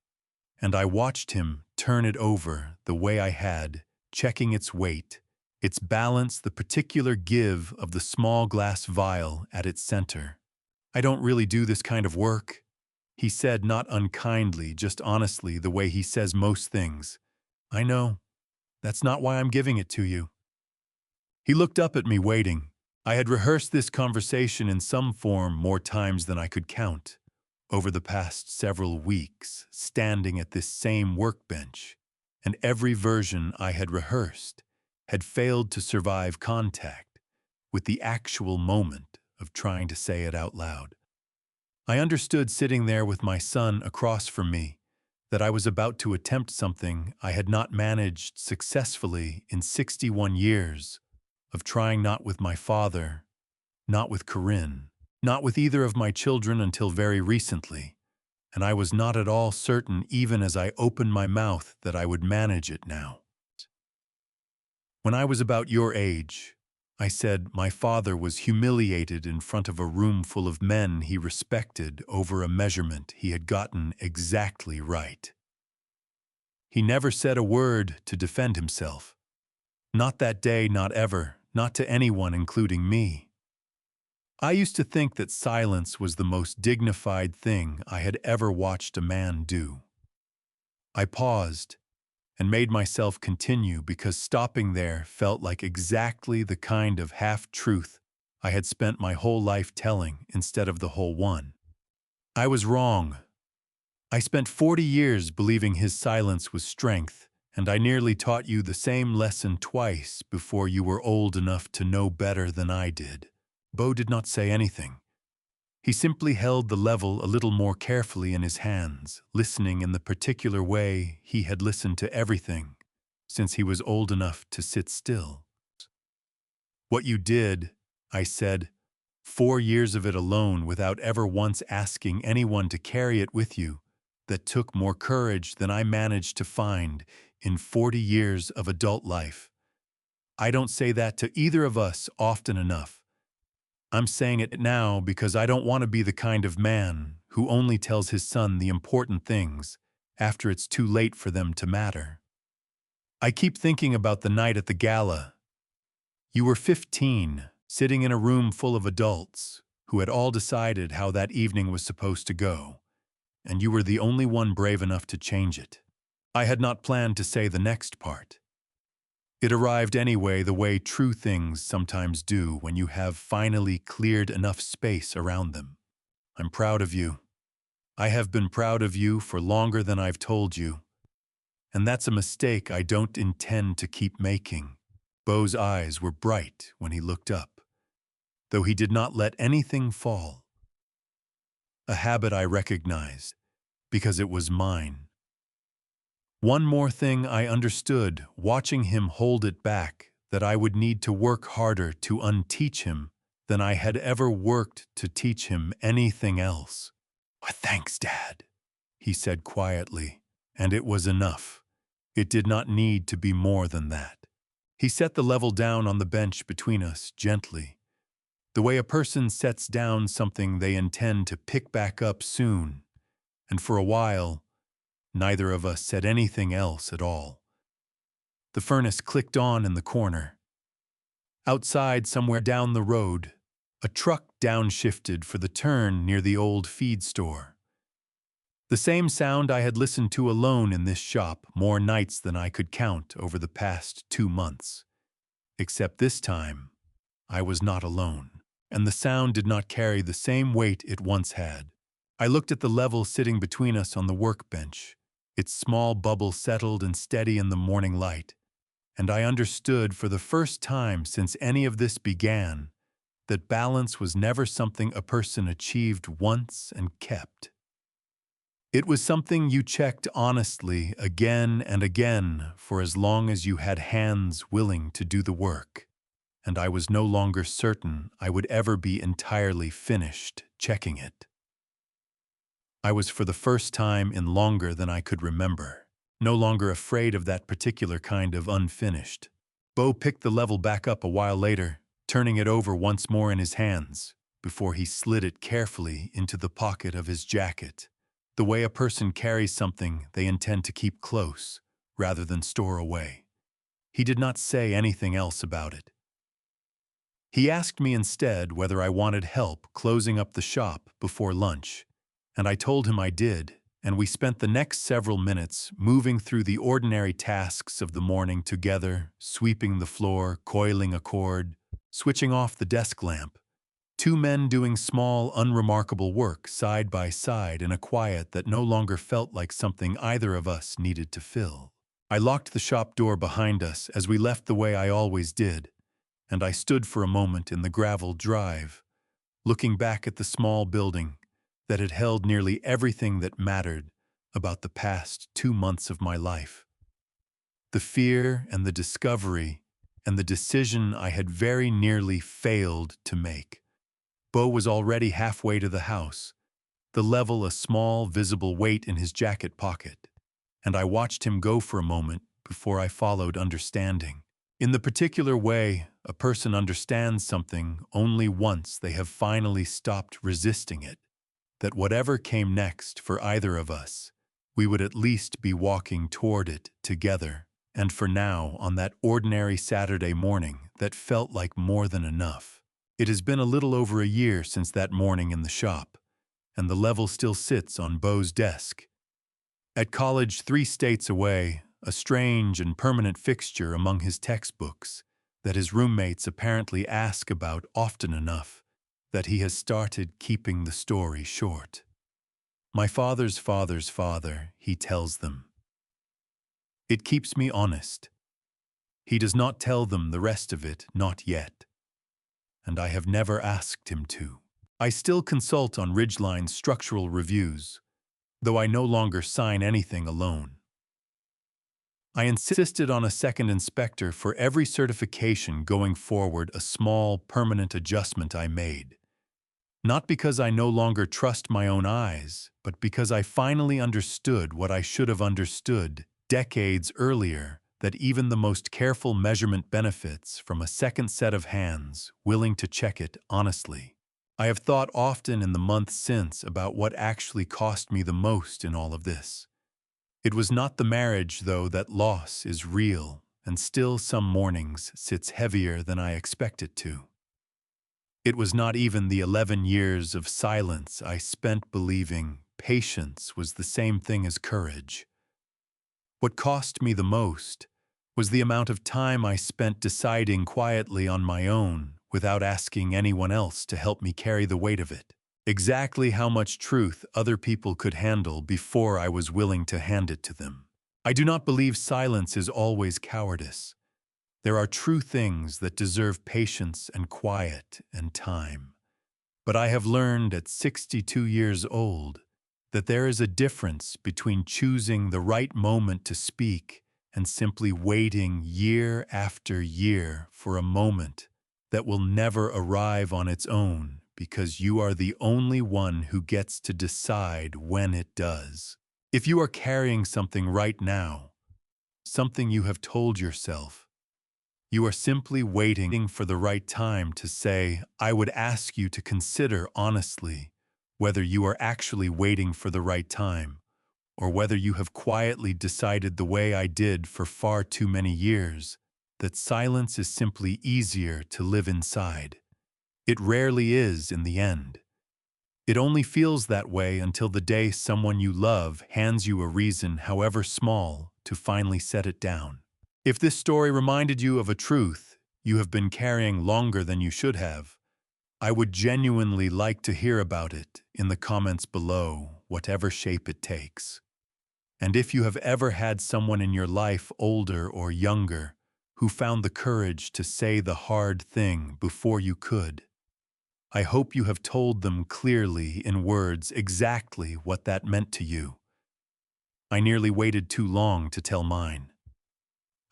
and I watched him turn it over the way I had, checking its weight, its balance, the particular give of the small glass vial at its center. "I don't really do this kind of work," he said, not unkindly, just honestly, the way he says most things. "I know. That's not why I'm giving it to you." He looked up at me, waiting. I had rehearsed this conversation in some form more times than I could count, over the past several weeks, standing at this same workbench, and every version I had rehearsed had failed to survive contact with the actual moment of trying to say it out loud. I understood, sitting there with my son across from me, that I was about to attempt something I had not managed successfully in 61 years of trying, not with my father, not with Corinne, not with either of my children until very recently, and I was not at all certain, even as I opened my mouth, that I would manage it now. "When I was about your age," I said, "my father was humiliated in front of a room full of men he respected over a measurement he had gotten exactly right. He never said a word to defend himself. Not that day, not ever, not to anyone, including me. I used to think that silence was the most dignified thing I had ever watched a man do." I paused and made myself continue because stopping there felt like exactly the kind of half-truth I had spent my whole life telling instead of the whole one. "I was wrong. I spent 40 years believing his silence was strength, and I nearly taught you the same lesson twice before you were old enough to know better than I did." Beau did not say anything. He simply held the level a little more carefully in his hands, listening in the particular way he had listened to everything since he was old enough to sit still. "What you did," I said, "4 years of it alone without ever once asking anyone to carry it with you, that took more courage than I managed to find in 40 years of adult life. I don't say that to either of us often enough. I'm saying it now because I don't want to be the kind of man who only tells his son the important things after it's too late for them to matter. I keep thinking about the night at the gala. You were 15, sitting in a room full of adults who had all decided how that evening was supposed to go, and you were the only one brave enough to change it." I had not planned to say the next part. It arrived anyway, the way true things sometimes do when you have finally cleared enough space around them. "I'm proud of you. I have been proud of you for longer than I've told you. And that's a mistake I don't intend to keep making." Beau's eyes were bright when he looked up, though he did not let anything fall. A habit I recognized, because it was mine. One more thing I understood, watching him hold it back, that I would need to work harder to unteach him than I had ever worked to teach him anything else. "Why, thanks, Dad," he said quietly, and it was enough. It did not need to be more than that. He set the level down on the bench between us gently, the way a person sets down something they intend to pick back up soon, and for a while, neither of us said anything else at all. The furnace clicked on in the corner. Outside, somewhere down the road, a truck downshifted for the turn near the old feed store. The same sound I had listened to alone in this shop more nights than I could count over the past 2 months. Except this time, I was not alone, and the sound did not carry the same weight it once had. I looked at the level sitting between us on the workbench, its small bubble settled and steady in the morning light, and I understood for the first time since any of this began that balance was never something a person achieved once and kept. It was something you checked honestly again and again for as long as you had hands willing to do the work, and I was no longer certain I would ever be entirely finished checking it. I was for the first time in longer than I could remember, no longer afraid of that particular kind of unfinished. Beau picked the level back up a while later, turning it over once more in his hands, before he slid it carefully into the pocket of his jacket, the way a person carries something they intend to keep close, rather than store away. He did not say anything else about it. He asked me instead whether I wanted help closing up the shop before lunch, and I told him I did, and we spent the next several minutes moving through the ordinary tasks of the morning together, sweeping the floor, coiling a cord, switching off the desk lamp. 2 men doing small, unremarkable work side by side in a quiet that no longer felt like something either of us needed to fill. I locked the shop door behind us as we left the way I always did, and I stood for a moment in the gravel drive, looking back at the small building that had held nearly everything that mattered about the past 2 months of my life. The fear and the discovery and the decision I had very nearly failed to make. Beau was already halfway to the house, the level a small, visible weight in his jacket pocket, and I watched him go for a moment before I followed, understanding. In the particular way a person understands something only once they have finally stopped resisting it, that whatever came next for either of us, we would at least be walking toward it together, and for now, on that ordinary Saturday morning that felt like more than enough. It has been a little over a year since that morning in the shop, and the level still sits on Beau's desk. At college 3 states away, a strange and permanent fixture among his textbooks that his roommates apparently ask about often enough that he has started keeping the story short. My father's father's father, he tells them. It keeps me honest. He does not tell them the rest of it, not yet. And I have never asked him to. I still consult on Ridgeline's structural reviews, though I no longer sign anything alone. I insisted on a second inspector for every certification going forward, a small, permanent adjustment I made. Not because I no longer trust my own eyes, but because I finally understood what I should have understood decades earlier, that even the most careful measurement benefits from a second set of hands willing to check it honestly. I have thought often in the months since about what actually cost me the most in all of this. It was not the marriage, though. That loss is real, and still some mornings sits heavier than I expect it to. It was not even the 11 years of silence I spent believing patience was the same thing as courage. What cost me the most was the amount of time I spent deciding quietly on my own without asking anyone else to help me carry the weight of it. Exactly how much truth other people could handle before I was willing to hand it to them. I do not believe silence is always cowardice. There are true things that deserve patience and quiet and time. But I have learned at 62 years old that there is a difference between choosing the right moment to speak and simply waiting year after year for a moment that will never arrive on its own, because you are the only one who gets to decide when it does. If you are carrying something right now, something you have told yourself, you are simply waiting for the right time to say, I would ask you to consider honestly whether you are actually waiting for the right time, or whether you have quietly decided the way I did for far too many years, that silence is simply easier to live inside. It rarely is in the end. It only feels that way until the day someone you love hands you a reason, however small, to finally set it down. If this story reminded you of a truth you have been carrying longer than you should have, I would genuinely like to hear about it in the comments below, whatever shape it takes. And if you have ever had someone in your life, older or younger, who found the courage to say the hard thing before you could, I hope you have told them clearly in words exactly what that meant to you. I nearly waited too long to tell mine.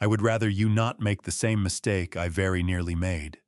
I would rather you not make the same mistake I very nearly made.